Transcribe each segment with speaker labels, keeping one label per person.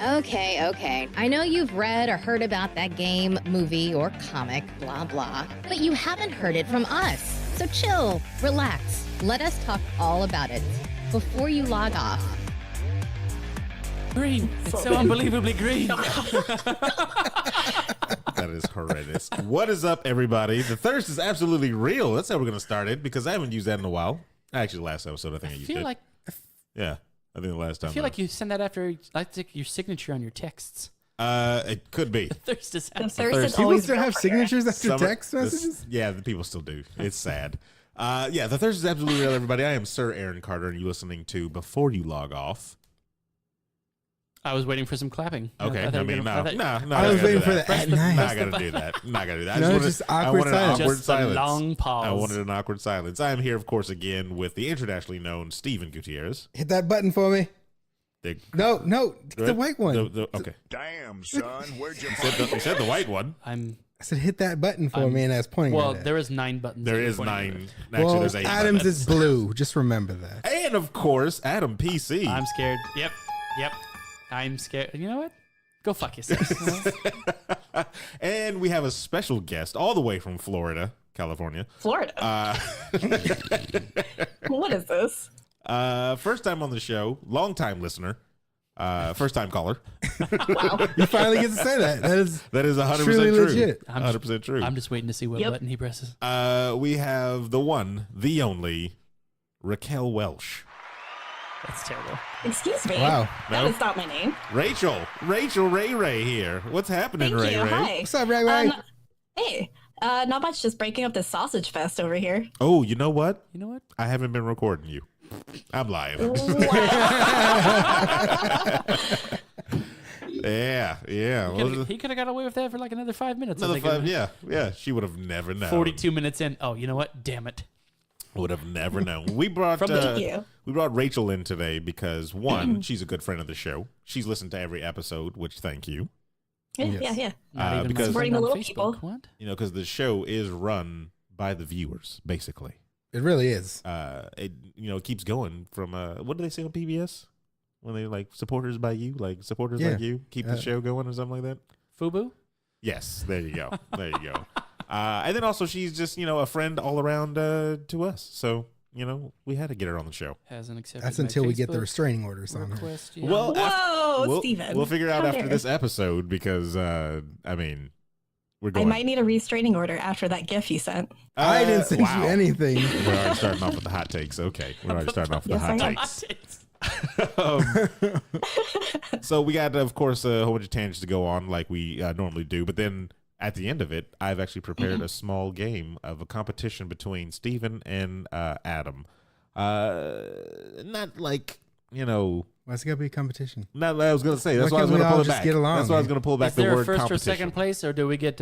Speaker 1: Okay. I know you've read or heard about that game, movie, or comic, blah, blah, but you haven't heard it from us. So chill, relax, let us talk all about it before you log off.
Speaker 2: Green. It's so unbelievably green.
Speaker 3: That is horrendous. What is up, everybody? The thirst is absolutely real. That's how we're going to start it because I haven't used that in a while. Actually, last episode, I think I used it. Yeah, I think the last time.
Speaker 2: I feel like you send that after your signature on your texts.
Speaker 3: It could be.
Speaker 2: The thirst is
Speaker 4: People still have signatures after text messages?
Speaker 3: Yeah, the people still do. It's sad. Yeah, the thirst is absolutely real, everybody. I am Sir Aaron Carter, and you're listening to Before You Log Off.
Speaker 2: I was waiting for some clapping.
Speaker 3: Okay, I mean, no.
Speaker 4: I was waiting for that.
Speaker 3: Not gonna do that. Not gonna do that.
Speaker 4: No, just awkward silence.
Speaker 2: Just a long pause.
Speaker 3: I wanted an awkward silence. I am here, of course, again with the internationally known Steven Gutierrez.
Speaker 4: Hit that button for me. No, the white one.
Speaker 3: Okay.
Speaker 5: Damn, son, where'd you
Speaker 3: You said the white one.
Speaker 4: I said hit that button for me, and I was pointing at it.
Speaker 2: Well, there is 9 buttons.
Speaker 3: There is 9. Actually, there's 8
Speaker 4: Adam's
Speaker 3: buttons.
Speaker 4: is blue. Just remember that.
Speaker 3: And, of course, Adam PC.
Speaker 2: I'm scared. Yep. I'm scared. You know what? Go fuck yourself.
Speaker 3: And we have a special guest all the way from Florida, California.
Speaker 6: Florida. What is this?
Speaker 3: First time on the show, long time listener, first time caller.
Speaker 6: Wow.
Speaker 4: You finally get to say that.
Speaker 3: That is 100%
Speaker 4: truly
Speaker 3: true.
Speaker 4: legit.
Speaker 3: 100% true.
Speaker 2: I'm just waiting to see what button he presses.
Speaker 3: We have the one, the only, Rachael Welsh.
Speaker 2: That's terrible.
Speaker 6: Excuse me.
Speaker 4: Wow.
Speaker 6: That is not my name.
Speaker 3: Rachael Ray here. What's happening,
Speaker 6: Thank you.
Speaker 3: Ray?
Speaker 6: Hi.
Speaker 4: What's up, Ray?
Speaker 6: Hey. Not much. Just breaking up this sausage fest over here.
Speaker 3: Oh, you know what?
Speaker 2: You know what?
Speaker 3: I haven't been recording you. I'm lying. Yeah.
Speaker 2: He could have got away with that for like another 5 minutes.
Speaker 3: Another 5, yeah. She would have never known.
Speaker 2: 42 minutes in. Oh, you know what? Damn it.
Speaker 3: Would have never known. We brought Rachael in today because one, she's a good friend of the show. She's listened to every episode, which thank you.
Speaker 6: Yeah.
Speaker 3: Because
Speaker 6: supporting the little people.
Speaker 2: What?
Speaker 3: Because the show is run by the viewers, basically.
Speaker 4: It really is.
Speaker 3: It keeps going from what do they say on PBS when they like supporters by you, like supporters like you keep the show going or something like that.
Speaker 2: FUBU.
Speaker 3: Yes, there you go. And then also she's just a friend all around to us. So we had to get her on the show.
Speaker 2: Hasn't accepted.
Speaker 4: That's until we get the restraining orders on her.
Speaker 2: Yeah.
Speaker 6: Whoa, Steven.
Speaker 3: We'll figure out after this episode because we're going.
Speaker 6: I might need a restraining order after that GIF you sent.
Speaker 4: I didn't send you anything.
Speaker 3: We're already starting off with the hot takes. Okay, we're already starting off with the hot takes. So we got, of course, a whole bunch of tangents to go on like we normally do, but then at the end of it, I've actually prepared a small game of a competition between Steven and Adam. Not like,
Speaker 4: Why's it got to be a competition?
Speaker 3: Not I was going to say. That's
Speaker 4: why
Speaker 3: why I was going to pull it
Speaker 4: just
Speaker 3: back.
Speaker 4: get along,
Speaker 3: That's why I was going to pull back
Speaker 2: Is
Speaker 3: the
Speaker 2: there
Speaker 3: word
Speaker 2: a first
Speaker 3: competition.
Speaker 2: or second place, or do we get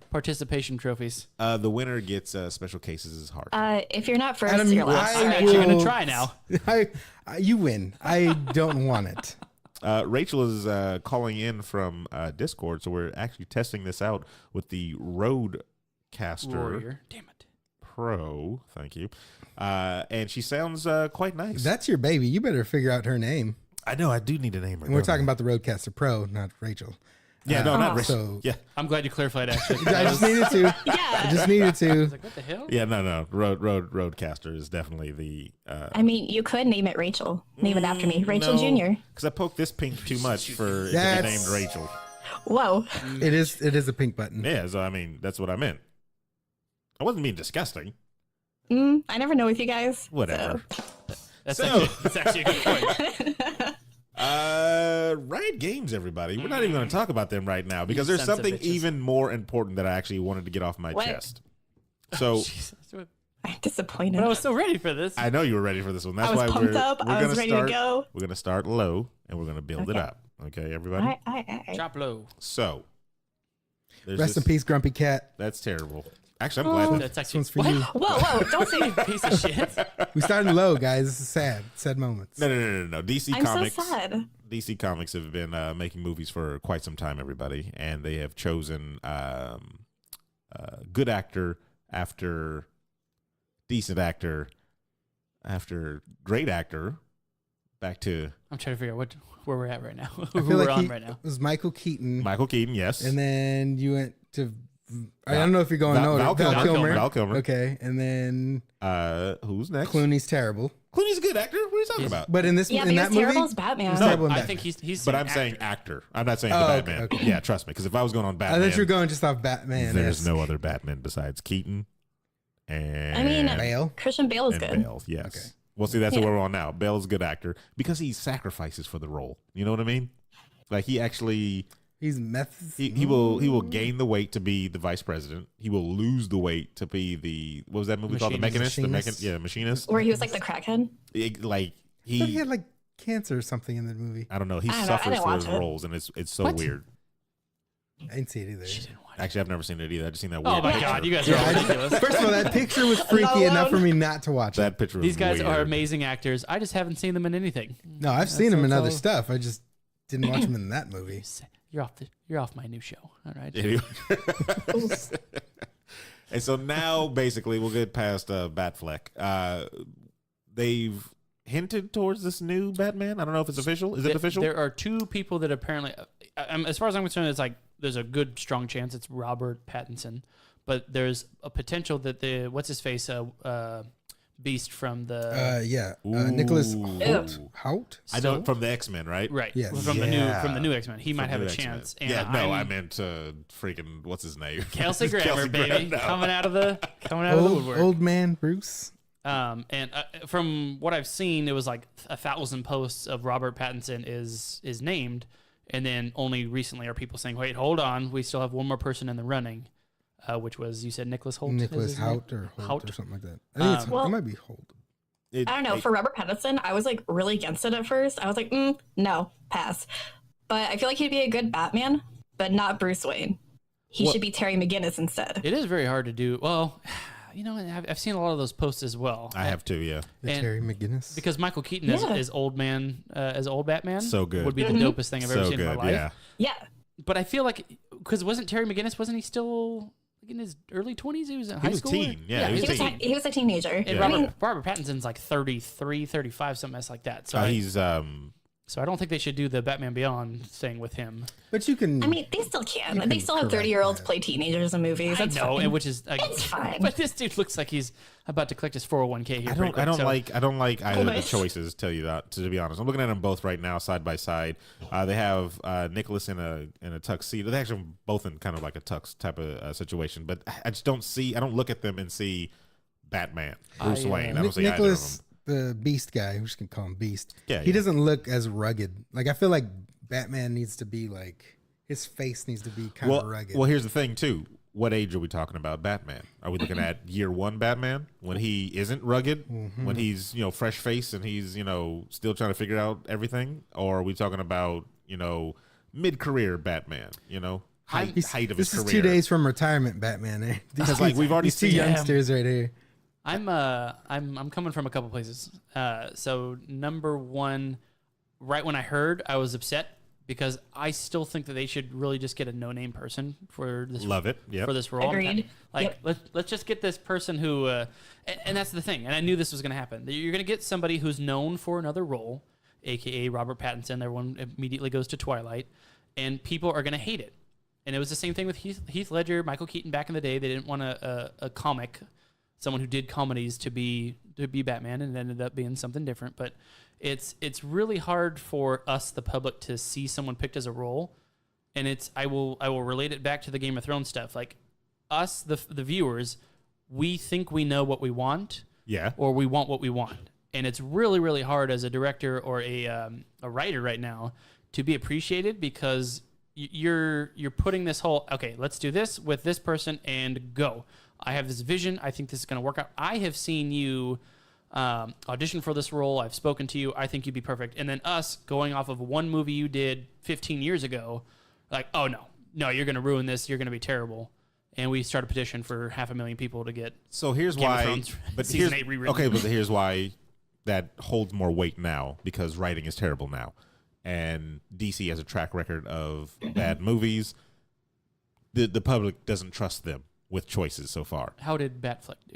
Speaker 2: participation trophies?
Speaker 3: The winner gets special cases as heart.
Speaker 6: If you're not first,
Speaker 4: Adam,
Speaker 6: you're last.
Speaker 2: I'm actually going to try now.
Speaker 4: You win. I don't want it.
Speaker 3: Rachael is calling in from Discord, so we're actually testing this out with the Roadcaster
Speaker 2: Warrior. Damn it.
Speaker 3: Pro. Thank you. And she sounds quite nice.
Speaker 4: That's your baby. You better figure out her name.
Speaker 3: I know. I do need a name.
Speaker 4: And we're talking about the Roadcaster Pro, not Rachel.
Speaker 3: Yeah, no, not Rachel.
Speaker 4: So,
Speaker 3: yeah,
Speaker 2: I'm glad you clarified. Actually,
Speaker 4: I just needed to. I just needed
Speaker 2: I
Speaker 4: to.
Speaker 2: was like, what the hell?
Speaker 3: Yeah, no. Roadcaster is definitely the.
Speaker 6: I mean, you could name it Rachel. Name it after me, Rachel Jr.
Speaker 3: Because I poked this pink too much for it to be named Rachel.
Speaker 6: Whoa.
Speaker 4: It is a pink button.
Speaker 3: Yeah, so I mean, that's what I meant. I wasn't being disgusting.
Speaker 6: I never know with you guys.
Speaker 3: Whatever.
Speaker 6: So.
Speaker 2: That's actually a good point.
Speaker 3: Riot Games, everybody. We're not even going to talk about them right now because there's
Speaker 2: sons of
Speaker 3: something
Speaker 2: bitches.
Speaker 3: even more important that I actually wanted to get off my chest. So
Speaker 6: I'm disappointed.
Speaker 2: But I was so ready for this.
Speaker 3: I know you were ready for this one. That's
Speaker 6: I was
Speaker 3: why
Speaker 6: pumped up.
Speaker 3: we're
Speaker 6: I was ready to go.
Speaker 3: We're going to start low and we're going to build it up. Okay, everybody?
Speaker 2: Chop low.
Speaker 3: So,
Speaker 4: Rest in peace, Grumpy Cat.
Speaker 3: That's terrible. Actually, I'm glad.
Speaker 2: That's actually
Speaker 4: This one's for you.
Speaker 6: Whoa, don't say
Speaker 2: piece of shit.
Speaker 4: We started low, guys. This is sad. Sad moments.
Speaker 3: No. DC
Speaker 6: I'm
Speaker 3: Comics.
Speaker 6: so sad.
Speaker 3: DC Comics have been making movies for quite some time, everybody, and they have chosen good actor after decent actor after great actor back to
Speaker 2: I'm trying to figure out where we're at right now.
Speaker 4: I
Speaker 2: Who
Speaker 4: feel
Speaker 2: we're
Speaker 4: like
Speaker 2: on right now.
Speaker 4: it was Michael Keaton.
Speaker 3: Michael Keaton, yes.
Speaker 4: And then you went to, I don't know if you're going
Speaker 3: Val Kilmer. Val Kilmer.
Speaker 4: Okay. And then
Speaker 3: who's next?
Speaker 4: Clooney's terrible.
Speaker 3: Clooney's a good actor. What are you talking about?
Speaker 4: But in this,
Speaker 6: Yeah,
Speaker 4: in
Speaker 6: but
Speaker 4: that
Speaker 6: he's
Speaker 4: movie,
Speaker 6: terrible as Batman.
Speaker 4: he's
Speaker 3: No,
Speaker 4: terrible in
Speaker 2: I
Speaker 4: Batman.
Speaker 2: think he's
Speaker 3: But
Speaker 2: an
Speaker 3: I'm saying
Speaker 2: actor.
Speaker 3: actor. I'm not saying the
Speaker 4: Oh,
Speaker 3: Batman.
Speaker 4: okay.
Speaker 3: Yeah, trust me. Because if I was going on
Speaker 4: I
Speaker 3: Batman,
Speaker 4: thought you were going just off Batman.
Speaker 3: there's no other Batman besides Keaton and
Speaker 6: I mean,
Speaker 4: Bale.
Speaker 6: Christian Bale is
Speaker 3: and
Speaker 6: good.
Speaker 3: Bale. Yes.
Speaker 4: Okay.
Speaker 3: Well, see, that's
Speaker 6: Yeah.
Speaker 3: where we're on now. Bale's a good actor because he sacrifices for the role. You know what I mean? Like he actually
Speaker 4: He's meth.
Speaker 3: he will gain the weight to be the vice president. He will lose the weight to be the what was that movie called? The
Speaker 2: Machinist.
Speaker 3: Machinist.
Speaker 4: Machinist.
Speaker 3: Machinist.
Speaker 6: Where he was like the crackhead.
Speaker 3: Like
Speaker 4: I thought he had like cancer or something in the movie.
Speaker 3: I don't know. He
Speaker 6: I don't know. I
Speaker 3: suffers
Speaker 6: didn't
Speaker 3: for
Speaker 6: watch
Speaker 3: his
Speaker 6: it.
Speaker 3: roles, and it's so
Speaker 2: What?
Speaker 3: weird.
Speaker 4: I didn't see it either.
Speaker 2: She didn't watch it.
Speaker 3: Actually, I've never seen it either. I just seen that.
Speaker 2: Oh
Speaker 3: Weird
Speaker 2: my
Speaker 3: picture.
Speaker 2: god, you guys are all ridiculous.
Speaker 4: First of all, that picture was freaky enough for me not to watch it.
Speaker 3: That picture.
Speaker 2: These
Speaker 3: was
Speaker 2: guys
Speaker 3: weird.
Speaker 2: are amazing actors. I just haven't seen them in anything.
Speaker 4: No, I've seen him in
Speaker 2: that's
Speaker 4: other
Speaker 2: all.
Speaker 4: stuff. I just didn't watch him in that movie.
Speaker 2: You're off my new show. All right.
Speaker 3: Anyway. And so now, basically, we'll get past Batfleck. They've hinted towards this new Batman. I don't know if it's official. Is it official?
Speaker 2: There are two people that apparently, as far as I'm concerned, it's like there's a good strong chance it's Robert Pattinson, but there's a potential that the what's his face Beast from the
Speaker 4: Nicholas
Speaker 6: Ew.
Speaker 4: Hoult.
Speaker 3: I know from the X-Men, right?
Speaker 2: right
Speaker 4: Yes.
Speaker 2: from
Speaker 3: Yeah.
Speaker 2: the new X-Men. He might
Speaker 3: From
Speaker 2: have
Speaker 3: the
Speaker 2: a
Speaker 3: X-Men.
Speaker 2: chance. And
Speaker 3: Yeah, no, I
Speaker 2: I'm-
Speaker 3: meant freaking what's his name?
Speaker 2: Kelsey Grammer, baby,
Speaker 3: Grammer, no.
Speaker 2: coming out of the woodwork.
Speaker 4: Old man Bruce.
Speaker 2: And from what I've seen, it was like 1,000 posts of Robert Pattinson is named, and then only recently are people saying, "Wait, hold on, we still have one more person in the running," which was you said Nicholas Hoult. is
Speaker 4: Nicholas
Speaker 2: his name?
Speaker 4: Hoult or Holt
Speaker 2: Hoult.
Speaker 4: or something like that. I think
Speaker 6: Well-
Speaker 4: it might be Holt.
Speaker 6: I don't know. For Robert Pattinson, I was like really against it at first. I was like, no, pass. But I feel like he'd be a good Batman, but not Bruce Wayne. He should be Terry McGinnis instead.
Speaker 2: It is very hard to do. Well, you know, I've seen a lot of those posts as well.
Speaker 3: I have to, yeah.
Speaker 4: The
Speaker 2: And-
Speaker 4: Terry McGinnis.
Speaker 2: Because Michael Keaton
Speaker 6: Yeah.
Speaker 2: as old Batman,
Speaker 3: So good.
Speaker 2: would be the dopest thing I've ever
Speaker 3: So
Speaker 2: seen in my
Speaker 3: good,
Speaker 2: life.
Speaker 3: yeah.
Speaker 6: Yeah.
Speaker 2: But I feel like because wasn't Terry McGinnis? Wasn't he still in his early 20s? He was in high
Speaker 3: was
Speaker 2: school.
Speaker 3: teen. Yeah, he was teen.
Speaker 6: He was a teenager.
Speaker 2: And
Speaker 3: Yeah.
Speaker 2: Robert Pattinson's like 33, 35, something else like that. So
Speaker 3: He's
Speaker 2: so I don't think they should do the Batman Beyond thing with him.
Speaker 4: But you can.
Speaker 6: I mean, they still can.
Speaker 4: You
Speaker 6: They
Speaker 4: can
Speaker 6: still have
Speaker 4: correct
Speaker 6: 30-years
Speaker 4: that.
Speaker 6: play teenagers in movies. That's
Speaker 2: I know,
Speaker 6: fine.
Speaker 2: and which is
Speaker 6: It's fine.
Speaker 2: But this dude looks like he's about to collect his 401k here.
Speaker 3: I don't like either of the
Speaker 6: nice.
Speaker 3: choices. Tell you that, to be honest, I'm looking at them both right now, side by side. They have Nicholas in a tuxedo. They're actually both in kind of like a tux type of situation, but I just don't see. I don't look at them and see Batman, Bruce Wayne. I don't see either of
Speaker 4: Nicholas,
Speaker 3: them.
Speaker 4: the Beast guy, we're just gonna call him Beast.
Speaker 3: Yeah,
Speaker 4: he
Speaker 3: yeah.
Speaker 4: doesn't look as rugged. Like I feel like Batman needs to be like his face needs to be kind of rugged.
Speaker 3: Well, here's the thing too. What age are we talking about Batman? Are we looking at year one Batman when he isn't rugged, when he's fresh face and he's still trying to figure out everything, or are we talking about mid career Batman? Height of his
Speaker 4: this
Speaker 3: career.
Speaker 4: is 2 days from retirement, Batman. Eh?
Speaker 3: Because like we've already
Speaker 4: These two
Speaker 3: seen
Speaker 4: youngsters right here.
Speaker 2: I'm coming from a couple places. So number one, right when I heard, I was upset because I still think that they should really just get a no-name person for this.
Speaker 3: Love it. Yep.
Speaker 2: For this role.
Speaker 6: Agreed.
Speaker 2: Like let's just get this person who, and that's the thing. And I knew this was going to happen. You're going to get somebody who's known for another role, aka Robert Pattinson. Everyone immediately goes to Twilight, and people are going to hate it. And it was the same thing with Heath Ledger, Michael Keaton back in the day. They didn't want a comic, someone who did comedies to be Batman, and it ended up being something different. But it's really hard for us, the public, to see someone picked as a role. And I will relate it back to the Game of Thrones stuff. Like us, the viewers, we think we know what we want,
Speaker 3: Yeah.
Speaker 2: or we want what we want, and it's really really hard as a director or a writer right now to be appreciated because you're putting this whole okay, let's do this with this person and go. I have this vision. I think this is going to work out. I have seen you audition for this role. I've spoken to you. I think you'd be perfect. And then us going off of one movie you did 15 years ago, like, oh no, you're going to ruin this. You're going to be terrible. And we start a petition for 500,000 people to get.
Speaker 3: So here's
Speaker 2: Game of
Speaker 3: why.
Speaker 2: Thrones
Speaker 3: But
Speaker 2: season
Speaker 3: here's
Speaker 2: 8 rewritten.
Speaker 3: okay. But here's why that holds more weight now because writing is terrible now, and DC has a track record of bad movies. The public doesn't trust them with choices so far.
Speaker 2: How did Batfleck do?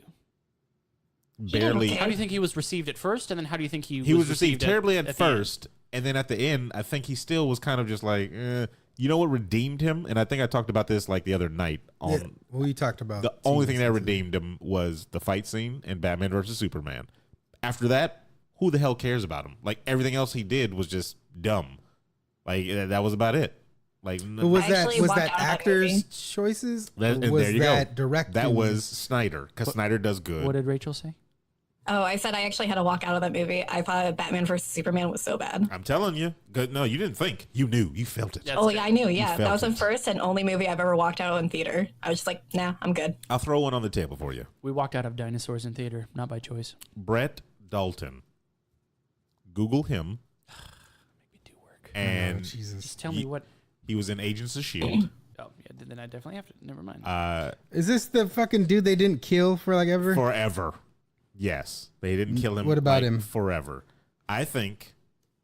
Speaker 3: barely.
Speaker 6: okay.
Speaker 2: How do you think he was received at first, and then how do you think
Speaker 3: He was received terribly at
Speaker 2: the end?
Speaker 3: first, and then at the end, I think he still was kind of just like, you know what redeemed him? And I think I talked about this like the other night on.
Speaker 4: We talked about
Speaker 3: The only thing that redeemed him was the fight scene in Batman versus Superman. After that, who the hell cares about him? Like everything else he did was just dumb. Like that was about it. Like
Speaker 4: But was
Speaker 6: I
Speaker 4: that
Speaker 6: actually
Speaker 4: was
Speaker 6: walked
Speaker 4: that
Speaker 6: out of that
Speaker 4: actors'
Speaker 6: movie.
Speaker 4: choices?
Speaker 3: and
Speaker 4: Or was
Speaker 3: there you
Speaker 4: that
Speaker 3: go.
Speaker 4: directing?
Speaker 3: That was Snyder because Snyder does good.
Speaker 2: What did Rachel say?
Speaker 6: Oh, I said I actually had to walk out of that movie. I thought Batman vs Superman was so bad.
Speaker 3: I'm telling you. Good. No, you didn't think. You knew. You felt it.
Speaker 2: That's
Speaker 6: Oh
Speaker 2: fair.
Speaker 6: yeah, I knew. Yeah, that
Speaker 3: felt
Speaker 6: was the
Speaker 3: it.
Speaker 6: first and only movie I've ever walked out of in theater. I was just like, nah, I'm good.
Speaker 3: I'll throw one on the table for you.
Speaker 2: We walked out of dinosaurs in theater, not by choice.
Speaker 3: Brett Dalton. Google him,
Speaker 2: We do work.
Speaker 3: and
Speaker 4: Jesus.
Speaker 2: Just tell me what.
Speaker 3: he was in Agents of S.H.I.E.L.D.
Speaker 2: Oh, yeah, then I definitely have to. Never mind.
Speaker 4: Is this the fucking dude they didn't kill for like ever?
Speaker 3: Forever. Yes. They didn't kill him.
Speaker 4: What about
Speaker 3: like,
Speaker 4: him?
Speaker 3: Forever. I think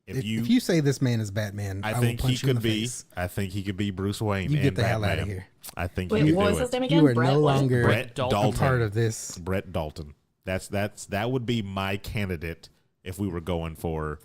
Speaker 3: if
Speaker 4: If
Speaker 3: you
Speaker 4: you say this man is Batman,
Speaker 3: I
Speaker 4: will
Speaker 3: think he
Speaker 4: punch you in
Speaker 3: could
Speaker 4: the
Speaker 3: be.
Speaker 4: face.
Speaker 3: I think he could be Bruce Wayne.
Speaker 4: You
Speaker 3: and
Speaker 4: get the hell
Speaker 3: Batman.
Speaker 4: out of here.
Speaker 3: I think
Speaker 6: Wait,
Speaker 3: he could
Speaker 6: what
Speaker 3: do
Speaker 6: was
Speaker 3: it.
Speaker 6: his name again?
Speaker 4: You are
Speaker 6: Brett
Speaker 4: no
Speaker 6: what?
Speaker 4: longer
Speaker 3: Brett Dalton.
Speaker 4: a part of this.
Speaker 3: Brett Dalton. That would be my candidate if we were going for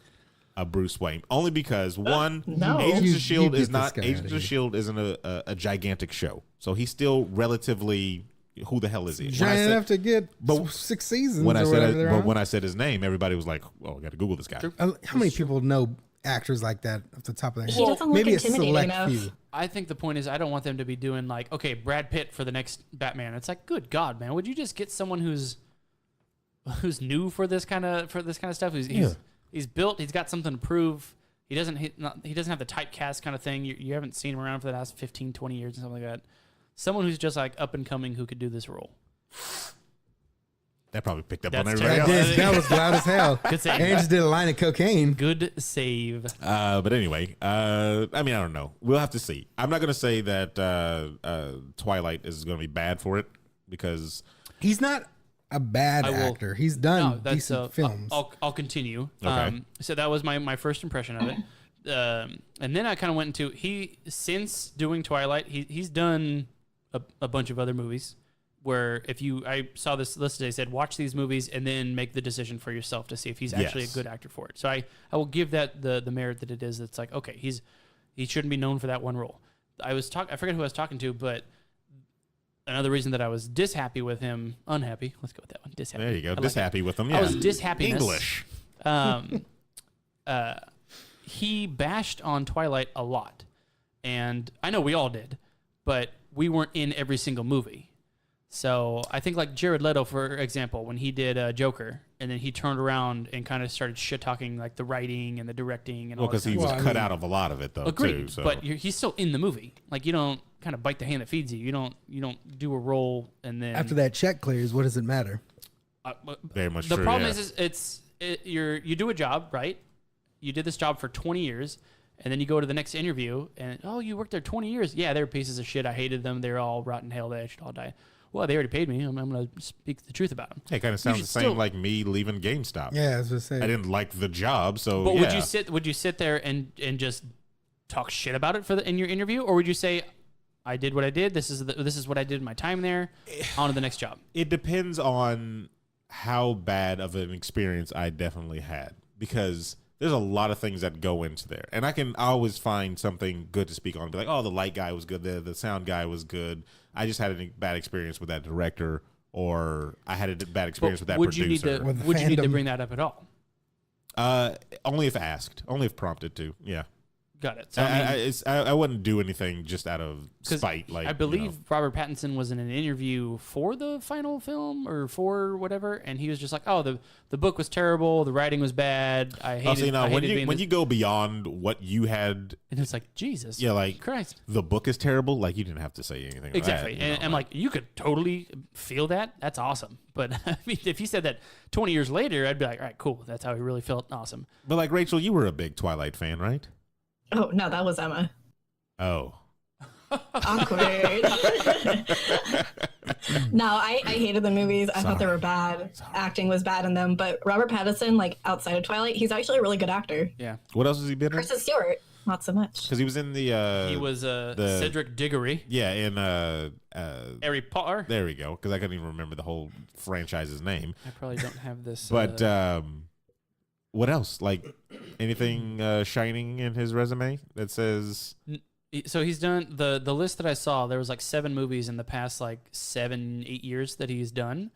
Speaker 3: a Bruce Wayne. Only because one,
Speaker 6: no.
Speaker 3: Agents
Speaker 4: You-
Speaker 3: of Shield
Speaker 4: you
Speaker 3: is
Speaker 4: get
Speaker 3: not
Speaker 4: this guy
Speaker 3: Agents
Speaker 4: outta
Speaker 3: of
Speaker 4: here.
Speaker 3: Shield isn't a gigantic show, so he's still relatively. Who the hell is he? When I
Speaker 4: Giant
Speaker 3: said-
Speaker 4: enough to get
Speaker 3: but
Speaker 4: 6 seasons
Speaker 3: when I
Speaker 4: or
Speaker 3: said
Speaker 4: whatever they're
Speaker 3: but
Speaker 4: on.
Speaker 3: when I said his name, everybody was like, "Oh, I got to Google this guy."
Speaker 4: How many people know actors like that off the top of their head?
Speaker 6: He doesn't look
Speaker 4: Maybe a
Speaker 6: intimidating
Speaker 4: select
Speaker 6: enough.
Speaker 4: few.
Speaker 2: I think the point is I don't want them to be doing like, okay, Brad Pitt for the next Batman. It's like, good God, man, would you just get someone who's new for this kind of stuff? He's built. He's got something to prove. He doesn't have the typecast kind of thing. You haven't seen him around for the last 15, 20 years and something like that. Someone who's just like up and coming who could do this role.
Speaker 3: That probably picked up
Speaker 2: That's
Speaker 3: on everybody
Speaker 2: terrible.
Speaker 3: else.
Speaker 4: That was loud as hell.
Speaker 2: Good save.
Speaker 4: Aaron just did a line of cocaine.
Speaker 2: Good save.
Speaker 3: But anyway, I mean, I don't know. We'll have to see. I'm not going to say that Twilight is going to be bad for it because
Speaker 4: He's not a bad
Speaker 2: I will-
Speaker 4: actor. He's done decent films.
Speaker 2: I'll continue.
Speaker 3: Okay.
Speaker 2: So that was my first impression of it. And then I kind of went into since doing Twilight, he's done a bunch of other movies where I saw this list today, said watch these movies and then make the decision for yourself to see if he's actually
Speaker 3: Yes.
Speaker 2: a good actor for it. So I will give that the merit that it is. It's like, okay, he shouldn't be known for that one role. I forget who I was talking to, but another reason that I was unhappy with him, let's go with that one, dishappy.
Speaker 3: there you go.
Speaker 2: I like
Speaker 3: Just
Speaker 2: it.
Speaker 3: happy with them.
Speaker 2: I
Speaker 3: Yeah.
Speaker 2: was dishappiness.
Speaker 3: English.
Speaker 2: He bashed on Twilight a lot, and I know we all did, but we weren't in every single movie. So I think like Jared Leto, for example, when he did Joker, and then he turned around and kind of started shit talking like the writing and the directing and
Speaker 3: Well,
Speaker 2: all
Speaker 3: because
Speaker 2: that
Speaker 3: he
Speaker 2: kind
Speaker 3: was
Speaker 2: of
Speaker 4: Well, I
Speaker 3: cut
Speaker 4: mean-
Speaker 3: out of a lot of it though.
Speaker 2: Agreed,
Speaker 3: Too, so.
Speaker 2: but he's still in the movie. Like you don't kind of bite the hand that feeds you. You don't do a role and then
Speaker 4: After that check clears, what does it matter?
Speaker 3: very much
Speaker 2: The
Speaker 3: true.
Speaker 2: problem
Speaker 3: yeah.
Speaker 2: is you do a job, right? You did this job for 20 years, and then you go to the next interview, and you worked there 20 years. Yeah, they were pieces of shit. I hated them. They're all rotten hell. They should all die. Well, they already paid me. I'm going to speak the truth about them.
Speaker 3: Hey, it kind of sounds
Speaker 2: should
Speaker 3: the same
Speaker 2: still-
Speaker 3: like me leaving GameStop.
Speaker 4: Yeah, I was just saying.
Speaker 3: I didn't like the job, so
Speaker 2: But
Speaker 3: yeah.
Speaker 2: would you sit there and just talk shit about it in your interview, or would you say, I did what I did. This is what I did in my time there. On to the next job.
Speaker 3: It depends on how bad of an experience I definitely had because there's a lot of things that go into there, and I can always find something good to speak on. Be like, oh, the light guy was good, the sound guy was good. I just had a bad experience with that director, or I had a bad experience with that
Speaker 2: would you
Speaker 3: producer.
Speaker 4: With the
Speaker 2: would you need to
Speaker 4: fandom.
Speaker 2: bring that up at all?
Speaker 3: Only if asked, only if prompted to. Yeah,
Speaker 2: Got it. So, I mean,
Speaker 3: I wouldn't do anything just out of
Speaker 2: 'cause
Speaker 3: spite. Like
Speaker 2: I believe Robert Pattinson was in an interview for the final film or for whatever, and he was just like, "Oh, the book was terrible, the writing was bad. I hated."
Speaker 3: so, you know,
Speaker 2: I
Speaker 3: when
Speaker 2: hated
Speaker 3: you
Speaker 2: being
Speaker 3: you go beyond what you had,
Speaker 2: and it's like Jesus,
Speaker 3: yeah, like
Speaker 2: Christ,
Speaker 3: the book is terrible. Like you didn't have to say anything.
Speaker 2: exactly.
Speaker 3: Like that, you
Speaker 2: And
Speaker 3: know,
Speaker 2: I'm like, you could totally feel that. That's awesome. But I mean, if you said that 20 years later, I'd be like, all right, cool. That's how he really felt. Awesome.
Speaker 3: but like Rachel, you were a big Twilight fan, right?
Speaker 6: Oh no, that was Emma.
Speaker 3: Oh,
Speaker 6: Awkward. No, I hated the movies. I thought they were bad. Acting was bad in them. But Robert Pattinson, like outside of Twilight, he's actually a really good actor.
Speaker 2: Yeah.
Speaker 3: what else has he been in?
Speaker 6: Kristen Stewart. not so much.
Speaker 3: Because he was in the.
Speaker 2: He was Cedric Diggory.
Speaker 3: Yeah, in
Speaker 2: Harry Potter.
Speaker 3: There we go. Because I couldn't even remember the whole franchise's name.
Speaker 2: I probably don't have this.
Speaker 3: But what else? Like anything shining in his resume that says?
Speaker 2: So he's done the list that I saw. There was like 7 movies in the past like 7-8 years that he's done.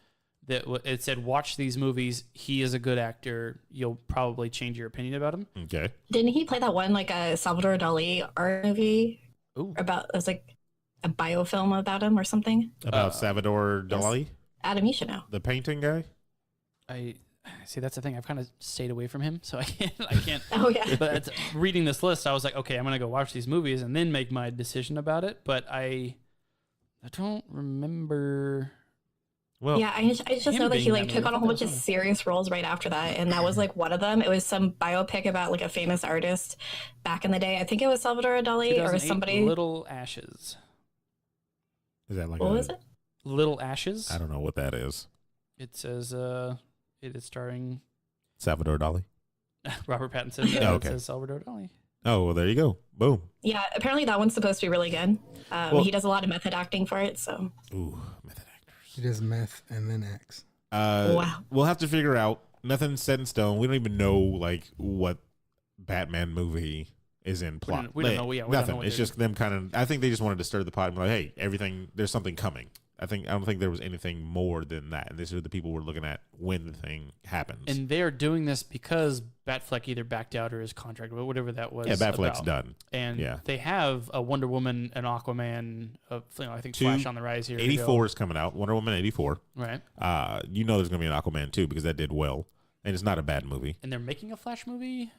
Speaker 2: That it said, watch these movies. He is a good actor. You'll probably change your opinion about him.
Speaker 3: Okay.
Speaker 6: Didn't he play that one like a Salvador Dali art movie?
Speaker 2: Ooh.
Speaker 6: About it was like a biofilm about him or something.
Speaker 3: About Salvador Dali,
Speaker 6: Adam, you should know.
Speaker 3: the painting guy.
Speaker 2: I see. That's the thing. I've kind of stayed away from him, so I can't.
Speaker 6: Oh yeah.
Speaker 2: But reading this list, I was like, okay, I'm gonna go watch these movies and then make my decision about it. But I don't remember.
Speaker 3: Well,
Speaker 6: Yeah, I just
Speaker 2: him
Speaker 6: know that he
Speaker 2: being
Speaker 6: like
Speaker 2: that
Speaker 6: took
Speaker 2: movie.
Speaker 6: on a whole bunch of serious roles right after that, and that was like one of them. It was some biopic about like a famous artist back in the day. I think it was Salvador Dali or
Speaker 2: 2008,
Speaker 6: somebody.
Speaker 2: Little Ashes.
Speaker 3: is that like
Speaker 6: What was it?
Speaker 2: Little Ashes.
Speaker 3: I don't know what that is.
Speaker 2: It says it is starring
Speaker 3: Salvador Dali.
Speaker 2: Robert Pattinson.
Speaker 3: Oh, okay.
Speaker 2: It says Salvador Dali.
Speaker 3: Oh, well, there you go. Boom.
Speaker 6: Yeah, apparently that one's supposed to be really good.
Speaker 3: Well-
Speaker 6: He does a lot of method acting for it, so
Speaker 3: Ooh, method actors.
Speaker 4: He does meth and then acts.
Speaker 6: Wow.
Speaker 3: We'll have to figure out. Nothing's set in stone. We don't even know like what Batman movie is in plot.
Speaker 2: We don't know. Yeah, we don't
Speaker 3: nothing.
Speaker 2: know what
Speaker 3: It's
Speaker 2: they're-
Speaker 3: just them kind of. I think they just wanted to stir the pot and be like, hey, everything. There's something coming. I don't think there was anything more than that. And these are the people we're looking at when the thing happens.
Speaker 2: And they're doing this because Batfleck either backed out or his contract, whatever that was.
Speaker 3: yeah, Batfleck's
Speaker 2: about.
Speaker 3: done.
Speaker 2: And
Speaker 3: Yeah.
Speaker 2: they have a Wonder Woman, an Aquaman, I think
Speaker 3: 2,
Speaker 2: Flash on the rise here. to go.
Speaker 3: 84 is coming out. Wonder Woman 84.
Speaker 2: Right.
Speaker 3: You know there's gonna be an Aquaman too because that did well, and it's not a bad movie.
Speaker 2: And they're making a Flash movie?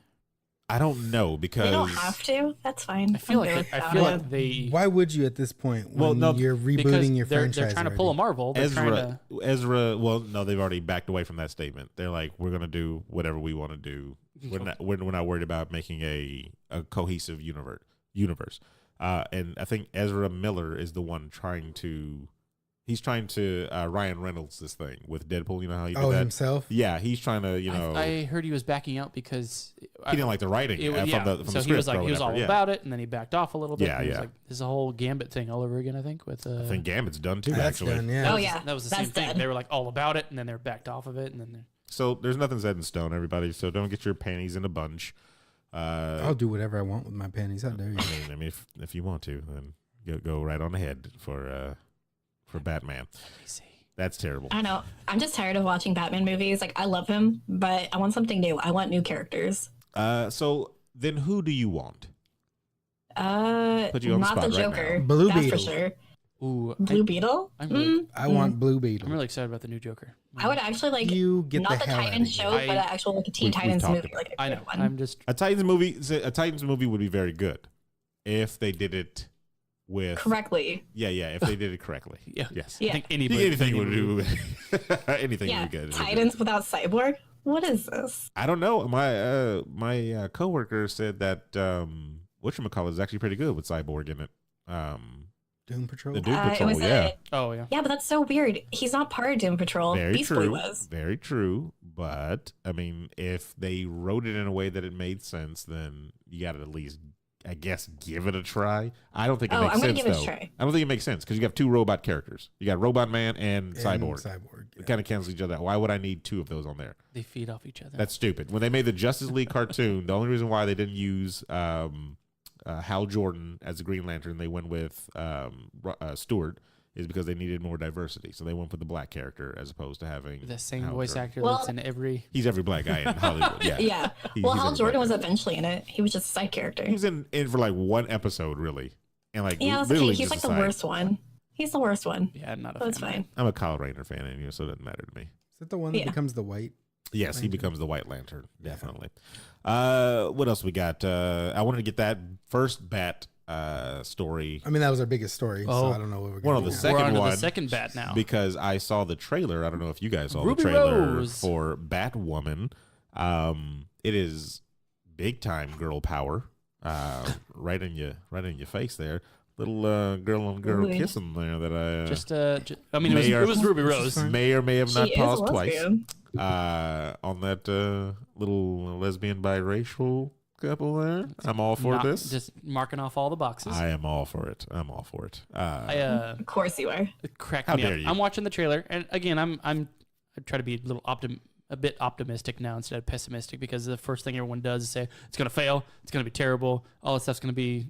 Speaker 3: I don't know because
Speaker 6: They don't have to. That's fine.
Speaker 2: I feel
Speaker 6: I'm
Speaker 2: like
Speaker 6: good
Speaker 2: I
Speaker 6: with
Speaker 2: feel
Speaker 6: that.
Speaker 2: like they
Speaker 4: Why would you at this point when
Speaker 3: Well, no,
Speaker 4: you're
Speaker 2: because
Speaker 4: rebooting your
Speaker 2: they're
Speaker 4: franchise?
Speaker 2: trying to pull a
Speaker 4: already?
Speaker 2: Marvel. They're trying to
Speaker 3: Ezra. Well, no, they've already backed away from that statement. They're like, we're gonna do whatever we want to do. We're not worried about making a cohesive universe. And I think Ezra Miller is the one trying to. He's trying to Ryan Reynolds this thing with Deadpool. You know how he did that.
Speaker 4: Himself.
Speaker 3: Yeah, he's trying to.
Speaker 2: I heard he was backing out because
Speaker 3: he didn't like the writing from the
Speaker 2: so
Speaker 3: script.
Speaker 2: he was like
Speaker 3: or
Speaker 2: he was all
Speaker 3: whatever.
Speaker 2: about it, and then he backed off a little bit.
Speaker 3: Yeah,
Speaker 2: and he was
Speaker 3: yeah.
Speaker 2: like, this is a whole Gambit thing all over again. I think with
Speaker 3: I think Gambit's done too.
Speaker 4: That's
Speaker 3: actually,
Speaker 4: done, yeah.
Speaker 6: Oh yeah.
Speaker 2: that was the
Speaker 6: that's
Speaker 2: same thing.
Speaker 6: dead.
Speaker 2: They were like all about it, and then they're backed off of it, and then
Speaker 3: so there's nothing set in stone, everybody. So don't get your panties in a bunch.
Speaker 4: I'll do whatever I want with my panties. How dare you?
Speaker 3: I mean, if you want to, then go right on ahead for Batman. That's terrible.
Speaker 6: I don't know. I'm just tired of watching Batman movies. Like I love him, but I want something new. I want new characters.
Speaker 3: So then, who do you want?
Speaker 6: Put
Speaker 3: you on the
Speaker 6: not the
Speaker 3: spot right
Speaker 6: Joker.
Speaker 3: now.
Speaker 4: Blue
Speaker 6: that's
Speaker 4: Beetle.
Speaker 6: for sure.
Speaker 2: ooh,
Speaker 6: Blue Beetle.
Speaker 2: I'm really,
Speaker 4: I want Blue Beetle.
Speaker 2: I'm really excited about the new Joker.
Speaker 6: I would actually like
Speaker 4: You get
Speaker 6: not
Speaker 4: the
Speaker 6: the
Speaker 4: hell
Speaker 6: Titans
Speaker 4: outta
Speaker 6: show,
Speaker 2: here.
Speaker 6: but an actual like a Teen
Speaker 3: We've
Speaker 6: Titans
Speaker 3: talked
Speaker 6: movie,
Speaker 3: about
Speaker 6: like a
Speaker 2: I
Speaker 6: good
Speaker 2: know.
Speaker 6: one.
Speaker 2: I'm just
Speaker 3: A Titans movie would be very good if they did it with
Speaker 6: correctly.
Speaker 3: Yeah, if they did it correctly.
Speaker 2: yeah.
Speaker 3: Yes.
Speaker 6: Yeah.
Speaker 2: I think anybody,
Speaker 3: Anything would do. Anything
Speaker 6: Yeah,
Speaker 3: would be good.
Speaker 6: Titans without Cyborg. What is this?
Speaker 3: I don't know. My coworker said that whatchamacallit is actually pretty good with Cyborg in it.
Speaker 4: Doom Patrol.
Speaker 3: The Doom
Speaker 6: It
Speaker 3: Patrol,
Speaker 6: was
Speaker 3: yeah.
Speaker 2: Oh yeah.
Speaker 6: yeah, but that's so weird. He's not part of Doom Patrol.
Speaker 3: Very
Speaker 6: Beast Boy
Speaker 3: true.
Speaker 6: was.
Speaker 3: Very true. But I mean, if they wrote it in a way that it made sense, then you got to at least, I guess, give it a try. I don't think it
Speaker 6: Oh,
Speaker 3: makes
Speaker 6: I'm gonna
Speaker 3: sense
Speaker 6: give it a
Speaker 3: though.
Speaker 6: try.
Speaker 3: I don't think it makes sense because you got 2 robot characters. You got Robot Man and
Speaker 4: And
Speaker 3: Cyborg.
Speaker 4: Cyborg.
Speaker 3: It kind of cancels each other out. Why would I need 2 of those on there?
Speaker 2: They feed off each other.
Speaker 3: That's stupid. When they made the Justice League cartoon, the only reason why they didn't use Hal Jordan as the Green Lantern, they went with Stewart, is because they needed more diversity. So they went with the black character as opposed to having
Speaker 2: the same
Speaker 3: Hal
Speaker 2: voice
Speaker 3: Jordan.
Speaker 2: actor
Speaker 6: Well-
Speaker 2: that's in every.
Speaker 3: He's every black guy in Hollywood. Yeah.
Speaker 6: Yeah.
Speaker 3: He's
Speaker 6: Well, Hal
Speaker 3: every
Speaker 6: Jordan
Speaker 3: black
Speaker 6: was
Speaker 3: guy.
Speaker 6: eventually in it. He was just a side character.
Speaker 3: He was in for like 1 episode, really, and like
Speaker 6: Yeah, that's
Speaker 3: literally
Speaker 6: okay. He's
Speaker 3: just
Speaker 6: like
Speaker 3: a
Speaker 6: the
Speaker 3: side.
Speaker 6: worst one. He's the worst one.
Speaker 2: Yeah, I'm not a
Speaker 6: That's
Speaker 2: fan.
Speaker 6: fine.
Speaker 3: I'm a Kyle Rayner fan anyway, so it doesn't matter to me.
Speaker 4: Is that the one that
Speaker 6: Yeah.
Speaker 4: becomes the white?
Speaker 3: Yes, he
Speaker 4: Lantern.
Speaker 3: becomes the White Lantern, definitely. What else we got? I wanted to get that first Bat story
Speaker 4: I mean, that was our biggest story,
Speaker 2: Oh.
Speaker 4: so I don't know what we're
Speaker 3: One
Speaker 4: going
Speaker 3: of
Speaker 4: to
Speaker 3: the
Speaker 4: do.
Speaker 3: second
Speaker 2: We're on to
Speaker 3: one
Speaker 2: the second Bat now.
Speaker 3: because I saw the trailer. I don't know if you guys saw
Speaker 2: Ruby
Speaker 3: the trailer
Speaker 2: Rose.
Speaker 3: for Batwoman. It is big time girl power, right in your face there. Little girl on girl
Speaker 6: Ooh.
Speaker 3: kissing there that I
Speaker 2: I mean, it was Ruby Rose.
Speaker 3: may or may have not
Speaker 6: She is a
Speaker 3: paused twice
Speaker 6: lesbian.
Speaker 3: on that little lesbian biracial couple there. I'm all for this.
Speaker 2: Just marking off all the boxes.
Speaker 3: I am all for it.
Speaker 6: Of course you are.
Speaker 2: It cracked
Speaker 3: How
Speaker 2: me up.
Speaker 3: dare you.
Speaker 2: I'm watching the trailer, and again, I try to be a bit optimistic now instead of pessimistic, because the first thing everyone does is say it's going to fail, it's going to be terrible, all this stuff's going to be,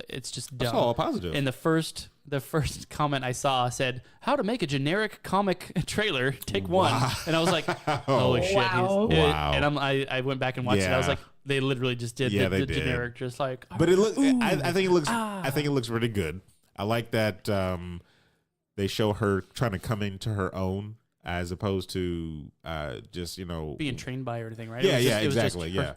Speaker 2: it's just dumb.
Speaker 3: That's all positive.
Speaker 2: And the first comment I saw said, "How to make a generic comic trailer? Take one." And I was like, "Holy shit!"
Speaker 6: Wow.
Speaker 3: Wow.
Speaker 2: And I went back and watched it. I was
Speaker 3: Yeah.
Speaker 2: like, they literally just did
Speaker 3: Yeah,
Speaker 2: the
Speaker 3: they did.
Speaker 2: generic, just like.
Speaker 3: But it look. I think it looks. I think it looks really good. I like that they show her trying to come into her own, as opposed to just
Speaker 2: being trained by or anything, right?
Speaker 3: Yeah,
Speaker 2: It was just
Speaker 3: exactly.
Speaker 2: her-
Speaker 3: Yeah.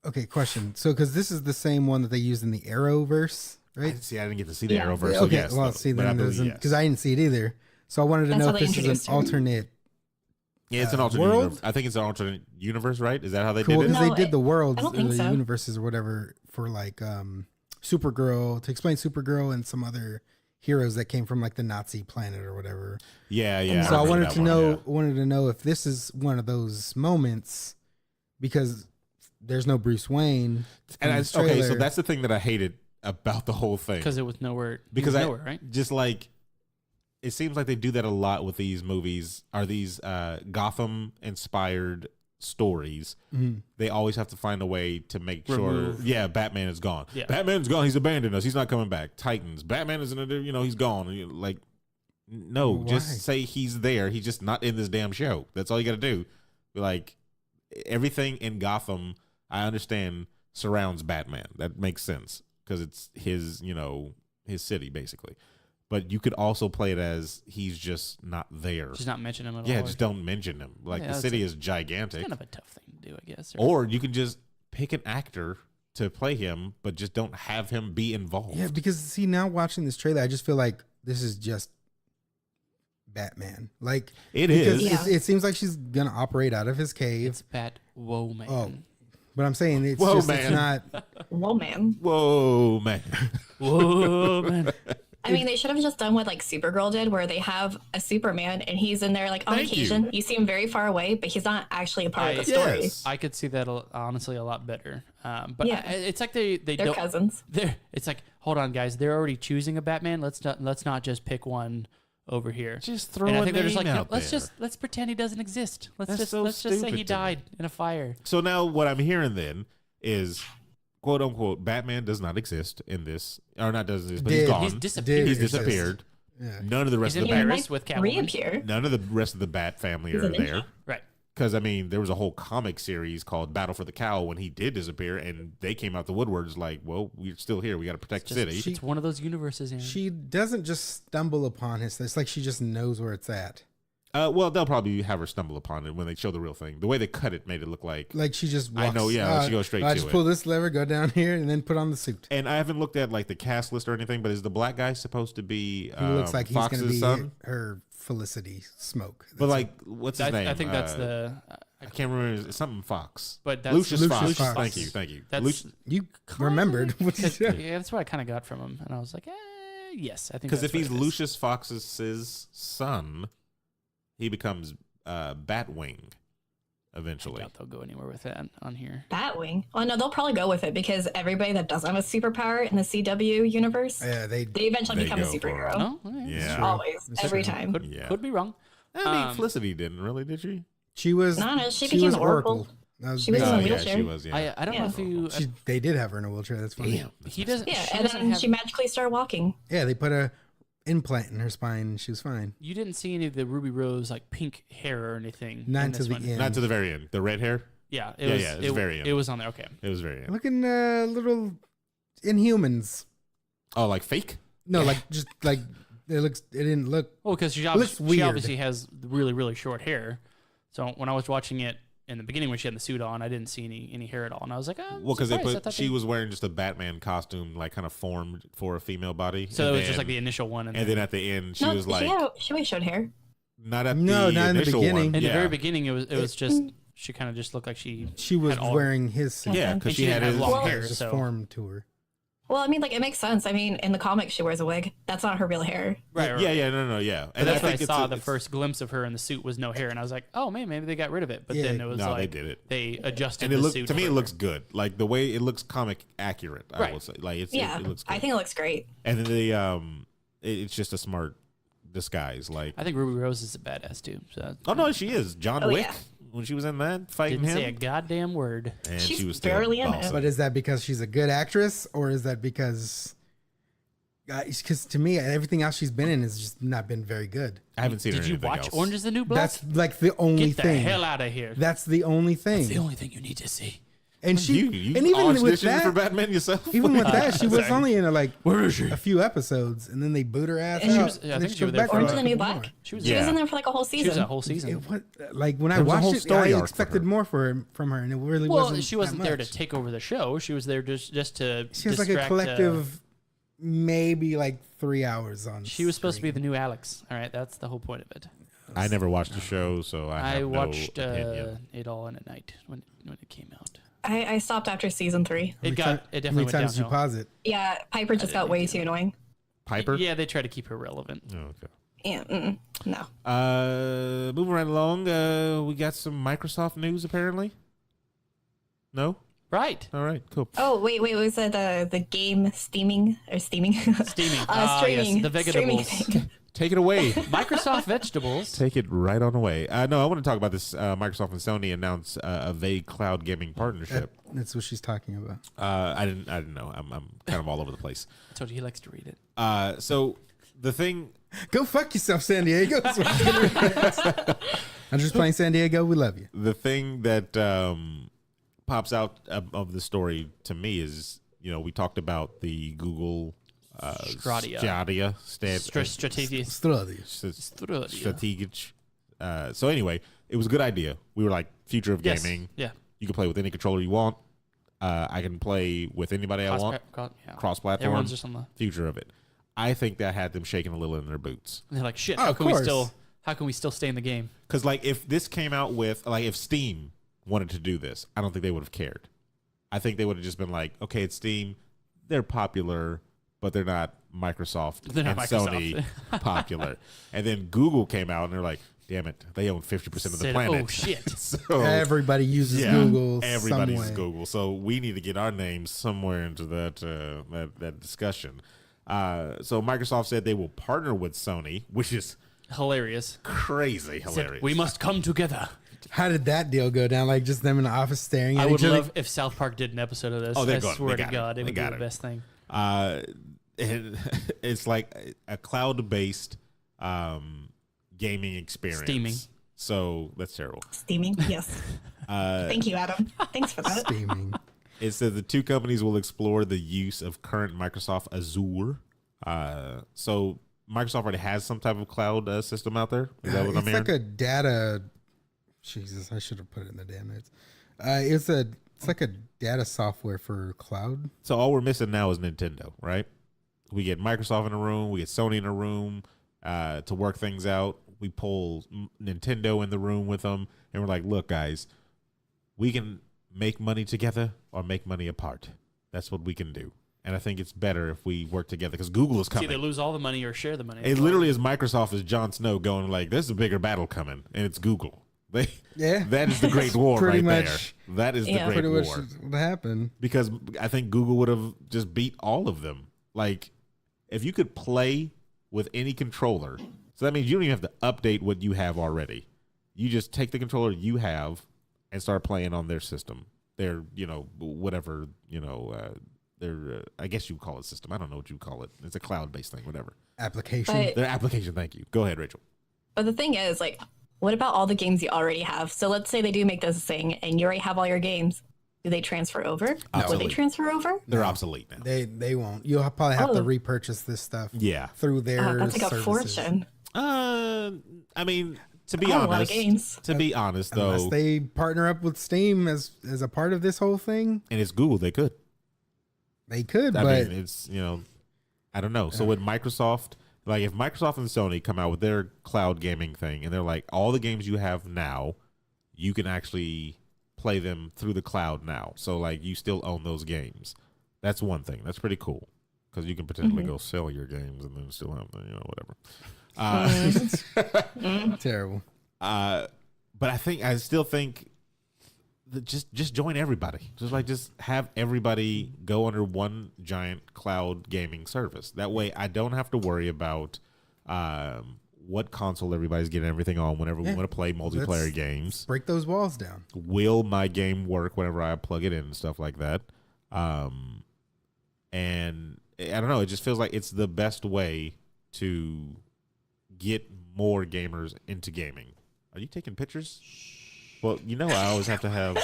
Speaker 4: Okay, question. So, because this is the same one that they used in the Arrowverse, right?
Speaker 3: I didn't get to see the
Speaker 6: Yeah.
Speaker 3: Arrowverse. So
Speaker 4: Okay,
Speaker 3: yes,
Speaker 4: well,
Speaker 3: though.
Speaker 4: see,
Speaker 3: But I
Speaker 4: then
Speaker 3: believe
Speaker 4: because
Speaker 3: yes.
Speaker 4: I didn't see it either. So I wanted to
Speaker 6: That's
Speaker 4: know
Speaker 6: how
Speaker 4: if
Speaker 6: they
Speaker 4: this is
Speaker 6: introduced
Speaker 4: an
Speaker 6: her.
Speaker 4: alternate.
Speaker 3: Yeah, it's an alternate
Speaker 4: world?
Speaker 3: universe. I think it's an alternate universe, right? Is that how they
Speaker 4: Cool,
Speaker 3: did
Speaker 4: because
Speaker 3: it?
Speaker 6: No,
Speaker 4: they did the worlds,
Speaker 6: I don't think
Speaker 4: the
Speaker 6: so.
Speaker 4: universes or whatever for like Supergirl, to explain Supergirl and some other heroes that came from like the Nazi planet or whatever.
Speaker 3: Yeah, yeah.
Speaker 4: So I
Speaker 3: remember
Speaker 4: wanted
Speaker 3: that
Speaker 4: to
Speaker 3: one,
Speaker 4: know,
Speaker 3: yeah.
Speaker 4: wanted to know if this is one of those moments, because there's no Bruce Wayne.
Speaker 3: And
Speaker 4: in
Speaker 3: I,
Speaker 4: this
Speaker 3: okay, so
Speaker 4: trailer.
Speaker 3: that's the thing that I hated about the whole thing.
Speaker 2: because it was nowhere.
Speaker 3: Because
Speaker 2: it was nowhere, right?
Speaker 3: just like it seems like they do that a lot with these movies. Are these Gotham inspired stories?
Speaker 4: Mhm.
Speaker 3: They always have to find a way to make
Speaker 2: Remove.
Speaker 3: sure. Yeah, Batman is gone.
Speaker 2: Yeah.
Speaker 3: Batman's gone. He's abandoned us. He's not coming back. Titans. Batman is in a. He's gone. And you're like, no,
Speaker 4: Why?
Speaker 3: just say he's there. He's just not in this damn show. That's all you got to do. Like everything in Gotham, I understand surrounds Batman. That makes sense because it's his, his city basically. But you could also play it as he's just not there.
Speaker 2: Just not mention him at all.
Speaker 3: Yeah, just don't mention him. Like
Speaker 2: Yeah,
Speaker 3: the
Speaker 2: that's
Speaker 3: city
Speaker 2: it's
Speaker 3: is gigantic.
Speaker 2: kind of a tough thing to do, I guess.
Speaker 3: Or you can just pick an actor to play him, but just don't have him be involved.
Speaker 4: Yeah, because see, now watching this trailer, I just feel like this is just Batman. Like
Speaker 3: It
Speaker 4: because
Speaker 3: is.
Speaker 6: Yeah.
Speaker 4: it seems like she's gonna operate out of his cave.
Speaker 2: It's Bat. Whoa, man.
Speaker 4: Oh. But I'm saying it's
Speaker 3: Whoa,
Speaker 4: just
Speaker 3: man.
Speaker 4: it's not.
Speaker 6: Whoa, man.
Speaker 3: Whoa, man.
Speaker 2: Whoa, man.
Speaker 6: I mean, they should have just done what like Supergirl did, where they have a Superman and he's in there like on
Speaker 3: Thank you.
Speaker 6: occasion. You see him very far away, but he's not actually a part of the story.
Speaker 3: Yes.
Speaker 2: I could see that honestly a lot better. But
Speaker 6: Yeah.
Speaker 2: it's like they
Speaker 6: They're
Speaker 2: don't.
Speaker 6: cousins.
Speaker 2: It's like, hold on, guys. They're already choosing a Batman. Let's not just pick one over here.
Speaker 3: Just throw
Speaker 2: And I
Speaker 3: a
Speaker 2: think they're just
Speaker 3: name
Speaker 2: like, no,
Speaker 3: out
Speaker 2: let's pretend he doesn't exist. Let's
Speaker 3: That's
Speaker 2: just
Speaker 3: so
Speaker 2: let's just say
Speaker 3: stupid
Speaker 2: he
Speaker 3: to me.
Speaker 2: died in a fire.
Speaker 3: So now what I'm hearing then is, quote unquote, Batman does not exist in this, or not doesn't exist, but he's
Speaker 4: Did.
Speaker 3: gone.
Speaker 2: He's disappeared.
Speaker 3: He's
Speaker 4: Exist.
Speaker 3: disappeared.
Speaker 4: Yeah.
Speaker 3: None of the rest
Speaker 2: He's
Speaker 3: of
Speaker 2: in
Speaker 3: the
Speaker 6: He
Speaker 3: Bat,
Speaker 2: Paris
Speaker 6: might
Speaker 2: with Catwoman.
Speaker 6: reappear.
Speaker 3: none of the rest of the Bat family
Speaker 6: He's
Speaker 3: are
Speaker 6: a ninja.
Speaker 3: there.
Speaker 2: Right.
Speaker 3: Because I mean, there was a whole comic series called Battle for the Cowl when he did disappear, and they came out the woodworks like, "Well, we're still here. We got to protect the city."
Speaker 2: It's one of those universes. Aaron.
Speaker 4: She doesn't just stumble upon his. It's like she just knows where it's at.
Speaker 3: Well, they'll probably have her stumble upon it when they show the real thing. The way they cut it made it look like.
Speaker 4: Like she just.
Speaker 3: I
Speaker 4: Walks,
Speaker 3: know, yeah, she goes straight
Speaker 4: I
Speaker 3: to
Speaker 4: just
Speaker 3: it.
Speaker 4: pull this lever, go down here, and then put on the suit.
Speaker 3: And I haven't looked at like the cast list or anything, but is the black guy supposed to be
Speaker 4: He looks like he's
Speaker 3: Fox's
Speaker 4: gonna be
Speaker 3: son?
Speaker 4: her Felicity Smoke.
Speaker 3: But like, what's his name?
Speaker 2: I think that's the.
Speaker 3: I can't remember. It's something Fox.
Speaker 2: But that's
Speaker 3: Lucius Fox.
Speaker 4: Lucius Fox.
Speaker 3: Thank you.
Speaker 2: That's
Speaker 4: you remembered.
Speaker 2: yeah, that's what I kind of got from him, and I was like, yes, I think
Speaker 3: Because
Speaker 2: that's
Speaker 3: if he's
Speaker 2: what it is.
Speaker 3: Lucius Fox's son, he becomes Batwing
Speaker 2: I
Speaker 3: eventually.
Speaker 2: doubt they'll go anywhere with that on here.
Speaker 6: Batwing. Oh no, they'll probably go with it because everybody that doesn't have a superpower in the CW universe,
Speaker 4: Yeah,
Speaker 6: they eventually
Speaker 3: They
Speaker 6: become a
Speaker 3: go for
Speaker 6: superhero.
Speaker 3: it.
Speaker 2: No, okay.
Speaker 3: Yeah.
Speaker 6: Always,
Speaker 4: It's
Speaker 6: every
Speaker 4: true.
Speaker 6: time.
Speaker 2: Could,
Speaker 3: Yeah.
Speaker 2: could be wrong.
Speaker 3: I mean, Felicity didn't really, did she?
Speaker 4: she was.
Speaker 6: No, she became
Speaker 4: was
Speaker 6: Oracle.
Speaker 4: That was
Speaker 6: She was in a
Speaker 4: basically-
Speaker 3: yeah,
Speaker 6: wheelchair.
Speaker 3: she was. Yeah.
Speaker 2: I don't know
Speaker 6: Yeah.
Speaker 2: if you.
Speaker 4: they did have her in a wheelchair. That's funny.
Speaker 3: Damn.
Speaker 2: He doesn't.
Speaker 6: Yeah,
Speaker 2: she
Speaker 6: and
Speaker 2: doesn't
Speaker 6: then
Speaker 2: have,
Speaker 6: she magically started walking.
Speaker 4: Yeah, they put a implant in her spine. And she was fine.
Speaker 2: You didn't see any of the Ruby Rose like pink hair or anything.
Speaker 4: Not
Speaker 2: in
Speaker 4: to
Speaker 2: this
Speaker 4: the
Speaker 2: one.
Speaker 4: end.
Speaker 3: Not to the very end. The red hair.
Speaker 2: Yeah,
Speaker 3: Yeah, yeah, it's very end.
Speaker 2: It was on there. Okay.
Speaker 3: It was very end.
Speaker 4: Looking little Inhumans.
Speaker 3: Oh, like fake?
Speaker 4: No, like just like it looks. It didn't look.
Speaker 2: Well, because she,
Speaker 4: looks
Speaker 2: she
Speaker 4: weird.
Speaker 2: obviously has really really short hair. So when I was watching it in the beginning when she had the suit on, I didn't see any hair at all, and I was like, oh,
Speaker 3: Well, because she was wearing just a Batman costume, like kind of formed for a female body.
Speaker 2: So
Speaker 3: and
Speaker 2: it was just
Speaker 3: then-
Speaker 2: like the initial one,
Speaker 3: And then at the end, she
Speaker 6: No,
Speaker 3: was like,
Speaker 6: she always showed hair.
Speaker 3: not at
Speaker 4: No,
Speaker 3: the
Speaker 4: not in the
Speaker 3: initial
Speaker 4: beginning.
Speaker 3: one.
Speaker 2: in
Speaker 3: yeah.
Speaker 2: the very beginning, it was just she kind of just looked like she
Speaker 4: She was
Speaker 2: had all-
Speaker 4: wearing his suit.
Speaker 3: Yeah,
Speaker 2: and
Speaker 3: because
Speaker 2: she
Speaker 3: she
Speaker 2: didn't
Speaker 3: had
Speaker 2: have
Speaker 3: his
Speaker 2: long
Speaker 4: It
Speaker 2: hair,
Speaker 4: was just
Speaker 2: so
Speaker 4: formed to her.
Speaker 6: Well, I mean, like, it makes sense. I mean, in the comics, she wears a wig. That's not her real hair.
Speaker 2: Right.
Speaker 3: Yeah, no, yeah.
Speaker 2: And that's when I
Speaker 3: think
Speaker 2: saw
Speaker 3: it's
Speaker 2: the first glimpse of her in the suit was no hair, and I was like, oh man, maybe they got rid of it. But
Speaker 4: Yeah.
Speaker 2: then it was
Speaker 3: No,
Speaker 2: like
Speaker 3: they did it.
Speaker 2: They adjusted
Speaker 3: and it
Speaker 2: the
Speaker 3: looked
Speaker 2: suit.
Speaker 3: to me.
Speaker 2: for
Speaker 3: It
Speaker 2: her.
Speaker 3: looks good. Like the way it looks comic accurate. I
Speaker 2: Right.
Speaker 3: will say. Like it looks good.
Speaker 6: I think it looks great.
Speaker 3: And then the it's just a smart disguise. Like
Speaker 2: I think Ruby Rose is a badass too. So
Speaker 3: oh no, she is John
Speaker 6: Oh,
Speaker 3: Wick
Speaker 6: yeah.
Speaker 3: when she was in that fighting
Speaker 2: didn't
Speaker 3: him.
Speaker 2: say a goddamn word.
Speaker 3: And
Speaker 6: She's
Speaker 3: she was still
Speaker 6: barely in it.
Speaker 3: awesome.
Speaker 4: But is that because she's a good actress, or is that because to me everything else she's been in has just not been very good?
Speaker 3: I haven't seen her
Speaker 2: Did
Speaker 3: in
Speaker 2: you
Speaker 3: anything
Speaker 2: watch
Speaker 3: else.
Speaker 2: Orange is the New Black?
Speaker 4: That's like the only
Speaker 2: Get the
Speaker 4: thing.
Speaker 2: hell out of here.
Speaker 4: That's the only thing.
Speaker 2: That's the only thing you need to see.
Speaker 4: And she
Speaker 3: You
Speaker 4: and even with
Speaker 3: auditioned
Speaker 4: that,
Speaker 3: for Batman yourself.
Speaker 4: even with that, she was
Speaker 2: Sorry.
Speaker 4: only in
Speaker 2: Where is she?
Speaker 4: a few episodes, and then they boot her ass
Speaker 6: And she
Speaker 4: out.
Speaker 2: was- yeah, I
Speaker 4: and then
Speaker 2: think she was
Speaker 4: goes
Speaker 2: there
Speaker 4: back
Speaker 2: for
Speaker 4: a
Speaker 6: Orange is the New
Speaker 4: couple
Speaker 6: Black.
Speaker 4: more.
Speaker 2: She was.
Speaker 6: She was
Speaker 3: Yeah.
Speaker 6: in there for like a whole
Speaker 2: She was
Speaker 6: season.
Speaker 2: a whole season.
Speaker 4: Like when I
Speaker 3: There was a whole
Speaker 4: watched it,
Speaker 3: story
Speaker 4: I
Speaker 3: arc for
Speaker 4: expected
Speaker 3: her.
Speaker 4: more from her, and it really
Speaker 2: Well,
Speaker 4: wasn't.
Speaker 2: she wasn't
Speaker 4: that
Speaker 2: there to
Speaker 4: much.
Speaker 2: take over the show. She was there just to.
Speaker 4: She has like a
Speaker 2: distract,
Speaker 4: collective, maybe like 3 hours on.
Speaker 2: she was supposed to be
Speaker 4: screen.
Speaker 2: the new Alex. All right, that's the whole point of it.
Speaker 3: I never watched the show, so I have
Speaker 2: watched
Speaker 3: no opinion.
Speaker 2: it all in a night when it came out.
Speaker 6: I stopped after season 3.
Speaker 2: It
Speaker 4: How
Speaker 2: definitely
Speaker 4: many
Speaker 2: went
Speaker 4: times did you
Speaker 2: downhill.
Speaker 4: pause it?
Speaker 6: Yeah, Piper just got way too annoying.
Speaker 3: Piper.
Speaker 2: Yeah, they try to keep her relevant.
Speaker 3: Oh, okay.
Speaker 6: Yeah, no.
Speaker 3: Moving right along, we got some Microsoft news apparently. No?
Speaker 2: Right.
Speaker 3: All right, cool.
Speaker 6: Oh, wait, was it the game steaming?
Speaker 2: Steaming.
Speaker 6: Streaming.
Speaker 2: Yes, the
Speaker 6: Streaming
Speaker 2: vegetables.
Speaker 6: thing.
Speaker 3: Take it away.
Speaker 2: Microsoft vegetables.
Speaker 3: Take it right on away. No, I want to talk about this. Microsoft and Sony announced a vague cloud gaming partnership.
Speaker 4: That's what she's talking about.
Speaker 3: I didn't know. I'm kind of all over the place.
Speaker 2: I told you he likes to read it.
Speaker 3: So the thing.
Speaker 4: Go fuck yourself, San Diego. That's what I'm just playing San Diego. We love you.
Speaker 3: The thing that pops out of the story to me is, we talked about the Google
Speaker 2: Strategia.
Speaker 3: Strategic.
Speaker 2: Strategic.
Speaker 3: So anyway, it was a good idea. We were like, future of
Speaker 2: Yes.
Speaker 3: gaming.
Speaker 2: Yeah.
Speaker 3: You can play with any controller you want. I can play with anybody I want. Cross-platform.
Speaker 2: Everyone's just on the.
Speaker 3: Future of it. I think that had them shaking a little in their boots.
Speaker 2: They're like, shit.
Speaker 4: Oh,
Speaker 2: How
Speaker 4: of
Speaker 2: can we
Speaker 4: course.
Speaker 2: still? How can we still stay in the game?
Speaker 3: Because like if this came out with if Steam wanted to do this, I don't think they would have cared. I think they would have just been like, okay, it's Steam. They're popular, but they're not Microsoft
Speaker 2: They're not
Speaker 3: and
Speaker 2: Microsoft.
Speaker 3: Sony popular. And then Google came out and they're like, damn it, they own 50% of the
Speaker 2: Said,
Speaker 3: planet.
Speaker 2: oh shit.
Speaker 3: So
Speaker 4: Everybody uses
Speaker 3: yeah,
Speaker 4: Google.
Speaker 3: everybody
Speaker 4: some
Speaker 3: uses
Speaker 4: way.
Speaker 3: Google. So we need to get our names somewhere into that discussion. So Microsoft said they will partner with Sony, which is
Speaker 2: Hilarious.
Speaker 3: crazy
Speaker 2: Said,
Speaker 3: hilarious.
Speaker 2: we must come together.
Speaker 4: How did that deal go down? Like just them in the office staring at
Speaker 2: I would
Speaker 4: each other.
Speaker 2: love if South Park did an episode of this.
Speaker 3: Oh, they're
Speaker 2: I
Speaker 3: good.
Speaker 2: swear
Speaker 3: They
Speaker 2: to
Speaker 3: got it.
Speaker 2: God, it
Speaker 3: They
Speaker 2: would be
Speaker 3: got
Speaker 2: the
Speaker 3: it.
Speaker 2: best thing.
Speaker 3: And it's like a cloud-based gaming experience.
Speaker 2: Steaming.
Speaker 3: So that's terrible.
Speaker 6: Steaming, yes. Thank you, Adam. Thanks for that.
Speaker 4: Steaming.
Speaker 3: It says the two companies will explore the use of current Microsoft Azure. So Microsoft already has some type of cloud system out there. Is that what I'm
Speaker 4: It's
Speaker 3: hearing?
Speaker 4: like a data. Jesus, I should have put it in the damn notes. It's like a data software for cloud.
Speaker 3: So all we're missing now is Nintendo, right? We get Microsoft in a room, we get Sony in a room to work things out. We pull Nintendo in the room with them, and we're like, look, guys, we can make money together or make money apart. That's what we can do. And I think it's better if we work together because Google is
Speaker 2: It's
Speaker 3: coming.
Speaker 2: either lose all the money or share the money.
Speaker 3: It literally is Microsoft as Jon Snow going like, there's a bigger battle coming, and it's Google.
Speaker 4: Yeah.
Speaker 3: That is the Great War
Speaker 4: Pretty
Speaker 3: right
Speaker 4: much-
Speaker 3: there. That is the
Speaker 6: Yeah.
Speaker 3: Great
Speaker 4: Pretty much
Speaker 3: War.
Speaker 4: what happened.
Speaker 3: Because I think Google would have just beat all of them. Like, if you could play with any controller, so that means you don't even have to update what you have already. You just take the controller you have and start playing on their system. Their, whatever, their, I guess you would call it system. I don't know what you call it. It's a cloud-based thing, whatever.
Speaker 4: Application.
Speaker 6: But,
Speaker 3: Their application, thank you. Go ahead, Rachel.
Speaker 6: but the thing is, like, what about all the games you already have? So let's say they do make this a thing and you already have all your games. Do they transfer over? Will they
Speaker 3: Obsolete.
Speaker 6: transfer over?
Speaker 3: They're obsolete now.
Speaker 4: They won't. You'll probably have to
Speaker 6: Oh.
Speaker 4: repurchase this stuff.
Speaker 3: Yeah.
Speaker 4: Through their
Speaker 6: That's like a
Speaker 4: services.
Speaker 6: fortune.
Speaker 3: I mean, to be
Speaker 6: I have a lot of
Speaker 3: honest,
Speaker 6: games.
Speaker 4: Unless
Speaker 3: though,
Speaker 4: they partner up with Steam as a part of this whole thing,
Speaker 3: and it's Google, they could.
Speaker 4: they could.
Speaker 3: I
Speaker 4: but
Speaker 3: mean, it's, I don't know. So with Microsoft, like if Microsoft and Sony come out with their cloud gaming thing and they're like, all the games you have now, you can actually play them through the cloud now. So like you still own those games. That's one thing. That's pretty cool because you can potentially go sell your games and then still have whatever.
Speaker 4: Terrible.
Speaker 3: But I still think that just join everybody. Just have everybody go under one giant cloud gaming service. That way, I don't have to worry about what console everybody's getting everything on whenever we want to play multiplayer games.
Speaker 4: Break those walls down.
Speaker 3: Will my game work whenever I plug it in and stuff like that? And I don't know. It just feels like it's the best way to get more gamers into gaming. Are you taking pictures? Well, I always have to have.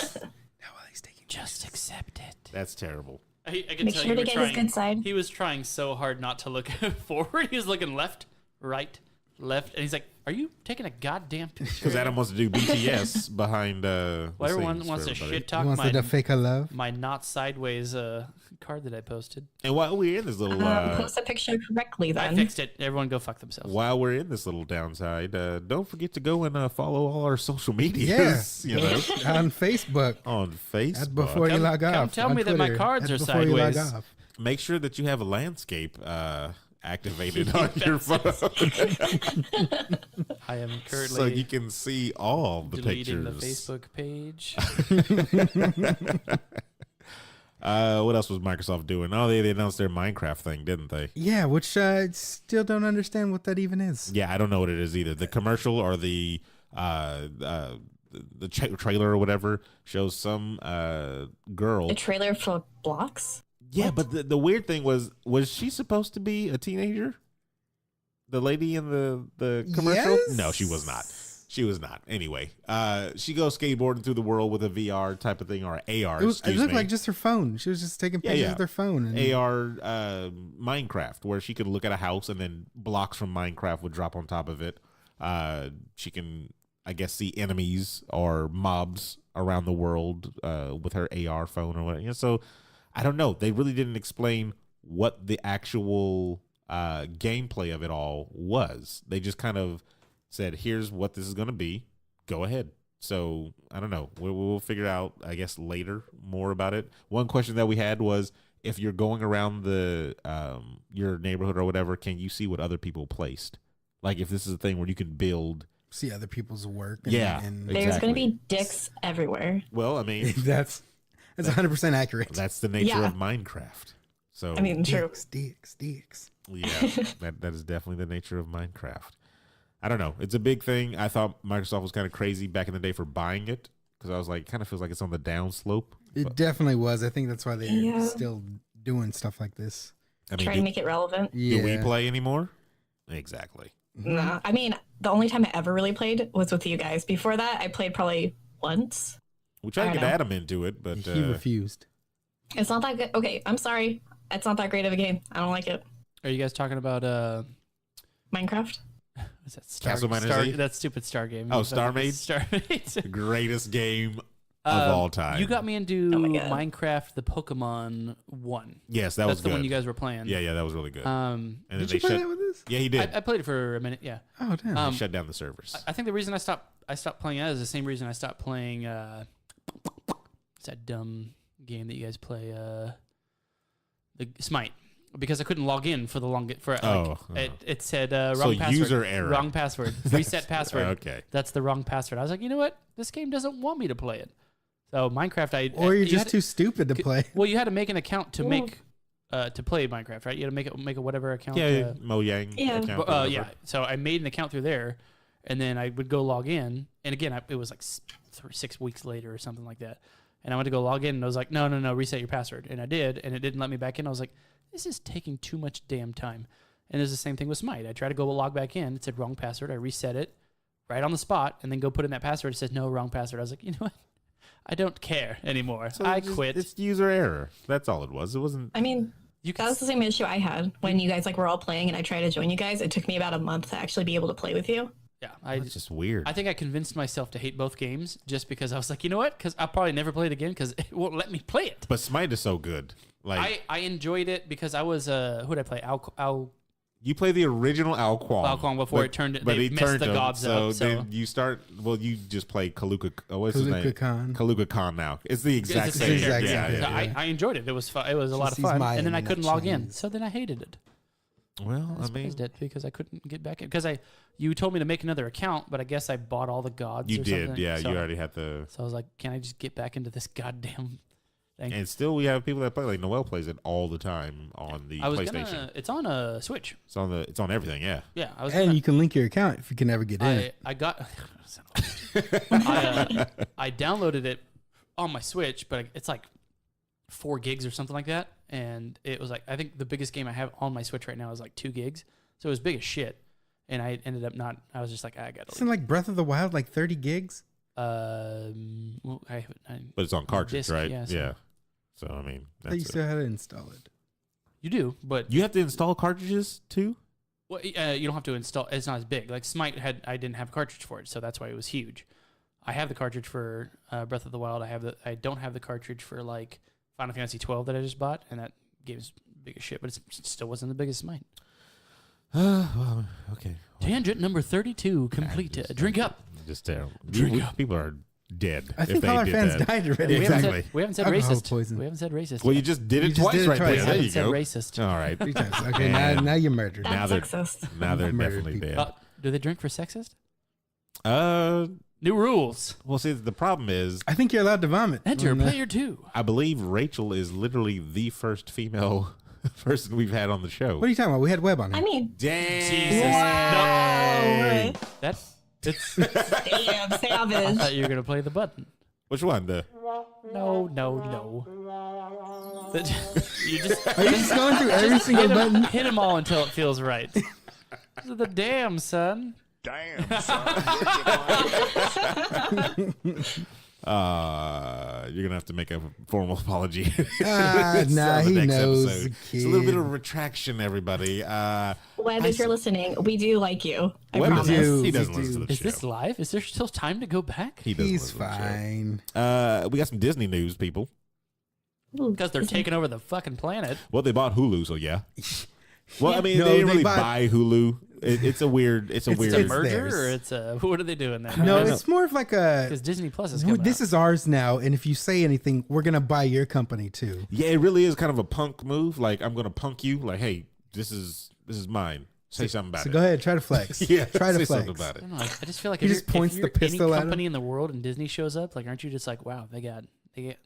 Speaker 4: He's taking.
Speaker 2: Just accept it.
Speaker 3: That's terrible.
Speaker 2: I can
Speaker 6: Make
Speaker 2: tell
Speaker 6: sure
Speaker 2: you
Speaker 6: to
Speaker 2: were
Speaker 6: get
Speaker 2: trying,
Speaker 6: his good side.
Speaker 2: He was trying so hard not to look forward. He was looking left, right, left, and he's like, "Are you taking a goddamn picture?"
Speaker 3: Because Adam wants to do BTS behind.
Speaker 2: Well, everyone wants to shit talk
Speaker 4: He wants to fake a love.
Speaker 2: my not sideways card that I posted.
Speaker 3: And while we're in this little,
Speaker 6: Post a picture correctly then.
Speaker 2: I fixed it. Everyone go fuck themselves.
Speaker 3: while we're in this little downside, don't forget to go and follow all our social medias.
Speaker 4: Yes. On Facebook.
Speaker 3: On Facebook.
Speaker 4: That's before you log off.
Speaker 2: Come tell
Speaker 4: On
Speaker 2: me that my
Speaker 4: Twitter.
Speaker 2: cards
Speaker 4: That's
Speaker 2: are
Speaker 4: before you log
Speaker 2: sideways.
Speaker 4: off.
Speaker 3: Make sure that you have a landscape activated on your phone,
Speaker 2: I am currently
Speaker 3: so you can see all the
Speaker 2: deleting
Speaker 3: pictures.
Speaker 2: the Facebook page.
Speaker 3: What else was Microsoft doing? Oh, they announced their Minecraft thing, didn't they?
Speaker 4: Yeah, which I still don't understand what that even is.
Speaker 3: Yeah, I don't know what it is either. The commercial or the trailer or whatever shows some girl.
Speaker 6: A trailer for Blocks?
Speaker 3: Yeah, but the weird thing was she supposed to be a teenager? The lady in the commercial?
Speaker 4: Yes?
Speaker 3: No, she was not. She was not. Anyway, she goes skateboarding through the world with a VR type of thing, or AR.
Speaker 4: It looked like just her phone. She was just taking pictures with her phone. And
Speaker 3: AR Minecraft, where she could look at a house and then blocks from Minecraft would drop on top of it. She can, I guess, see enemies or mobs around the world with her AR phone or whatever. So I don't know. They really didn't explain what the actual gameplay of it all was. They just kind of said, here's what this is going to be. Go ahead. So I don't know. We'll figure out, I guess, later more about it. One question that we had was, if you're going around your neighborhood or whatever, can you see what other people placed? Like if this is a thing where you can build.
Speaker 4: see other people's work.
Speaker 3: And
Speaker 6: There's going to be dicks everywhere.
Speaker 3: Well, I mean,
Speaker 4: that's 100% accurate.
Speaker 3: That's the nature of Minecraft. So
Speaker 6: I mean, true.
Speaker 4: Dicks.
Speaker 3: Yeah, that is definitely the nature of Minecraft. I don't know. It's a big thing. I thought Microsoft was kind of crazy back in the day for buying it because I was like, it kind of feels like it's on the downslope.
Speaker 4: It definitely was. I think that's why they're still doing stuff like this.
Speaker 3: I mean,
Speaker 6: Trying to make it relevant.
Speaker 3: Do we play anymore? Exactly.
Speaker 6: No. I mean, the only time I ever really played was with you guys. Before that, I played probably once.
Speaker 3: We tried to get Adam into it, but
Speaker 4: he refused.
Speaker 6: It's not that good. Okay, I'm sorry. It's not that great of a game. I don't like it.
Speaker 2: Are you guys talking about
Speaker 6: Minecraft?
Speaker 2: What's that?
Speaker 3: Castle Miner Z?
Speaker 2: That stupid Star game.
Speaker 3: Oh, StarMade?
Speaker 2: StarMade.
Speaker 3: Greatest game of all time.
Speaker 2: You got me into
Speaker 6: Oh my God.
Speaker 2: Minecraft, the Pokemon one.
Speaker 3: Yes, that was
Speaker 2: That's the
Speaker 3: good.
Speaker 2: one you guys were playing.
Speaker 3: Yeah, that was really good.
Speaker 2: Um,
Speaker 3: and
Speaker 4: Did you play that with us?
Speaker 3: Yeah, he did.
Speaker 2: I played it for a minute. Yeah.
Speaker 4: Oh, damn.
Speaker 3: He shut down the servers.
Speaker 2: I think the reason I stopped playing that is the same reason I stopped playing. It's that dumb game that you guys play, the Smite, because I couldn't log in for the it said wrong password.
Speaker 3: User error.
Speaker 2: Wrong password. Reset password.
Speaker 3: Okay.
Speaker 2: That's the wrong password. I was like, you know what? This game doesn't want me to play it. So Minecraft,
Speaker 4: or you're just too stupid to play.
Speaker 2: Well, you had to make an account to make to play Minecraft, right? You had to make a whatever account.
Speaker 3: Yeah, Mojang account.
Speaker 2: Yeah. So I made an account through there, and then I would go log in, and again, it was like 6 weeks later or something like that. And I went to go log in, and I was like, no, reset your password. And I did, and it didn't let me back in. I was like, this is taking too much damn time. And it's the same thing with Smite. I tried to go log back in. It said wrong password. I reset it right on the spot, and then go put in that password. It says no, wrong password. I was like, you know what? I don't care anymore.
Speaker 3: So
Speaker 2: I quit.
Speaker 3: It's user error. That's all it was. It wasn't.
Speaker 6: I mean, that was the same issue I had when you guys were all playing, and I tried to join you guys. It took me about a month to actually be able to play with you.
Speaker 2: Yeah,
Speaker 3: That's just weird.
Speaker 2: I think I convinced myself to hate both games just because I was like, you know what? Because I'll probably never play it again because it won't let me play it.
Speaker 3: But Smite is so good. Like
Speaker 2: I enjoyed it because I was who did I play?
Speaker 3: You play the original Ao Kuang.
Speaker 2: Ao Kuang before it turned.
Speaker 3: But
Speaker 2: They
Speaker 3: he
Speaker 2: messed
Speaker 3: turned
Speaker 2: the
Speaker 3: him,
Speaker 2: gods
Speaker 3: so
Speaker 2: up. So
Speaker 3: then you start. Well, you just play Kaluka. What's his name?
Speaker 4: Kaluka Khan.
Speaker 3: Kaluka Khan now. It's the exact
Speaker 2: It's the
Speaker 3: same.
Speaker 2: same
Speaker 4: exact
Speaker 3: yeah,
Speaker 4: same
Speaker 3: yeah,
Speaker 4: thing.
Speaker 3: yeah.
Speaker 2: I enjoyed it. It was fun. It was a lot of
Speaker 4: He's
Speaker 2: fun.
Speaker 4: Mayan
Speaker 2: And then I
Speaker 4: and
Speaker 2: couldn't
Speaker 4: not
Speaker 2: log in,
Speaker 4: Chinese.
Speaker 2: so then I hated it.
Speaker 3: Well,
Speaker 2: I
Speaker 3: I mean,
Speaker 2: despised it because I couldn't get back in. Because you told me to make another account, but I guess I bought all the gods.
Speaker 3: you
Speaker 2: or
Speaker 3: did.
Speaker 2: something.
Speaker 3: Yeah,
Speaker 2: So,
Speaker 3: you already had the.
Speaker 2: So I was like, can I just get back into this goddamn thing?
Speaker 3: And still, we have people that play. Like Noel plays it all the time on the
Speaker 2: I was
Speaker 3: PlayStation.
Speaker 2: It's on a Switch.
Speaker 3: It's on the. It's on everything. Yeah.
Speaker 2: Yeah, I was.
Speaker 4: And
Speaker 2: gonna,
Speaker 4: you can link your account if you can never get in.
Speaker 2: I got. I downloaded it on my Switch, but it's like 4 gigs or something like that, and it was like I think the biggest game I have on my Switch right now is like 2 gigs, so it was big as shit. And I ended up not. I was just like, I gotta.
Speaker 4: Isn't like Breath of the Wild like 30 gigs?
Speaker 2: Well, I
Speaker 3: But it's on cartridge,
Speaker 2: disc,
Speaker 3: right?
Speaker 2: yeah,
Speaker 3: Yeah.
Speaker 2: so-
Speaker 3: So I mean,
Speaker 4: I thought you
Speaker 3: that's it.
Speaker 4: still had to install it.
Speaker 2: you do, but
Speaker 3: You have to install cartridges too.
Speaker 2: well, you don't have to install. It's not as big. Like Smite had, I didn't have a cartridge for it, so that's why it was huge. I have the cartridge for Breath of the Wild. I don't have the cartridge for like Final Fantasy 12 that I just bought, and that game's big as shit. But it still wasn't the biggest Smite.
Speaker 3: Well, okay.
Speaker 2: Tangent number 32 completed. Drink up.
Speaker 3: Just terrible.
Speaker 2: Drink up.
Speaker 3: People are dead.
Speaker 4: I
Speaker 3: if
Speaker 4: think
Speaker 3: they
Speaker 4: all our
Speaker 3: did
Speaker 4: fans
Speaker 3: that.
Speaker 4: died already.
Speaker 2: We haven't
Speaker 3: Exactly.
Speaker 2: said, we haven't said
Speaker 4: Alcohol
Speaker 2: racist.
Speaker 4: poison.
Speaker 2: We haven't said racist.
Speaker 3: Well, you
Speaker 2: yet.
Speaker 3: just did
Speaker 4: You
Speaker 3: it
Speaker 4: just
Speaker 3: twice
Speaker 4: did it
Speaker 3: right
Speaker 4: twice.
Speaker 3: there.
Speaker 2: We
Speaker 3: There
Speaker 2: haven't
Speaker 3: you
Speaker 2: said
Speaker 3: go.
Speaker 2: racist.
Speaker 3: All right.
Speaker 4: 3 times. Okay,
Speaker 3: And-
Speaker 4: now you're murdered.
Speaker 3: Now
Speaker 6: That's
Speaker 3: they're-
Speaker 6: sexist.
Speaker 3: Now they're
Speaker 4: Murdered
Speaker 3: definitely
Speaker 4: people.
Speaker 3: dead.
Speaker 2: Do they drink for sexist?
Speaker 3: Uh,
Speaker 2: New rules.
Speaker 3: well, see, the problem is,
Speaker 4: I think you're allowed to vomit.
Speaker 2: Enter
Speaker 4: on that.
Speaker 2: player 2.
Speaker 3: I believe Rachel is literally the first female person we've had on the show.
Speaker 4: What are you talking about? We had Webb on
Speaker 6: I
Speaker 4: here.
Speaker 6: mean,
Speaker 3: Damn.
Speaker 2: Jesus.
Speaker 6: wow.
Speaker 2: That it's.
Speaker 6: Damn,
Speaker 2: I
Speaker 6: savage.
Speaker 2: thought you were gonna play the button.
Speaker 3: Which one? The
Speaker 2: No. You just
Speaker 4: Are you just going through every single button?
Speaker 2: hit them all until it feels right. The damn son.
Speaker 5: Damn, son. Where'd you find it?
Speaker 3: you're gonna have to make a formal apology.
Speaker 4: Nah,
Speaker 3: on the
Speaker 4: he
Speaker 3: next
Speaker 4: knows.
Speaker 3: episode.
Speaker 4: The
Speaker 3: It's a little bit
Speaker 4: kid.
Speaker 3: of retraction, everybody.
Speaker 6: Webb, if you're listening, we do like you. I
Speaker 3: Webb
Speaker 6: promise.
Speaker 3: doesn't- he
Speaker 4: We
Speaker 3: doesn't
Speaker 4: do.
Speaker 3: listen to the
Speaker 2: Is
Speaker 3: show.
Speaker 2: this live? Is there still time to go back?
Speaker 3: He doesn't
Speaker 4: He's
Speaker 3: listen to the show.
Speaker 4: fine.
Speaker 3: We got some Disney news, people.
Speaker 2: Because they're taking over the fucking planet.
Speaker 3: Well, they bought Hulu, so yeah. Well, I mean,
Speaker 4: No,
Speaker 3: they didn't
Speaker 4: they
Speaker 3: really
Speaker 4: bought-
Speaker 3: buy Hulu. It's a weird. It's a
Speaker 4: It's
Speaker 3: weird.
Speaker 2: It's a
Speaker 4: It's
Speaker 2: merger,
Speaker 4: theirs.
Speaker 2: or it's a what are they doing there?
Speaker 4: No,
Speaker 3: no.
Speaker 4: it's more of like a.
Speaker 2: because Disney Plus is coming.
Speaker 4: This is ours now, and if you say anything, we're gonna buy your company too.
Speaker 3: Yeah, it really is kind of a punk move. Like, I'm gonna punk you. Like, hey, this is mine. Say something about
Speaker 4: So
Speaker 3: it.
Speaker 4: go ahead, try to flex.
Speaker 3: Yeah,
Speaker 4: try to
Speaker 3: say
Speaker 4: flex.
Speaker 3: something about
Speaker 2: I
Speaker 3: it.
Speaker 2: don't know. I just feel like
Speaker 4: He
Speaker 2: if
Speaker 4: just
Speaker 2: you're,
Speaker 4: points
Speaker 2: if
Speaker 4: the
Speaker 2: you're
Speaker 4: pistol
Speaker 2: any
Speaker 4: at him.
Speaker 2: company in the world and Disney shows up, like, aren't you just like, wow, they get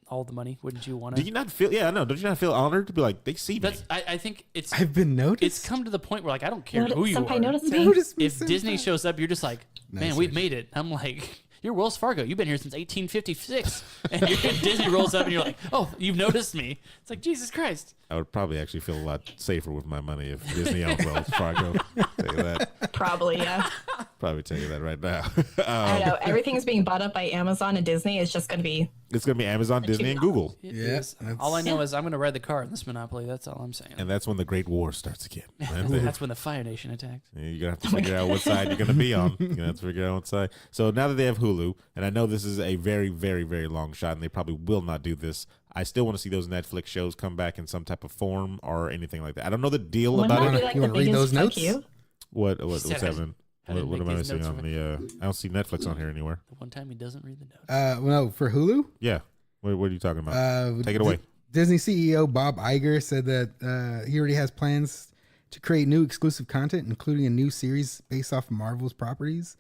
Speaker 2: all the money? Wouldn't you want
Speaker 3: Do
Speaker 2: to?
Speaker 3: you not feel? Yeah, I know. Don't you not feel honored to be like they see me?
Speaker 2: That's. I think it's.
Speaker 4: I've been noticed.
Speaker 2: It's come to the point where like I don't care who you
Speaker 6: Senpai
Speaker 2: are.
Speaker 6: noticed me.
Speaker 4: Notice me,
Speaker 2: If Disney
Speaker 4: senpai.
Speaker 2: shows up, you're just like, man,
Speaker 4: Nice
Speaker 2: we've
Speaker 4: fish.
Speaker 2: made it. I'm like, you're Wells Fargo. You've been here since 1856, and Disney rolls up, and you're like, oh, you've noticed me. It's like Jesus Christ.
Speaker 3: I would probably actually feel a lot safer with my money if Disney owned Wells Fargo. Tell you that.
Speaker 6: Probably, yeah.
Speaker 3: Probably tell you that right now.
Speaker 6: I don't know. Everything's being bought up by Amazon and Disney. It's just going to be.
Speaker 3: It's gonna be Amazon, Disney, and Google,
Speaker 2: It
Speaker 4: Yeah,
Speaker 2: is.
Speaker 4: that's-
Speaker 2: All I know is I'm going to ride the car in this monopoly. That's all I'm saying.
Speaker 3: and that's when the Great War starts again. Right?
Speaker 2: That's when the Fire Nation attacked.
Speaker 3: You're gonna have to figure out what side you're gonna be on. You're gonna have to figure out what side. So now that they have Hulu, and I know this is a very, very, very long shot, and they probably will not do this. I still want to see those Netflix shows come back in some type of form or anything like that. I don't know the deal
Speaker 6: Wouldn't
Speaker 3: about
Speaker 6: that
Speaker 3: it.
Speaker 6: be like
Speaker 4: You
Speaker 6: the
Speaker 4: wanna read
Speaker 6: biggest
Speaker 4: those
Speaker 6: fuck
Speaker 4: notes?
Speaker 6: you?
Speaker 3: What's
Speaker 2: said
Speaker 3: happening?
Speaker 2: I didn't
Speaker 3: What
Speaker 2: make
Speaker 3: am I
Speaker 2: these
Speaker 3: seeing
Speaker 2: notes
Speaker 3: on
Speaker 2: for
Speaker 3: the? I don't see Netflix on here anywhere.
Speaker 2: The one time he doesn't read the notes.
Speaker 4: Well, no, for Hulu.
Speaker 3: Yeah, what are you talking about? Take it
Speaker 4: Di-
Speaker 3: away.
Speaker 4: Disney CEO Bob Iger said that he already has plans to create new exclusive content, including a new series based off Marvel's properties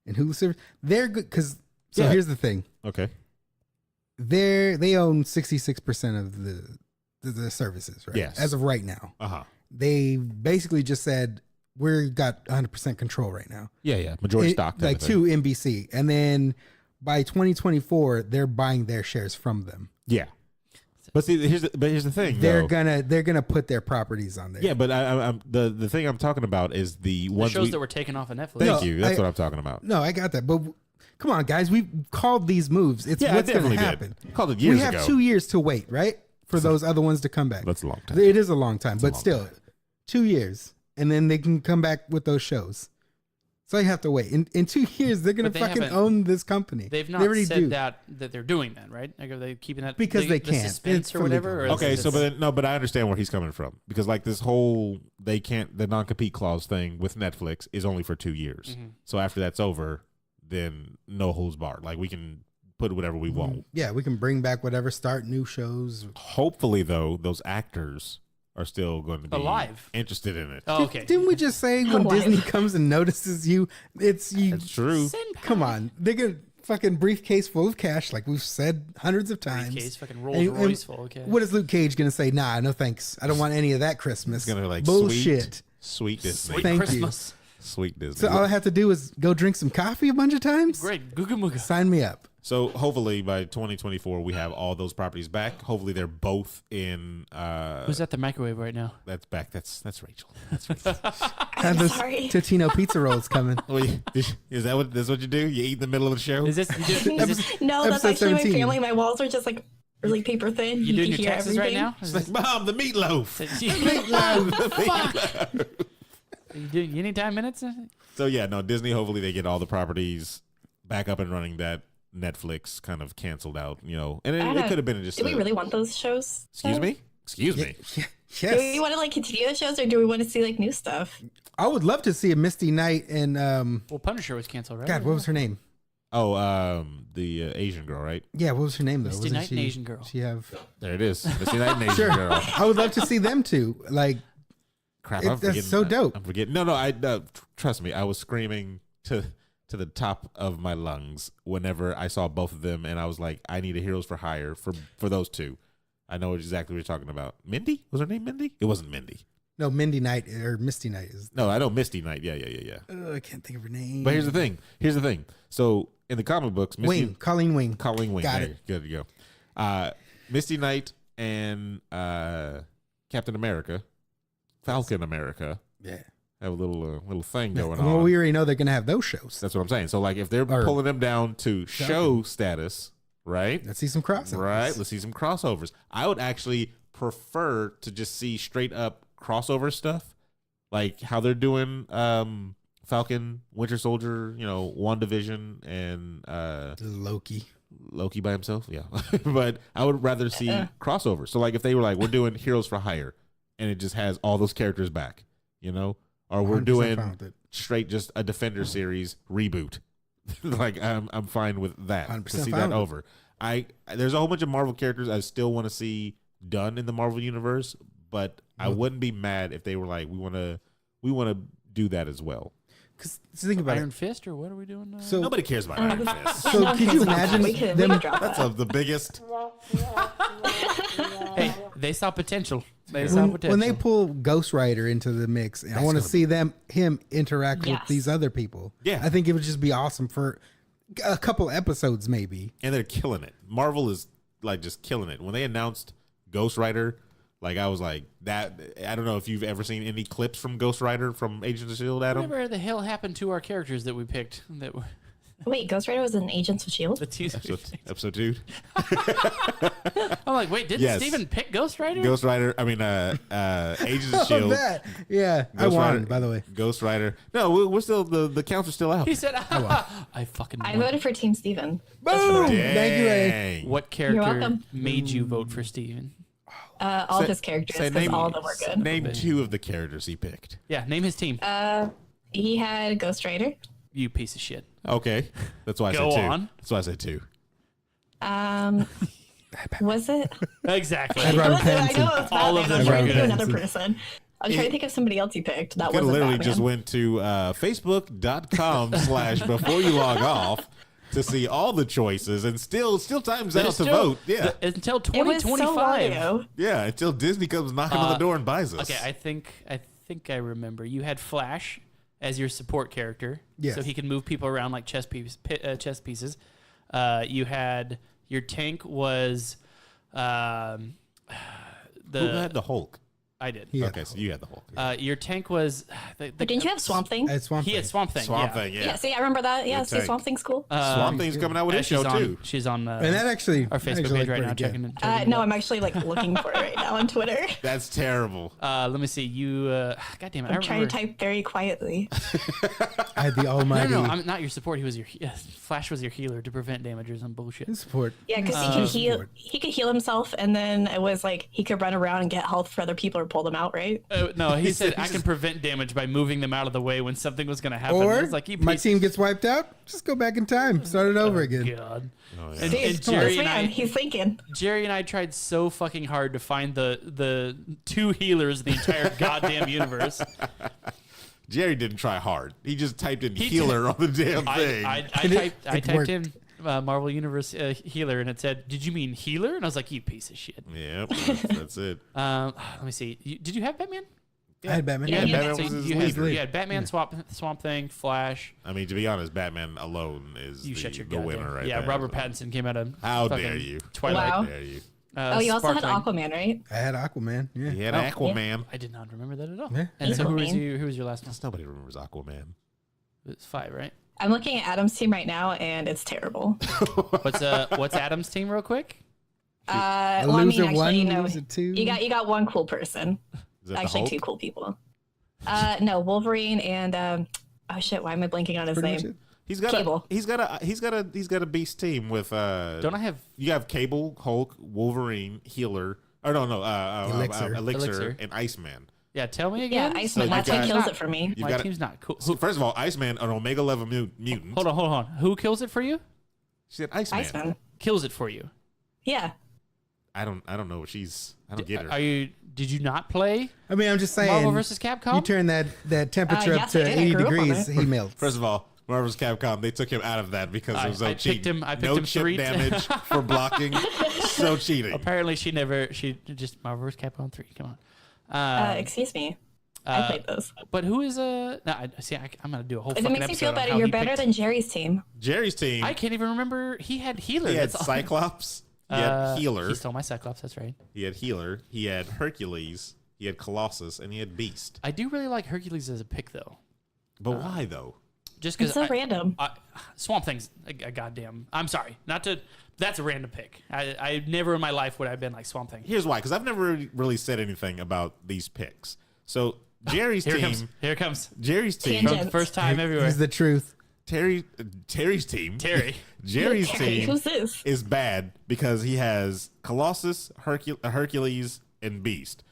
Speaker 4: and Hulu service. They're good because. So
Speaker 3: Yeah.
Speaker 4: here's the thing:
Speaker 3: Okay.
Speaker 4: they own 66% of the services, right?
Speaker 3: Yes.
Speaker 4: As of right now,
Speaker 3: They
Speaker 4: basically just said we got 100% control right now.
Speaker 3: Yeah. Majority
Speaker 4: It-
Speaker 3: stock.
Speaker 4: like to NBC, and then by 2024, they're buying their shares from them.
Speaker 3: Yeah. But see, here's the thing.
Speaker 4: They're
Speaker 3: though.
Speaker 4: gonna put their properties on there.
Speaker 3: Yeah, but I'm the thing I'm talking about is the
Speaker 2: The
Speaker 3: ones
Speaker 2: shows
Speaker 3: we,
Speaker 2: that were taken off of Netflix.
Speaker 3: Thank
Speaker 4: No,
Speaker 3: you. That's
Speaker 4: I-
Speaker 3: what I'm talking about.
Speaker 4: No, I got that. But come on, guys, we've called these moves. It's
Speaker 3: Yeah,
Speaker 4: what's
Speaker 3: I
Speaker 4: going to
Speaker 3: definitely
Speaker 4: happen.
Speaker 3: did. Called it years
Speaker 4: We have
Speaker 3: ago.
Speaker 4: 2 years to wait, right, for those other ones to come back.
Speaker 3: That's a long time.
Speaker 4: It is a long time,
Speaker 3: a
Speaker 4: but
Speaker 3: long
Speaker 4: still, 2 years, and then they can come back with those shows. So you have to wait. In 2 years, they're gonna
Speaker 2: But they
Speaker 4: fucking
Speaker 2: haven't-
Speaker 4: own this company.
Speaker 2: They've not
Speaker 4: They already
Speaker 2: said
Speaker 4: do.
Speaker 2: that they're doing that, right? Like, are they keeping that
Speaker 4: Because they
Speaker 2: the
Speaker 4: can't.
Speaker 2: suspense
Speaker 4: It's
Speaker 2: or
Speaker 4: for
Speaker 2: whatever?
Speaker 4: legal
Speaker 2: Or is
Speaker 3: Okay,
Speaker 2: it
Speaker 3: so
Speaker 2: just-
Speaker 3: but I understand where he's coming from because like this whole the non-compete clause thing with Netflix is only for 2 years.
Speaker 2: Mhm.
Speaker 3: So after that's over, then no holds barred. Like we can put whatever we want.
Speaker 4: Yeah, we can bring back whatever, start new shows.
Speaker 3: Hopefully, though, those actors are still going to be
Speaker 2: Alive.
Speaker 3: interested in it.
Speaker 2: Oh, okay.
Speaker 4: Didn't we just say when
Speaker 6: Alive.
Speaker 4: Disney comes and notices you, it's you?
Speaker 3: That's true.
Speaker 4: Come on, they're gonna fucking briefcase full of cash, like we've said hundreds of times.
Speaker 2: Briefcase, fucking Rolls
Speaker 4: And-
Speaker 2: Royce full. Okay.
Speaker 4: What is Luke Cage gonna say? Nah, no thanks. I don't want any of that Christmas.
Speaker 3: It's gonna be like
Speaker 4: bullshit.
Speaker 3: sweet Disney,
Speaker 2: Sweet
Speaker 4: Thank you.
Speaker 2: Christmas.
Speaker 3: sweet Disney.
Speaker 4: So all I have to do is go drink some coffee a bunch of times.
Speaker 2: Great. Googa Mooga.
Speaker 4: Sign me up.
Speaker 3: So hopefully by 2024 we have all those properties back. Hopefully they're both in.
Speaker 2: Who's at the microwave right now?
Speaker 3: That's back. That's Rachel. That's Rachel.
Speaker 4: Have those
Speaker 6: sorry.
Speaker 4: Totino pizza rolls coming.
Speaker 3: Wait, is that what you do? You eat in the middle of the show?
Speaker 2: Is this you do, is this,
Speaker 6: No, that's
Speaker 4: Episode
Speaker 6: actually
Speaker 4: 17.
Speaker 6: my family. My walls are just like really paper thin.
Speaker 2: you doing
Speaker 6: can
Speaker 2: your
Speaker 6: hear
Speaker 2: taxes
Speaker 6: everything.
Speaker 2: right now? Is
Speaker 3: It's like, Mom, the meatloaf.
Speaker 2: you doing anytime minutes?
Speaker 3: So yeah, no, Disney. Hopefully they get all the properties back up and running that Netflix kind of canceled out. You know, and it could have been just.
Speaker 6: Do we really want those shows?
Speaker 3: Excuse
Speaker 6: though?
Speaker 3: me. Excuse me.
Speaker 4: Yeah,
Speaker 6: Do we
Speaker 4: yes.
Speaker 6: want to like continue the shows, or do we want to see like new stuff?
Speaker 4: I would love to see a Misty Knight and
Speaker 2: Well, Punisher was canceled, right?
Speaker 4: God, what was her name?
Speaker 3: Oh, the Asian girl, right?
Speaker 4: Yeah, what was her name though?
Speaker 2: Misty
Speaker 4: Wasn't
Speaker 2: Knight and Asian girl.
Speaker 4: She have
Speaker 3: There it is. Misty Knight and Asian
Speaker 4: sure.
Speaker 3: girl.
Speaker 4: I would love to see them too. Like
Speaker 3: Crap,
Speaker 4: It-
Speaker 3: I'm
Speaker 4: that's
Speaker 3: forgetting.
Speaker 4: so dope.
Speaker 3: I'm forgetting. No, trust me. I was screaming to the top of my lungs whenever I saw both of them, and I was like, I need a Heroes for Hire for those two. I know exactly what you're talking about. Mindy? Was her name Mindy? It wasn't Mindy.
Speaker 4: no, Mindy Knight or Misty Knight is.
Speaker 3: No, I know Misty Knight. Yeah.
Speaker 4: I can't think of her name.
Speaker 3: But here's the thing. So in the comic books,
Speaker 4: Wing, Colleen Wing.
Speaker 3: Colleen Wing.
Speaker 4: Got
Speaker 3: There,
Speaker 4: it.
Speaker 3: good to go. Misty Knight and Captain America, Falcon America,
Speaker 4: Yeah.
Speaker 3: have a little thing going
Speaker 4: Well,
Speaker 3: on.
Speaker 4: we already know they're gonna have those shows.
Speaker 3: That's what I'm saying. So like if they're
Speaker 4: Or-
Speaker 3: pulling them down to show status, right?
Speaker 4: Let's see some crossovers.
Speaker 3: Right. Let's see some crossovers. I would actually prefer to just see straight up crossover stuff, like how they're doing Falcon, Winter Soldier, WandaVision, and Loki by himself. Yeah. But I would rather see crossovers. So like if they were like, we're doing Heroes for Hire, and it just has all those characters back, or we're
Speaker 4: 100%
Speaker 3: doing
Speaker 4: fine with it.
Speaker 3: straight just a Defender series reboot. Like I'm fine with that.
Speaker 4: 100%
Speaker 3: To see
Speaker 4: fine
Speaker 3: that
Speaker 4: with it.
Speaker 3: over. There's a whole bunch of Marvel characters I still want to see done in the Marvel universe, but I wouldn't be mad if they were like, we want to do that as well.
Speaker 4: Because think about
Speaker 2: Iron
Speaker 4: it.
Speaker 2: Fist, or what are we doing now?
Speaker 4: So,
Speaker 3: Nobody cares about Iron Fist.
Speaker 4: so
Speaker 6: No,
Speaker 4: could you
Speaker 6: it's not.
Speaker 4: imagine
Speaker 6: We could
Speaker 4: them?
Speaker 6: drop
Speaker 3: That's
Speaker 6: that.
Speaker 3: the biggest.
Speaker 2: Hey, they saw potential. They saw potential.
Speaker 4: When they pull Ghost Rider into the mix, I want to see him interact with
Speaker 6: Yes.
Speaker 4: these other people.
Speaker 3: Yeah.
Speaker 4: I think it would just be awesome for a couple episodes, maybe.
Speaker 3: And they're killing it. Marvel is like just killing it. When they announced Ghost Rider, like I was like that. I don't know if you've ever seen any clips from Ghost Rider from Agents of Shield, Adam.
Speaker 2: Whatever the hell happened to our characters that we picked? That were
Speaker 6: Wait, Ghost Rider was in Agents of Shield.
Speaker 2: the two.
Speaker 3: Episode 2.
Speaker 2: I'm like, wait, didn't
Speaker 3: Yes.
Speaker 2: Steven pick Ghost Rider?
Speaker 3: Ghost Rider. I mean, Agents of
Speaker 4: Oh,
Speaker 3: Shield.
Speaker 4: that. Yeah, I
Speaker 3: Ghost
Speaker 4: won,
Speaker 3: Rider-
Speaker 4: by the way.
Speaker 3: Ghost Rider. No, we're still the counts are still out.
Speaker 2: He said, I fucking
Speaker 6: I
Speaker 2: won.
Speaker 6: voted for Team Steven.
Speaker 4: Boom! Thank you, Ray.
Speaker 3: Dang.
Speaker 2: What character
Speaker 6: welcome.
Speaker 2: made you vote for Steven?
Speaker 6: All of his characters,
Speaker 3: Say
Speaker 6: because all of them were good.
Speaker 3: Name 2 of the characters he picked.
Speaker 2: Yeah, name his team.
Speaker 6: He had Ghost Rider.
Speaker 2: You piece of shit.
Speaker 3: Okay, that's why I
Speaker 2: Go
Speaker 3: said 2.
Speaker 2: on.
Speaker 3: That's why I said 2.
Speaker 6: Was it?
Speaker 2: Exactly.
Speaker 4: I'd rather
Speaker 6: Was it? I know it was
Speaker 2: All of
Speaker 6: Batman.
Speaker 2: them
Speaker 6: I'm trying
Speaker 2: were
Speaker 6: to think of
Speaker 2: good.
Speaker 6: another person. I'm trying to think of somebody else you picked. That
Speaker 3: Could have
Speaker 6: wasn't
Speaker 3: literally
Speaker 6: Batman.
Speaker 3: just went to facebook.com/ before you log off to see all the choices and still time's out
Speaker 2: There's
Speaker 3: to
Speaker 2: still-
Speaker 3: vote. Yeah.
Speaker 2: Until
Speaker 6: It was so long
Speaker 2: 2025.
Speaker 6: ago.
Speaker 3: Yeah, until Disney comes knocking on the door and buys us.
Speaker 2: Okay, I think I remember. You had Flash as your support character,
Speaker 4: Yes.
Speaker 2: so he could move people around like chess pieces. You had your tank was
Speaker 3: Who had the Hulk?
Speaker 2: I did.
Speaker 4: He had
Speaker 3: Okay,
Speaker 4: the
Speaker 3: so
Speaker 4: Hulk.
Speaker 3: you had the Hulk.
Speaker 2: Your tank was.
Speaker 6: But didn't you have Swamp Thing?
Speaker 4: I had Swamp
Speaker 2: He
Speaker 4: Thing.
Speaker 2: had Swamp Thing.
Speaker 3: Swamp
Speaker 2: yeah.
Speaker 3: Thing,
Speaker 6: Yeah,
Speaker 3: yeah.
Speaker 6: see, I remember that. Yeah,
Speaker 3: Good
Speaker 6: see,
Speaker 3: tank.
Speaker 6: Swamp Thing's cool.
Speaker 3: Swamp Thing's coming out with his show,
Speaker 2: she's on,
Speaker 3: too.
Speaker 2: She's on
Speaker 4: And that actually
Speaker 2: our Facebook
Speaker 4: actually
Speaker 2: page right
Speaker 4: looked
Speaker 2: now.
Speaker 4: pretty good.
Speaker 2: Checking
Speaker 6: No,
Speaker 2: it out.
Speaker 6: I'm actually like looking for it right now on Twitter.
Speaker 3: That's terrible.
Speaker 2: Let me see. You. God damn it. I
Speaker 6: I'm trying to
Speaker 2: remember.
Speaker 6: type very quietly.
Speaker 4: I had the almighty
Speaker 2: No, I'm not your support. He was your Flash was your healer to prevent damage or some bullshit.
Speaker 4: support.
Speaker 6: Yeah, because he can heal. He could heal himself, and then it was like he could run around and get health for other people or pull them out, right?
Speaker 2: No, he said I can prevent damage by moving them out of the way when something was going to happen.
Speaker 4: Or
Speaker 2: It's like you
Speaker 4: my team gets wiped out, just go back in time, start it over again.
Speaker 2: God.
Speaker 3: Oh, yeah.
Speaker 2: And,
Speaker 6: Dude,
Speaker 2: and
Speaker 6: this
Speaker 2: Jerry and
Speaker 6: man,
Speaker 2: I,
Speaker 6: he's thinking.
Speaker 2: Jerry and I tried so fucking hard to find the two healers in the entire goddamn universe.
Speaker 3: Jerry didn't try hard. He just typed in
Speaker 2: He
Speaker 3: healer on the damn thing.
Speaker 2: I
Speaker 4: It
Speaker 2: typed
Speaker 4: worked.
Speaker 2: in Marvel Universe healer, and it said, "Did you mean healer?" And I was like, "You piece of shit."
Speaker 3: Yep, that's it.
Speaker 2: Let me see. Did you have Batman?
Speaker 4: I had Batman.
Speaker 6: Yeah,
Speaker 3: Batman
Speaker 6: yeah.
Speaker 3: was
Speaker 2: So
Speaker 3: his
Speaker 2: you
Speaker 3: leader.
Speaker 2: had Batman, Swamp Thing, Flash.
Speaker 3: I mean, to be honest, Batman alone is
Speaker 2: You shut
Speaker 3: the
Speaker 2: your
Speaker 3: the
Speaker 2: goddamn-
Speaker 3: winner right
Speaker 2: Yeah,
Speaker 3: there.
Speaker 2: Robert Pattinson came out of
Speaker 3: How
Speaker 2: fucking
Speaker 3: dare you.
Speaker 2: Twilight.
Speaker 6: Wow.
Speaker 3: How dare you.
Speaker 6: Oh, you also had
Speaker 2: Sparkling.
Speaker 6: Aquaman, right?
Speaker 4: I had Aquaman. Yeah.
Speaker 3: He had
Speaker 2: Oh,
Speaker 3: Aquaman.
Speaker 2: I did not remember that at all.
Speaker 4: Yeah.
Speaker 2: And so
Speaker 6: Aquaman.
Speaker 2: who was your last one?
Speaker 3: Nobody remembers Aquaman.
Speaker 2: It's 5, right?
Speaker 6: I'm looking at Adam's team right now, and it's terrible.
Speaker 2: What's Adam's team real quick?
Speaker 4: A
Speaker 6: Well, I mean,
Speaker 4: loser
Speaker 6: actually,
Speaker 4: one,
Speaker 6: no.
Speaker 4: loser two.
Speaker 6: You got one cool person.
Speaker 3: Is that
Speaker 6: Actually,
Speaker 3: the
Speaker 6: two
Speaker 3: Hulk?
Speaker 6: cool people. No, Wolverine and oh shit, why am I blanking on his
Speaker 4: Pretty much
Speaker 6: name?
Speaker 4: it.
Speaker 3: He's got a beast team with
Speaker 2: Don't I have
Speaker 3: you have Cable, Hulk, Wolverine, Healer. Or no,
Speaker 4: Elixir.
Speaker 2: Elixir.
Speaker 3: and Iceman.
Speaker 2: Yeah, tell me
Speaker 6: Yeah,
Speaker 2: again.
Speaker 6: Iceman.
Speaker 3: you
Speaker 6: That's what
Speaker 3: got-
Speaker 6: kills it for me.
Speaker 3: You've
Speaker 2: My
Speaker 3: got
Speaker 2: team's not cool.
Speaker 3: First of all, Iceman, an Omega level mutant.
Speaker 2: Hold on. Who kills it for you?
Speaker 3: She said Iceman.
Speaker 6: Iceman.
Speaker 2: Kills it for you.
Speaker 6: Yeah.
Speaker 3: I don't know what she's. I don't get her.
Speaker 2: Did you not play
Speaker 4: I mean, I'm just saying.
Speaker 2: Marvel vs. Capcom?
Speaker 4: You turn that temperature up
Speaker 6: yes, I
Speaker 4: to
Speaker 6: did. I
Speaker 4: 80
Speaker 6: grew up on
Speaker 4: degrees,
Speaker 6: it.
Speaker 4: he melts.
Speaker 3: First of all, Marvel's Capcom, they took him out of that because it was so
Speaker 2: I
Speaker 3: cheap.
Speaker 2: picked him
Speaker 3: no
Speaker 2: him
Speaker 3: chip
Speaker 2: 3
Speaker 3: damage for blocking. So cheating.
Speaker 2: Apparently, she just Marvel vs. Capcom 3. Come on.
Speaker 6: Excuse me. I played those.
Speaker 2: But who is no? I'm gonna do a whole
Speaker 6: If it
Speaker 2: fucking
Speaker 6: makes you
Speaker 2: episode
Speaker 6: feel
Speaker 2: on
Speaker 6: better,
Speaker 2: how
Speaker 6: you're
Speaker 2: he
Speaker 6: better
Speaker 2: picked-
Speaker 6: than Jerry's team.
Speaker 3: Jerry's team.
Speaker 2: I can't even remember. He had healer.
Speaker 3: He had
Speaker 2: That's all.
Speaker 3: Cyclops. He had Healer.
Speaker 2: He stole my Cyclops. That's right.
Speaker 3: He had Healer. He had Hercules. He had Colossus, and he had Beast.
Speaker 2: I do really like Hercules as a pick though.
Speaker 3: But why though?
Speaker 2: Just
Speaker 6: It's
Speaker 2: because
Speaker 6: so random.
Speaker 2: Swamp Thing's a goddamn. I'm sorry, not to. That's a random pick. I never in my life would I have been like Swamp Thing.
Speaker 3: Here's why, because I've never really said anything about these picks. So Jerry's
Speaker 2: Here it
Speaker 3: team.
Speaker 2: comes. Here it comes.
Speaker 3: Jerry's team.
Speaker 6: Tangent.
Speaker 2: From first time everywhere.
Speaker 4: He's the truth.
Speaker 3: Terry's team.
Speaker 2: Terry.
Speaker 3: Jerry's
Speaker 6: Terry,
Speaker 3: team
Speaker 6: who's this?
Speaker 3: is bad because he has Colossus, Hercules, and Beast.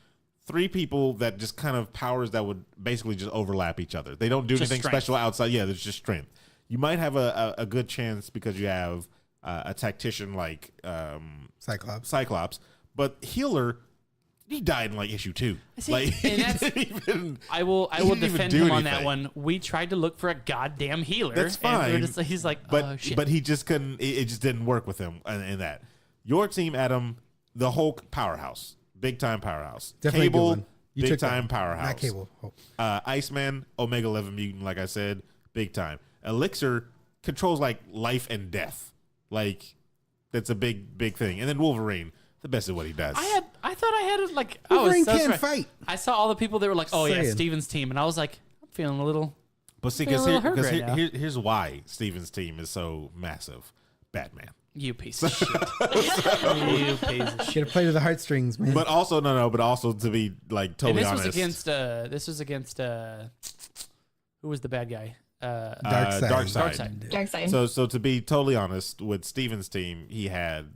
Speaker 3: 3 people that just kind of powers that would basically just overlap each other. They don't do
Speaker 2: Just
Speaker 3: anything
Speaker 2: strength.
Speaker 3: special outside. Yeah, there's just strength. You might have a good chance because you have a tactician like
Speaker 4: Cyclops.
Speaker 3: but Healer, he died in like issue 2.
Speaker 2: See,
Speaker 3: Like
Speaker 2: and
Speaker 3: he
Speaker 2: that's-
Speaker 3: didn't even.
Speaker 2: I will
Speaker 3: He didn't even
Speaker 2: defend
Speaker 3: do
Speaker 2: him on that
Speaker 3: anything.
Speaker 2: one. We tried to look for a goddamn healer.
Speaker 3: That's
Speaker 2: and we were
Speaker 3: fine.
Speaker 2: just like- he's like,
Speaker 3: But
Speaker 2: oh shit.
Speaker 3: but he just couldn't. It just didn't work with him in that. Your team, Adam, the Hulk powerhouse, big time powerhouse.
Speaker 4: Definitely a good
Speaker 3: Cable,
Speaker 4: one. You
Speaker 3: big
Speaker 4: took that
Speaker 3: time
Speaker 4: one.
Speaker 3: powerhouse.
Speaker 4: Not Cable. Oh.
Speaker 3: Iceman, Omega 11 mutant, like I said, big time. Elixir controls like life and death. Like that's a big thing. And then Wolverine, the best at what he does.
Speaker 2: I thought I had it like
Speaker 4: Wolverine
Speaker 2: I was
Speaker 4: can't fight.
Speaker 2: I saw all the people that were like, oh yeah,
Speaker 4: Saying.
Speaker 2: Steven's team, and I was like, I'm feeling a little.
Speaker 3: But see,
Speaker 2: feel a little hurt right now.
Speaker 3: here's why Steven's team is so massive. Batman.
Speaker 2: You piece of shit. You piece of shit.
Speaker 4: Gotta play to the heartstrings, man.
Speaker 3: But also but also to be like
Speaker 2: And
Speaker 3: totally
Speaker 2: this
Speaker 3: honest.
Speaker 2: was against who was the bad guy?
Speaker 4: Darkseid.
Speaker 2: Darkseid.
Speaker 6: Dark side.
Speaker 3: So to be totally honest, with Steven's team, he had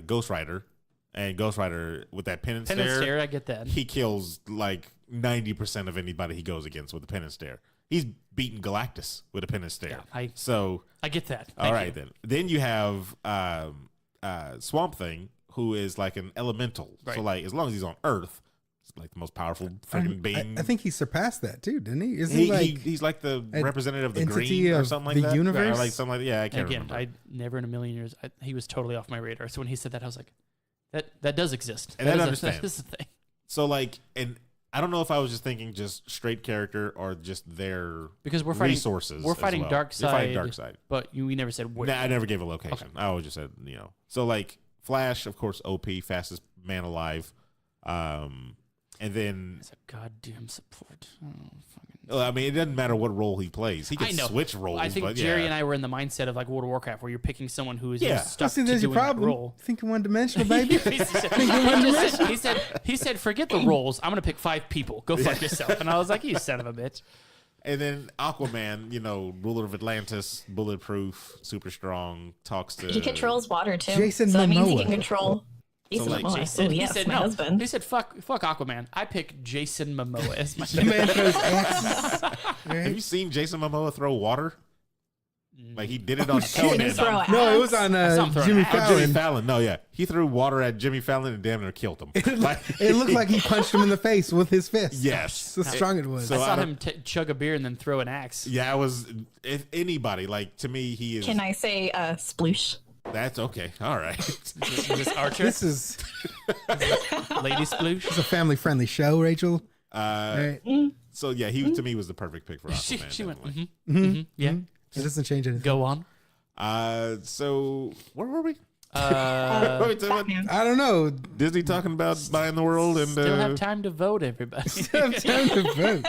Speaker 3: Ghost Rider, and Ghost Rider with that pen and
Speaker 2: Pen and
Speaker 3: stare,
Speaker 2: stare, I get that.
Speaker 3: he kills like 90% of anybody he goes against with the pen and stare. He's beaten Galactus with a pen and stare.
Speaker 2: Yeah, I get that.
Speaker 3: All right, then you have Swamp Thing, who is like an elemental.
Speaker 2: Right.
Speaker 3: So like as long as he's on Earth, it's like the most powerful freaking being.
Speaker 4: I think he surpassed that too, didn't he? Isn't he like
Speaker 3: he's like the
Speaker 4: an
Speaker 3: representative of the
Speaker 4: entity
Speaker 3: green or
Speaker 4: of
Speaker 3: something like
Speaker 4: the
Speaker 3: that.
Speaker 4: universe?
Speaker 3: Or like something like that. Yeah, I can't
Speaker 2: Again,
Speaker 3: remember.
Speaker 2: I never in a million years. He was totally off my radar. So when he said that, I was like, that does exist.
Speaker 3: And I
Speaker 2: is
Speaker 3: understand.
Speaker 2: That is a thing.
Speaker 3: So like, and I don't know if I was just thinking just straight character or just their
Speaker 2: Because we're fighting
Speaker 3: resources.
Speaker 2: We're
Speaker 3: as
Speaker 2: fighting
Speaker 3: well.
Speaker 2: Darkseid.
Speaker 3: You're fighting Darkseid.
Speaker 2: But we never said where.
Speaker 3: Nah, I never gave a location. I always just said So like Flash, of course, OP, fastest man alive. And then,
Speaker 2: It's a goddamn support. Oh, fucking.
Speaker 3: well, I mean, it doesn't matter what role he plays. He
Speaker 2: I
Speaker 3: can
Speaker 2: know.
Speaker 3: switch roles.
Speaker 2: I think
Speaker 3: but
Speaker 2: Jerry
Speaker 3: yeah.
Speaker 2: and I were in the mindset of like World of Warcraft, where you're picking someone who is
Speaker 3: Yeah.
Speaker 2: stuck
Speaker 4: See,
Speaker 2: to
Speaker 4: there's your
Speaker 2: doing that
Speaker 4: problem.
Speaker 2: role.
Speaker 4: Thinking one dimensional, baby.
Speaker 2: He said, forget the roles. I'm gonna pick 5 people. Go fuck yourself. And I was like, you son of a bitch.
Speaker 3: And then Aquaman, ruler of Atlantis, bulletproof, super strong, talks to.
Speaker 6: He controls water too.
Speaker 4: Jason
Speaker 6: so that means he
Speaker 4: Momoa.
Speaker 6: can control. Jason
Speaker 3: like,
Speaker 6: Momoa.
Speaker 2: Jason,
Speaker 6: Ooh, yes,
Speaker 2: he said
Speaker 6: my
Speaker 2: no.
Speaker 6: husband.
Speaker 2: He said fuck Aquaman. I pick Jason Momoa as my
Speaker 4: The man throws axes.
Speaker 3: Have you seen Jason Momoa throw water? Like he did it
Speaker 4: Oh,
Speaker 3: on
Speaker 4: shit.
Speaker 3: Conan.
Speaker 6: Didn't throw
Speaker 4: No, it was
Speaker 6: axe.
Speaker 4: on
Speaker 2: I saw him throw an
Speaker 4: Jimmy
Speaker 2: axe.
Speaker 3: Oh, Jimmy
Speaker 4: Fallon.
Speaker 3: Fallon. No, yeah. He threw water at Jimmy Fallon and damn near killed him.
Speaker 4: It looked like he punched him in the face with his fist.
Speaker 3: Yes.
Speaker 4: So strong it was.
Speaker 3: So
Speaker 2: I saw
Speaker 3: I don't-
Speaker 2: him chug a beer and then throw an axe.
Speaker 3: Yeah, I was. If anybody, like, to me, he is.
Speaker 6: Can I say sploosh?
Speaker 3: That's okay. All right.
Speaker 2: Is this Archer?
Speaker 4: This is
Speaker 2: Lady Sploosh?
Speaker 4: a family-friendly show, Rachel.
Speaker 3: Uh,
Speaker 4: Right?
Speaker 3: so, yeah, he, to me, was the perfect pick for Aquaman.
Speaker 2: She went,
Speaker 3: definitely.
Speaker 2: yeah.
Speaker 4: It doesn't change anything.
Speaker 2: Go on.
Speaker 3: So, where were we? What were we talking about?
Speaker 6: Batman.
Speaker 4: I don't know.
Speaker 3: Disney talking about buying the world and
Speaker 2: Still have time to vote, everybody.
Speaker 4: Have time to vote.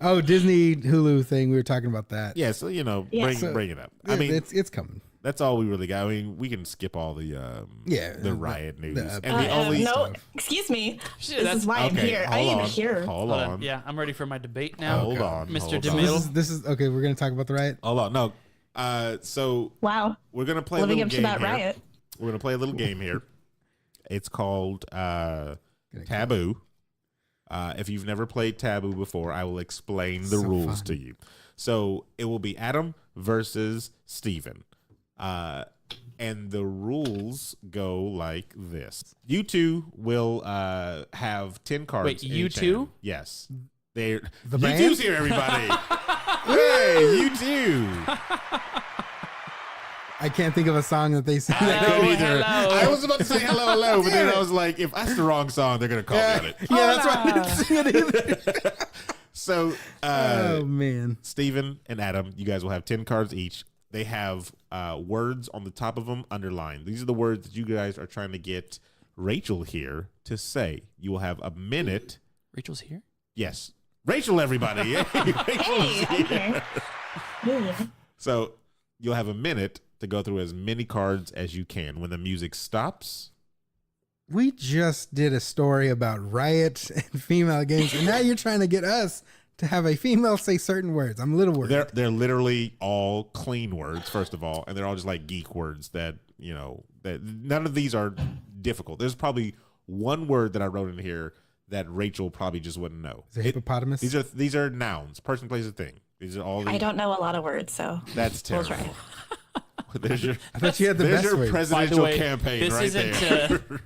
Speaker 4: Oh, Disney Hulu thing. We were talking about that.
Speaker 3: yeah, so
Speaker 6: Yeah.
Speaker 3: bring it up. I
Speaker 4: Yeah,
Speaker 3: mean,
Speaker 4: it's coming.
Speaker 3: that's all we really got. I mean, we can skip all the
Speaker 4: the
Speaker 3: riot news
Speaker 4: the
Speaker 3: and the only
Speaker 6: no,
Speaker 4: stuff.
Speaker 6: excuse me.
Speaker 2: Shit,
Speaker 6: This is why I'm here. I am here.
Speaker 3: Hold
Speaker 2: Hold
Speaker 3: on.
Speaker 2: on. Yeah, I'm ready for my debate now.
Speaker 3: Hold on.
Speaker 2: Mr.
Speaker 3: hold on.
Speaker 2: DeMille.
Speaker 4: This is okay. We're gonna talk about the riot.
Speaker 3: Hold on. No. So
Speaker 6: Wow.
Speaker 3: we're gonna play
Speaker 6: Living
Speaker 3: a
Speaker 6: up
Speaker 3: little
Speaker 6: to
Speaker 3: game
Speaker 6: that
Speaker 3: here.
Speaker 6: riot.
Speaker 3: We're gonna play a little game here. It's called Taboo. If you've never played Taboo before, I will explain the
Speaker 4: So
Speaker 3: rules
Speaker 4: fun.
Speaker 3: to you. So it will be Adam versus Steven. And the rules go like this. You two will have 10 cards.
Speaker 2: Wait,
Speaker 3: in
Speaker 2: you
Speaker 3: each
Speaker 2: two?
Speaker 3: hand. Yes. They're
Speaker 4: The
Speaker 3: you
Speaker 4: band?
Speaker 3: two's here, everybody. Hey, you two.
Speaker 4: I can't think of a song that they sing.
Speaker 3: I
Speaker 2: Hello,
Speaker 3: couldn't either.
Speaker 2: hello.
Speaker 3: I was about to say hello, but then I was like, if that's the wrong song, they're gonna call me on it.
Speaker 4: Yeah, that's why I didn't sing it either.
Speaker 3: So,
Speaker 4: Oh man.
Speaker 3: Steven and Adam, you guys will have 10 cards each. They have words on the top of them underlined. These are the words that you guys are trying to get Rachel here to say. You will have a minute.
Speaker 2: Rachel's here?
Speaker 3: Yes, Rachel, everybody. Hey, Rachel's
Speaker 6: Hey,
Speaker 3: here.
Speaker 6: okay. Yeah.
Speaker 3: So you'll have a minute to go through as many cards as you can. When the music stops,
Speaker 4: We just did a story about riot and female games, and now you're trying to get us to have a female say certain words. I'm a little worried.
Speaker 3: they're literally all clean words, first of all, and they're all just like geek words that that none of these are difficult. There's probably one word that I wrote in here that Rachel probably just wouldn't know.
Speaker 4: Is it hippopotamus?
Speaker 3: These are nouns, person, place, a thing. These are all.
Speaker 6: I don't know a lot of words, so
Speaker 3: That's
Speaker 6: we'll
Speaker 3: terrible.
Speaker 6: try.
Speaker 3: There's your
Speaker 4: I thought you had the
Speaker 3: there's
Speaker 4: best
Speaker 3: your
Speaker 4: words.
Speaker 3: presidential
Speaker 2: way,
Speaker 3: campaign
Speaker 2: this
Speaker 3: right
Speaker 2: isn't,
Speaker 3: there.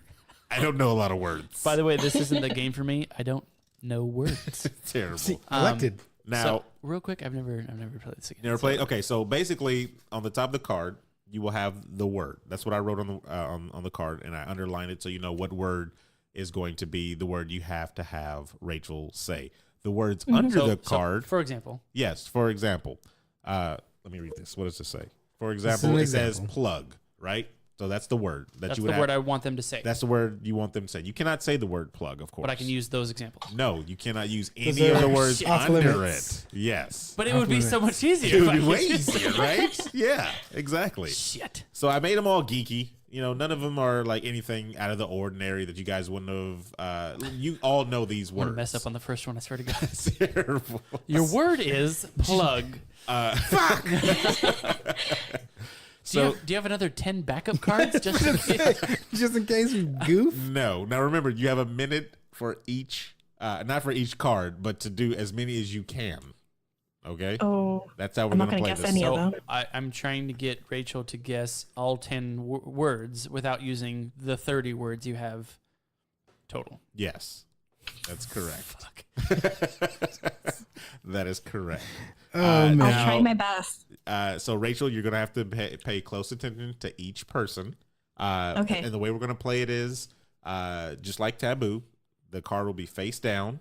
Speaker 3: I don't know a lot of words.
Speaker 2: By the way, this isn't the game for me. I don't know words.
Speaker 3: Terrible.
Speaker 4: See, elected.
Speaker 3: Now,
Speaker 2: So, real quick, I've never played this again.
Speaker 3: never played. Okay, so basically, on the top of the card, you will have the word. That's what I wrote on the on the card, and I underlined it so you know what word is going to be the word you have to have Rachel say. The words under the card.
Speaker 2: for example,
Speaker 3: Yes, for example. Let me read this. What does it say? For example,
Speaker 4: an
Speaker 3: it says
Speaker 4: example.
Speaker 3: plug, right? So that's the word that
Speaker 2: that's
Speaker 3: you
Speaker 2: the
Speaker 3: would
Speaker 2: word I
Speaker 3: have.
Speaker 2: want them to say.
Speaker 3: That's the word you want them to say. You cannot say the word plug, of course.
Speaker 2: But I can use those examples.
Speaker 3: No, you cannot use
Speaker 4: Those
Speaker 3: any
Speaker 4: are
Speaker 3: of the words
Speaker 4: off
Speaker 3: under
Speaker 4: limits.
Speaker 3: it. Yes.
Speaker 2: But it would be so much easier.
Speaker 3: It
Speaker 2: if
Speaker 3: would
Speaker 2: I
Speaker 3: be way
Speaker 2: used-
Speaker 3: easier, right? Yeah, exactly.
Speaker 2: Shit.
Speaker 3: So I made them all geeky. You know, none of them are like anything out of the ordinary that you guys wouldn't have. You all know these
Speaker 2: I'm gonna
Speaker 3: words.
Speaker 2: mess up on the first one. I swear to God.
Speaker 3: Terrible.
Speaker 2: Your word is plug.
Speaker 3: So
Speaker 2: do you have another 10 backup cards just in case?
Speaker 4: Just in case you goof.
Speaker 3: no. Now remember, you have a minute for each, not for each card, but to do as many as you can. Okay,
Speaker 6: Oh,
Speaker 3: that's how we're
Speaker 6: I'm not
Speaker 3: gonna
Speaker 6: gonna
Speaker 3: play
Speaker 6: guess
Speaker 3: this.
Speaker 6: any of
Speaker 2: So
Speaker 6: them.
Speaker 2: I'm trying to get Rachel to guess all 10 words without using the 30 words you have total.
Speaker 3: Yes, that's correct. That is correct.
Speaker 4: Oh
Speaker 6: I'll
Speaker 4: man.
Speaker 6: try my best.
Speaker 3: So Rachel, you're gonna have to pay close attention to each person.
Speaker 6: Okay.
Speaker 3: And the way we're gonna play it is, just like Taboo, the card will be face down.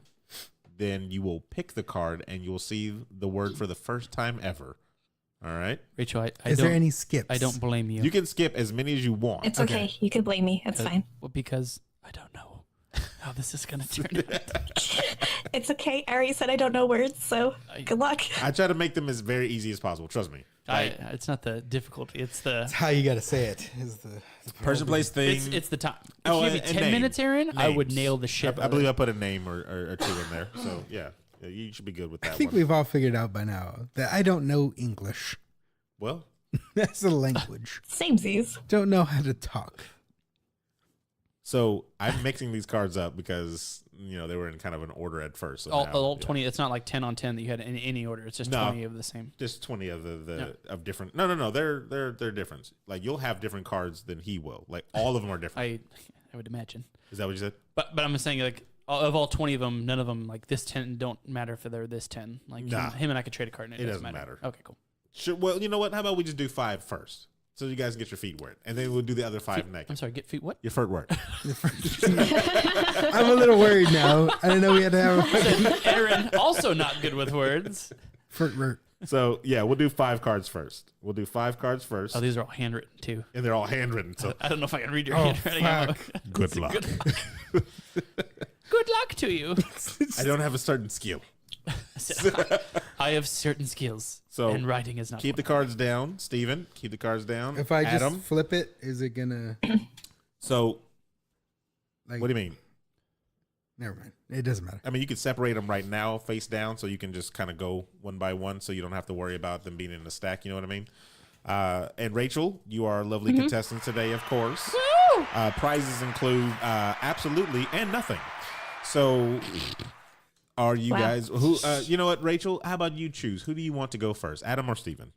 Speaker 3: Then you will pick the card, and you will see the word for the first time ever. All right.
Speaker 2: Rachel, I
Speaker 4: Is
Speaker 2: don't,
Speaker 4: there any skips?
Speaker 2: I don't blame you.
Speaker 3: You can skip as many as you want.
Speaker 6: It's okay. You could blame me. It's fine.
Speaker 2: Well, because I don't know. How this is gonna turn out.
Speaker 6: It's okay. Ari said I don't know words, so good luck.
Speaker 3: I try to make them as very easy as possible. Trust me.
Speaker 2: It's not the difficulty. It's the
Speaker 4: That's how you got to say it. Is the
Speaker 3: Person, place, thing.
Speaker 2: it's the time. If
Speaker 3: Oh,
Speaker 2: you give me
Speaker 3: and
Speaker 2: 10
Speaker 3: names.
Speaker 2: minutes, Aaron, I would
Speaker 3: Names.
Speaker 2: nail the shit.
Speaker 3: I believe I put a name or two in there. So yeah, you should be good with that
Speaker 4: I think
Speaker 3: one.
Speaker 4: we've all figured out by now that I don't know English.
Speaker 3: Well,
Speaker 4: That's a language.
Speaker 6: Samesies.
Speaker 4: Don't know how to talk.
Speaker 3: so I'm mixing these cards up because they were in kind of an order at first. So now,
Speaker 2: all
Speaker 3: yeah.
Speaker 2: 20. It's not like 10 on 10 that you had in any order. It's just
Speaker 3: No.
Speaker 2: 20 of the same.
Speaker 3: Just 20 of the of different. No. They're different. Like you'll have different cards than he will. Like all of them are different.
Speaker 2: I would imagine.
Speaker 3: Is that what you said?
Speaker 2: But I'm saying like of all 20 of them, none of them like this 10 don't matter if they're this 10. Like
Speaker 3: Nah.
Speaker 2: him and I could trade a card and it doesn't matter. Okay, cool.
Speaker 3: Sure. Well, you know what? How about we just do 5 first, so you guys get your feet wet, and then we'll do the other 5 next.
Speaker 2: I'm sorry. Get feet. What?
Speaker 3: Your feet wet.
Speaker 4: I'm a little worried now. I didn't know we had to have
Speaker 2: Aaron also not good with words.
Speaker 4: a
Speaker 3: So yeah, we'll do 5 cards first. We'll do 5 cards first,
Speaker 2: Oh, these are all handwritten too.
Speaker 3: and they're all handwritten. So
Speaker 2: I don't know if I can read your
Speaker 4: Oh,
Speaker 2: handwriting.
Speaker 4: fuck.
Speaker 3: good luck.
Speaker 2: Good luck to you.
Speaker 3: I don't have a certain skill.
Speaker 2: I have certain skills,
Speaker 3: So,
Speaker 2: and writing is not.
Speaker 3: Keep the cards down, Steven. Keep the cards down.
Speaker 4: If I just
Speaker 3: Adam.
Speaker 4: flip it, is it gonna?
Speaker 3: So
Speaker 4: Like,
Speaker 3: what do you mean?
Speaker 4: Never mind. It doesn't matter.
Speaker 3: I mean, you could separate them right now, face down, so you can just kind of go one by one, so you don't have to worry about them being in a stack. You know what I mean? And Rachel, you are a lovely contestant today, of course. Prizes include absolutely and nothing. So, are you guys who? You know what, Rachel? How about you choose? Who do you want to go first, Adam or Steven?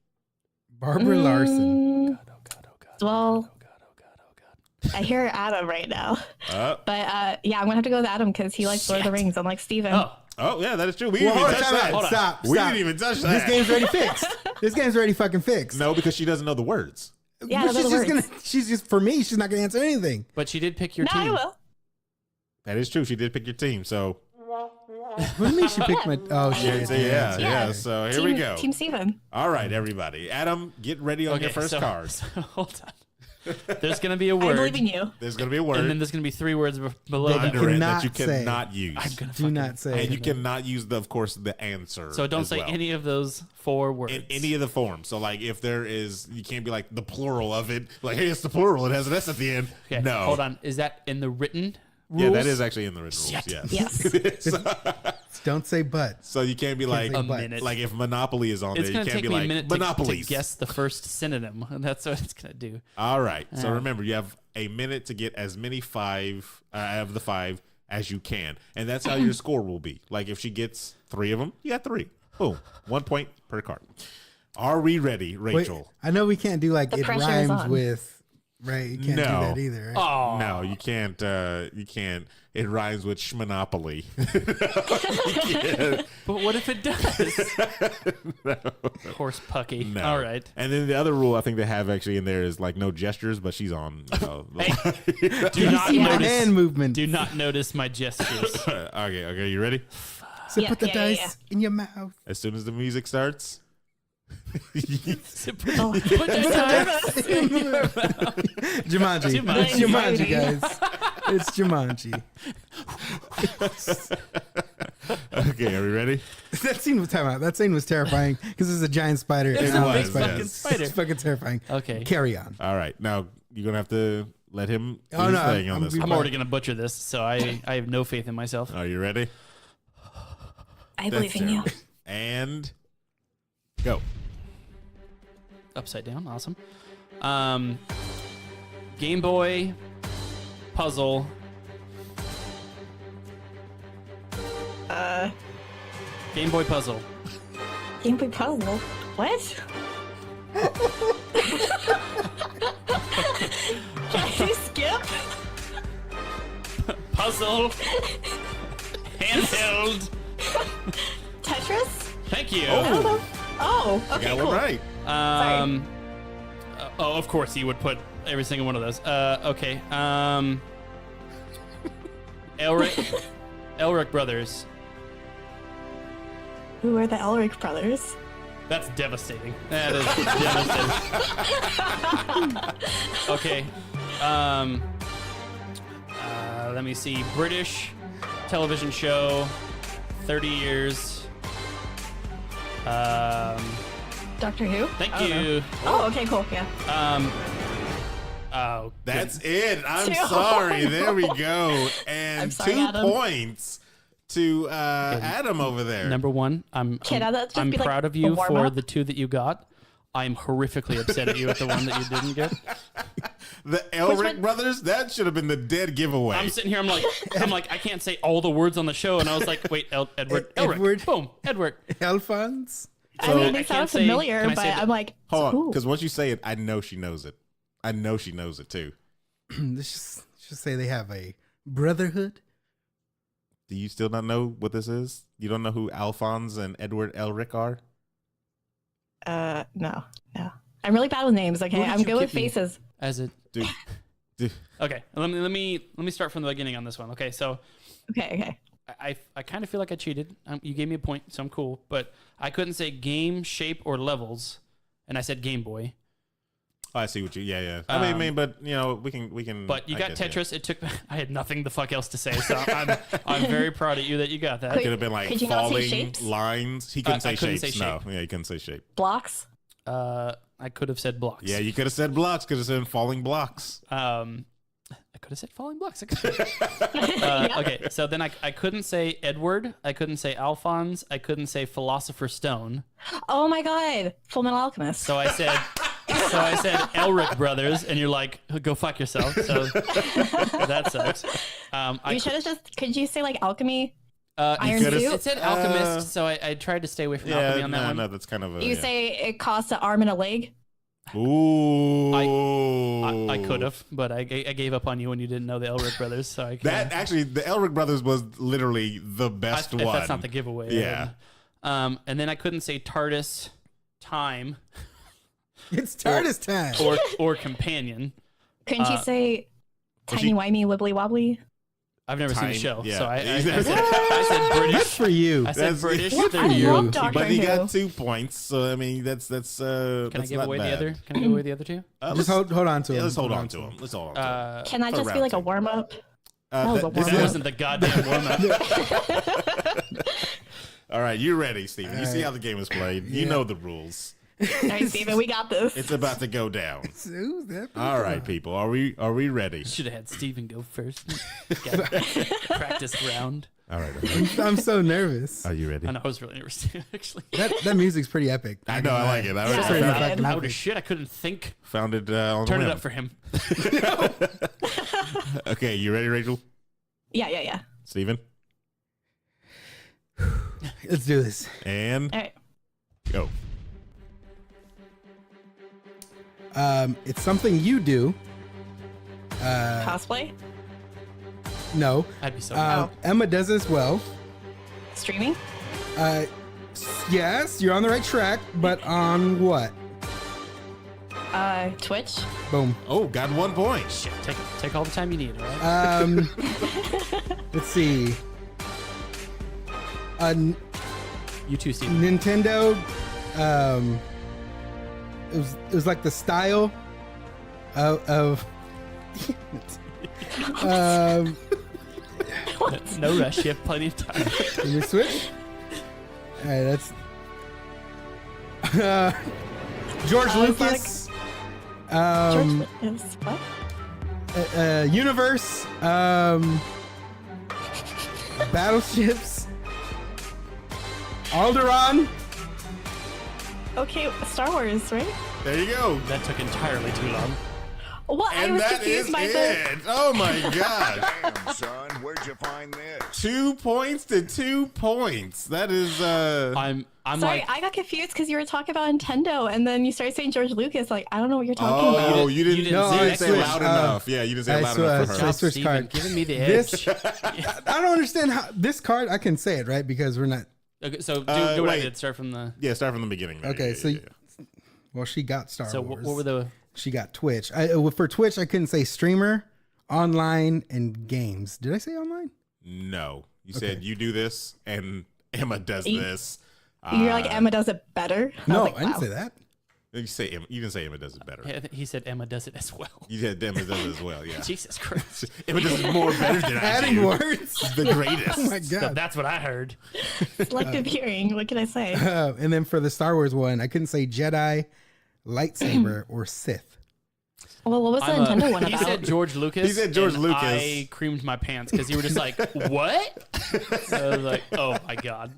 Speaker 4: Barbara Larson.
Speaker 2: Oh God.
Speaker 6: Well,
Speaker 2: Oh God.
Speaker 6: I hear Adam right now. But yeah, I'm going to have to go with Adam because he likes Lord of the Rings, unlike Steven.
Speaker 3: Oh, yeah, that is true. We
Speaker 4: Whoa,
Speaker 3: didn't even touch
Speaker 4: time out.
Speaker 3: that.
Speaker 2: Hold on.
Speaker 4: Stop.
Speaker 3: We
Speaker 4: Stop.
Speaker 3: didn't even touch
Speaker 4: This
Speaker 3: that.
Speaker 4: game's already fixed. This game's already fucking fixed.
Speaker 3: No, because she doesn't know the words.
Speaker 6: Yeah,
Speaker 4: But
Speaker 6: those are the words.
Speaker 4: she's just for me. She's not gonna answer anything.
Speaker 2: But she did pick your
Speaker 6: No,
Speaker 2: team.
Speaker 6: I will.
Speaker 3: That is true. She did pick your team. So
Speaker 4: What do you mean she picked my? Oh shit!
Speaker 3: yeah. So here we go.
Speaker 6: Team Steven.
Speaker 3: All right, everybody. Adam, get ready on your first card.
Speaker 2: So, hold on. There's gonna be a
Speaker 6: I
Speaker 2: word,
Speaker 6: believe in you.
Speaker 3: There's going to be a
Speaker 2: and then
Speaker 3: word
Speaker 2: there's gonna be 3 words below
Speaker 4: That
Speaker 2: that.
Speaker 4: you
Speaker 3: under it
Speaker 4: cannot
Speaker 3: that you
Speaker 4: say.
Speaker 3: cannot use.
Speaker 2: I'm gonna
Speaker 4: Do
Speaker 2: fucking
Speaker 4: not say.
Speaker 3: And you cannot use, of course, the answer.
Speaker 2: So don't
Speaker 3: as
Speaker 2: say
Speaker 3: well.
Speaker 2: any of those 4 words.
Speaker 3: In any of the forms. So, like, if there is, you can't be like the plural of it. Like, hey, it's the plural. It has an S at the end.
Speaker 2: Okay,
Speaker 3: No.
Speaker 2: hold on. Is that in the written rules?
Speaker 3: Yeah, that is actually in the written rules.
Speaker 2: Shit.
Speaker 3: Yes.
Speaker 4: Don't say but.
Speaker 3: So you can't be like,
Speaker 4: say
Speaker 2: a
Speaker 4: but.
Speaker 2: minute.
Speaker 3: like if Monopoly is on
Speaker 2: It's
Speaker 3: there, you
Speaker 2: gonna
Speaker 3: can't
Speaker 2: take
Speaker 3: be
Speaker 2: me a
Speaker 3: like
Speaker 2: minute to
Speaker 3: Monopolies.
Speaker 2: guess the first synonym. That's what it's gonna do.
Speaker 3: All right. So remember, you have a minute to get as many 5 of the 5 as you can, and that's how your score will be. Like if she gets 3 of them, you got 3. Boom, 1 point per card. Are we ready,
Speaker 4: Wait,
Speaker 3: Rachel?
Speaker 4: I know we can't do like
Speaker 6: The
Speaker 4: it
Speaker 6: pressure is
Speaker 4: rhymes
Speaker 6: on.
Speaker 4: with. Right, you can't do
Speaker 3: No.
Speaker 4: that either. Right?
Speaker 2: Oh
Speaker 3: No, you can't. You can't. It rhymes with Schmonopoly.
Speaker 2: but what if it does? Horse pucky.
Speaker 3: No.
Speaker 2: All right.
Speaker 3: And then the other rule I think they have actually in there is like no gestures, but she's on.
Speaker 2: Do not
Speaker 4: See my
Speaker 2: notice.
Speaker 4: hand movement.
Speaker 2: Do not notice my gestures.
Speaker 3: Okay, you ready?
Speaker 4: So
Speaker 6: Yeah,
Speaker 4: put the
Speaker 6: yeah,
Speaker 4: dice
Speaker 6: yeah.
Speaker 4: in your mouth.
Speaker 3: As soon as the music starts.
Speaker 2: Put the dice in your mouth.
Speaker 4: Jumanji.
Speaker 2: Jumanji.
Speaker 4: It's Jumanji, guys. It's Jumanji.
Speaker 3: Okay, are we ready?
Speaker 4: That scene was time out. That scene was terrifying because there's a giant spider.
Speaker 2: It's
Speaker 4: and
Speaker 2: a
Speaker 4: all
Speaker 2: big
Speaker 4: the
Speaker 2: fucking
Speaker 4: spiders.
Speaker 2: spider.
Speaker 4: It's fucking terrifying.
Speaker 2: Okay.
Speaker 4: Carry on.
Speaker 3: All right, now you're gonna have to let him do
Speaker 4: Oh,
Speaker 3: his
Speaker 4: no,
Speaker 3: thing on
Speaker 4: I'm
Speaker 3: this
Speaker 4: be-
Speaker 3: one.
Speaker 2: I'm already gonna butcher this, so I have no faith in myself.
Speaker 3: Are you ready?
Speaker 6: I believe in you.
Speaker 3: And go.
Speaker 2: Upside down. Awesome. Game Boy puzzle. Game Boy puzzle.
Speaker 6: Game Boy puzzle. What? Can you skip?
Speaker 2: Puzzle. Handheld.
Speaker 6: Tetris?
Speaker 2: Thank you.
Speaker 6: Oh, okay,
Speaker 3: Got
Speaker 6: cool.
Speaker 3: one right.
Speaker 2: Oh, of course you would put every single one of those. Okay. Elric Brothers.
Speaker 6: Who are the Elric brothers?
Speaker 2: That's devastating. That is devastating. Okay. let me see. British television show, 30 years.
Speaker 6: Doctor Who?
Speaker 2: Thank you.
Speaker 6: Oh, okay, cool. Yeah.
Speaker 2: Oh,
Speaker 3: That's it. I'm
Speaker 6: Two.
Speaker 3: sorry. There we go. And
Speaker 6: I'm sorry,
Speaker 3: 2
Speaker 6: Adam.
Speaker 3: points to Adam over there.
Speaker 2: Number one, I'm
Speaker 6: that'd just be
Speaker 2: proud
Speaker 6: like
Speaker 2: of you
Speaker 6: a
Speaker 2: for
Speaker 6: warm-up.
Speaker 2: the 2 that you got. I'm horrifically upset at you at the one that you didn't get.
Speaker 3: The Elric
Speaker 6: one?
Speaker 3: brothers, that should have been the dead giveaway.
Speaker 2: I'm sitting here, I'm like, I can't say all the words on the show, and I was like, wait, Edward, Elric,
Speaker 4: Edward.
Speaker 2: boom, Edward.
Speaker 4: Alphonse?
Speaker 6: I mean,
Speaker 2: I
Speaker 6: they
Speaker 2: can't
Speaker 6: sound
Speaker 2: say-
Speaker 6: familiar,
Speaker 2: can I
Speaker 6: but
Speaker 2: say that-
Speaker 6: I'm like,
Speaker 3: Hold on,
Speaker 6: ooh.
Speaker 3: because once you say it, I know she knows it. I know she knows it too.
Speaker 4: Let's just say they have a brotherhood.
Speaker 3: Do you still not know what this is? You don't know who Alphonse and Edward Elric are?
Speaker 6: No. I'm really bad with names. Okay,
Speaker 2: Who did
Speaker 6: I'm
Speaker 2: you
Speaker 6: good with
Speaker 2: give me?
Speaker 6: faces.
Speaker 2: As it.
Speaker 3: Dude,
Speaker 2: Okay, let me start from the beginning on this one. Okay, so
Speaker 6: Okay.
Speaker 2: I kind of feel like I cheated. You gave me a point, so I'm cool. But I couldn't say game, shape, or levels, and I said Game Boy.
Speaker 3: Oh, I see what you. Yeah. I mean, but you know, we can.
Speaker 2: But you
Speaker 3: I
Speaker 2: got
Speaker 3: guess, yeah.
Speaker 2: Tetris. It took. I had nothing the fuck else to say, so I'm very proud of you that you got that.
Speaker 3: Could have been like
Speaker 6: Could you not say
Speaker 3: falling
Speaker 6: shapes?
Speaker 3: lines. He couldn't
Speaker 2: I
Speaker 3: say
Speaker 2: couldn't
Speaker 3: shapes.
Speaker 2: say
Speaker 3: No,
Speaker 2: shape.
Speaker 3: yeah, he couldn't say shape.
Speaker 6: Blocks.
Speaker 2: I could have said blocks.
Speaker 3: Yeah, you could have said blocks. Could have said falling blocks.
Speaker 2: I could have said falling blocks. I could- Okay, so then I couldn't say Edward. I couldn't say Alphonse. I couldn't say Philosopher's Stone.
Speaker 6: Oh my God. Full Metal Alchemist.
Speaker 2: So I said Elric brothers, and you're like, go fuck yourself. So that sucks.
Speaker 6: you should have just. Could you say like alchemy?
Speaker 2: You
Speaker 6: Iron
Speaker 3: could've-
Speaker 6: Suit?
Speaker 2: It said alchemist, so I tried to stay away from alchemy on that one.
Speaker 3: no, that's kind of a.
Speaker 6: You
Speaker 3: yeah.
Speaker 6: say it costs an arm and a leg.
Speaker 3: Ooh.
Speaker 2: I could have, but I gave up on you when you didn't know the Elric brothers. So I
Speaker 3: That actually, the Elric brothers was literally the best
Speaker 2: if
Speaker 3: one.
Speaker 2: that's not the giveaway.
Speaker 3: Yeah.
Speaker 2: And then I couldn't say TARDIS, time,
Speaker 4: It's TARDIS time.
Speaker 2: or companion.
Speaker 6: Couldn't you say tiny wimey wibbly wobbly?
Speaker 2: I've never seen
Speaker 3: Time,
Speaker 2: the show,
Speaker 3: yeah.
Speaker 2: so I
Speaker 3: He's
Speaker 2: said
Speaker 4: Good
Speaker 2: British.
Speaker 4: for you.
Speaker 2: I said
Speaker 3: That's-
Speaker 2: British.
Speaker 3: Good
Speaker 4: for
Speaker 6: I
Speaker 4: you.
Speaker 6: love Doctor
Speaker 3: But he
Speaker 6: Who.
Speaker 3: got 2 points, so I mean that's
Speaker 2: Can I
Speaker 3: that's
Speaker 2: give
Speaker 3: not
Speaker 2: away
Speaker 3: bad.
Speaker 2: the other? Can I give away the other two?
Speaker 4: Just hold on to him.
Speaker 3: Yeah, let's hold on to him. Let's hold on to him.
Speaker 6: Can that
Speaker 3: For
Speaker 6: just be
Speaker 3: round
Speaker 6: like a
Speaker 3: two.
Speaker 6: warm up?
Speaker 3: Uh,
Speaker 6: was a
Speaker 3: this
Speaker 2: That
Speaker 3: is-
Speaker 2: wasn't the goddamn warm up.
Speaker 3: all right, you ready, Steven? You see
Speaker 4: right.
Speaker 3: how the game is played. You
Speaker 4: Yeah.
Speaker 3: know the rules.
Speaker 6: All right, Steven, we got this.
Speaker 3: It's about to go down.
Speaker 4: Who's that?
Speaker 3: All right, people, are we ready?
Speaker 2: Should have had Steven go first. Practice round.
Speaker 3: All right,
Speaker 4: I'm so nervous.
Speaker 3: are you ready?
Speaker 2: I know, I was really nervous too, actually.
Speaker 4: That music's pretty epic.
Speaker 3: I know, I like it. I
Speaker 6: Yeah,
Speaker 3: already
Speaker 6: it's
Speaker 3: found,
Speaker 6: good.
Speaker 2: Loud as shit. I couldn't think.
Speaker 3: found it on
Speaker 2: Turn
Speaker 3: the
Speaker 2: it
Speaker 3: whim.
Speaker 2: up for him.
Speaker 3: Okay, you ready, Rachel?
Speaker 6: Yeah.
Speaker 3: Steven?
Speaker 4: Let's do this.
Speaker 3: And
Speaker 6: All right.
Speaker 3: go.
Speaker 4: It's something you do.
Speaker 6: Cosplay?
Speaker 4: No.
Speaker 2: I'd be so.
Speaker 4: Emma does as well.
Speaker 6: Streaming?
Speaker 4: Yes, you're on the right track, but on what?
Speaker 6: Twitch?
Speaker 4: Boom.
Speaker 3: Oh, got 1 point.
Speaker 2: Shit, take all the time you need, all right?
Speaker 4: Let's see.
Speaker 2: You too, Steven.
Speaker 4: Nintendo. It was like the style of
Speaker 2: No rush. You have plenty of time.
Speaker 4: Can you switch? All right, that's George Lucas.
Speaker 6: George is what?
Speaker 4: Universe. Battleships. Alderaan.
Speaker 6: Okay, Star Wars, right?
Speaker 3: There you go.
Speaker 2: That took entirely too long.
Speaker 6: What? I
Speaker 3: And
Speaker 6: was
Speaker 3: that
Speaker 6: confused
Speaker 3: is
Speaker 6: by the.
Speaker 3: it. Oh my gosh.
Speaker 5: Damn, son, where'd you find this?
Speaker 3: 2 points to 2 points. That is
Speaker 2: I'm
Speaker 6: Sorry,
Speaker 2: like,
Speaker 6: I got confused because you were talking about Nintendo, and then you started saying George Lucas. Like, I don't know what you're talking about.
Speaker 3: Oh, you didn't,
Speaker 2: No,
Speaker 3: you
Speaker 2: I
Speaker 3: didn't say
Speaker 4: switched.
Speaker 3: loud enough. Yeah, you didn't say
Speaker 4: I
Speaker 3: loud
Speaker 4: sw-
Speaker 3: enough for
Speaker 4: I
Speaker 3: her.
Speaker 4: switched
Speaker 2: Steven,
Speaker 4: card.
Speaker 2: giving me the edge.
Speaker 4: This I don't understand how this card. I can say it right because we're not.
Speaker 2: Okay, so do what I
Speaker 3: wait.
Speaker 2: did. Start from the.
Speaker 3: Yeah, start from the beginning. There.
Speaker 4: Okay,
Speaker 3: Yeah,
Speaker 4: so
Speaker 3: yeah,
Speaker 4: well, she got Star
Speaker 2: So
Speaker 4: Wars.
Speaker 2: what were the?
Speaker 4: She got Twitch. For Twitch, I couldn't say streamer, online, and games. Did I say online?
Speaker 3: no. You said you do this and Emma does
Speaker 6: You-
Speaker 3: this.
Speaker 6: You're like, Emma does it better.
Speaker 4: No,
Speaker 6: was like,
Speaker 4: I didn't
Speaker 6: wow.
Speaker 4: say that.
Speaker 3: You say Emma. You didn't say Emma does it better.
Speaker 2: He said Emma does it as well.
Speaker 3: You said Emma does it as well. Yeah.
Speaker 2: Jesus Christ.
Speaker 3: Emma does it more better than I
Speaker 4: Adding
Speaker 3: do.
Speaker 4: words.
Speaker 3: The greatest.
Speaker 4: Oh my
Speaker 2: So
Speaker 4: god.
Speaker 2: that's what I heard.
Speaker 6: Selective hearing. What can I say?
Speaker 4: And then for the Star Wars one, I couldn't say Jedi, lightsaber, or Sith.
Speaker 6: Well, what was the Nintendo one
Speaker 2: He
Speaker 6: about?
Speaker 2: said George Lucas.
Speaker 3: He said George
Speaker 2: and
Speaker 3: Lucas.
Speaker 2: I creamed my pants because you were just like, what? So I was like, oh my God.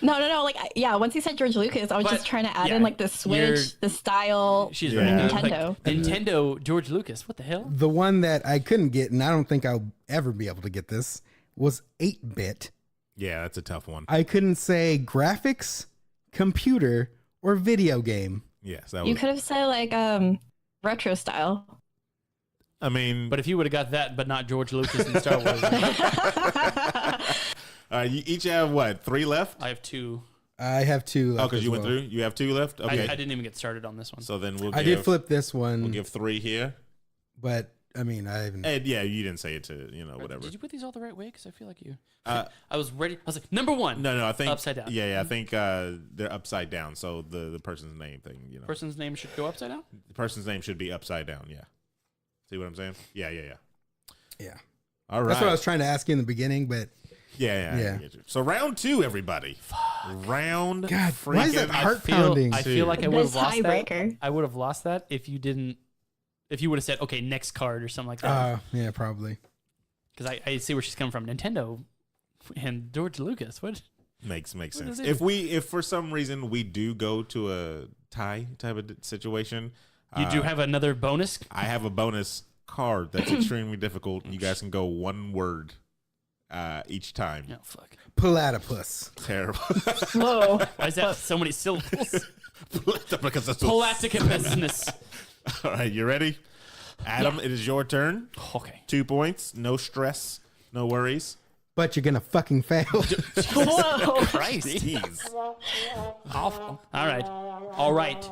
Speaker 6: No. Like, once he said George Lucas, I was
Speaker 2: But,
Speaker 6: just trying to add
Speaker 2: yeah,
Speaker 6: in like the
Speaker 2: you're-
Speaker 6: Switch, the style.
Speaker 2: She's
Speaker 3: Yeah.
Speaker 2: right.
Speaker 6: Nintendo.
Speaker 2: Like, Nintendo, George Lucas. What the hell?
Speaker 4: The one that I couldn't get, and I don't think I'll ever be able to get this, was 8-bit.
Speaker 3: Yeah, that's a tough one.
Speaker 4: I couldn't say graphics, computer, or video game.
Speaker 3: Yes, that
Speaker 6: You
Speaker 3: was.
Speaker 6: could have said like retro style.
Speaker 3: I mean,
Speaker 2: But if you would have got that, but not George Lucas and Star Wars,
Speaker 3: you each have what? 3 left?
Speaker 2: I have 2.
Speaker 4: I have 2 left.
Speaker 3: Oh, because
Speaker 4: as
Speaker 3: you went
Speaker 4: well.
Speaker 3: through. You have 2 left. Okay.
Speaker 2: I didn't even get started on this one.
Speaker 3: So then we'll.
Speaker 4: I did flip this one,
Speaker 3: We'll give 3 here.
Speaker 4: but I mean, I haven't.
Speaker 3: And yeah, you didn't say it to whatever.
Speaker 2: Did you put these all the right way? Because I feel like you.
Speaker 3: Uh,
Speaker 2: I was ready. I was like, number 1.
Speaker 3: No, I think
Speaker 2: Upside down.
Speaker 3: Yeah, I think they're upside down. So the person's name thing,
Speaker 2: Person's name should go upside down?
Speaker 3: the person's name should be upside down. Yeah. See what I'm saying? Yeah.
Speaker 4: Yeah.
Speaker 3: All right.
Speaker 4: That's what I was trying to ask you in the beginning, but
Speaker 3: Yeah.
Speaker 4: Yeah.
Speaker 3: I get you. So round 2, everybody. Round.
Speaker 4: God, why is that
Speaker 3: freaking-
Speaker 4: heart pounding?
Speaker 2: I feel like I would have
Speaker 6: This
Speaker 2: lost that.
Speaker 6: tiebreaker.
Speaker 2: I would have lost that if you didn't. If you would have said, okay, next card or something like that.
Speaker 4: Yeah, probably.
Speaker 2: Because I see where she's coming from. Nintendo and George Lucas. What?
Speaker 3: Makes sense.
Speaker 2: does it
Speaker 3: If for some reason we do go to a tie type of situation,
Speaker 2: You do have another bonus?
Speaker 3: I have a bonus card that's extremely difficult. You guys can go 1 word each time.
Speaker 2: No, fuck.
Speaker 4: Platypus.
Speaker 3: Terrible.
Speaker 6: Whoa.
Speaker 2: Why is that so many syllables?
Speaker 3: Because that's
Speaker 2: Platypus.
Speaker 3: All right, you ready? Adam, it is your turn.
Speaker 2: Okay.
Speaker 3: 2 points. No stress. No worries.
Speaker 4: But you're gonna fucking fail.
Speaker 6: Whoa.
Speaker 2: Christ.
Speaker 3: Jeez.
Speaker 2: Awful. All right.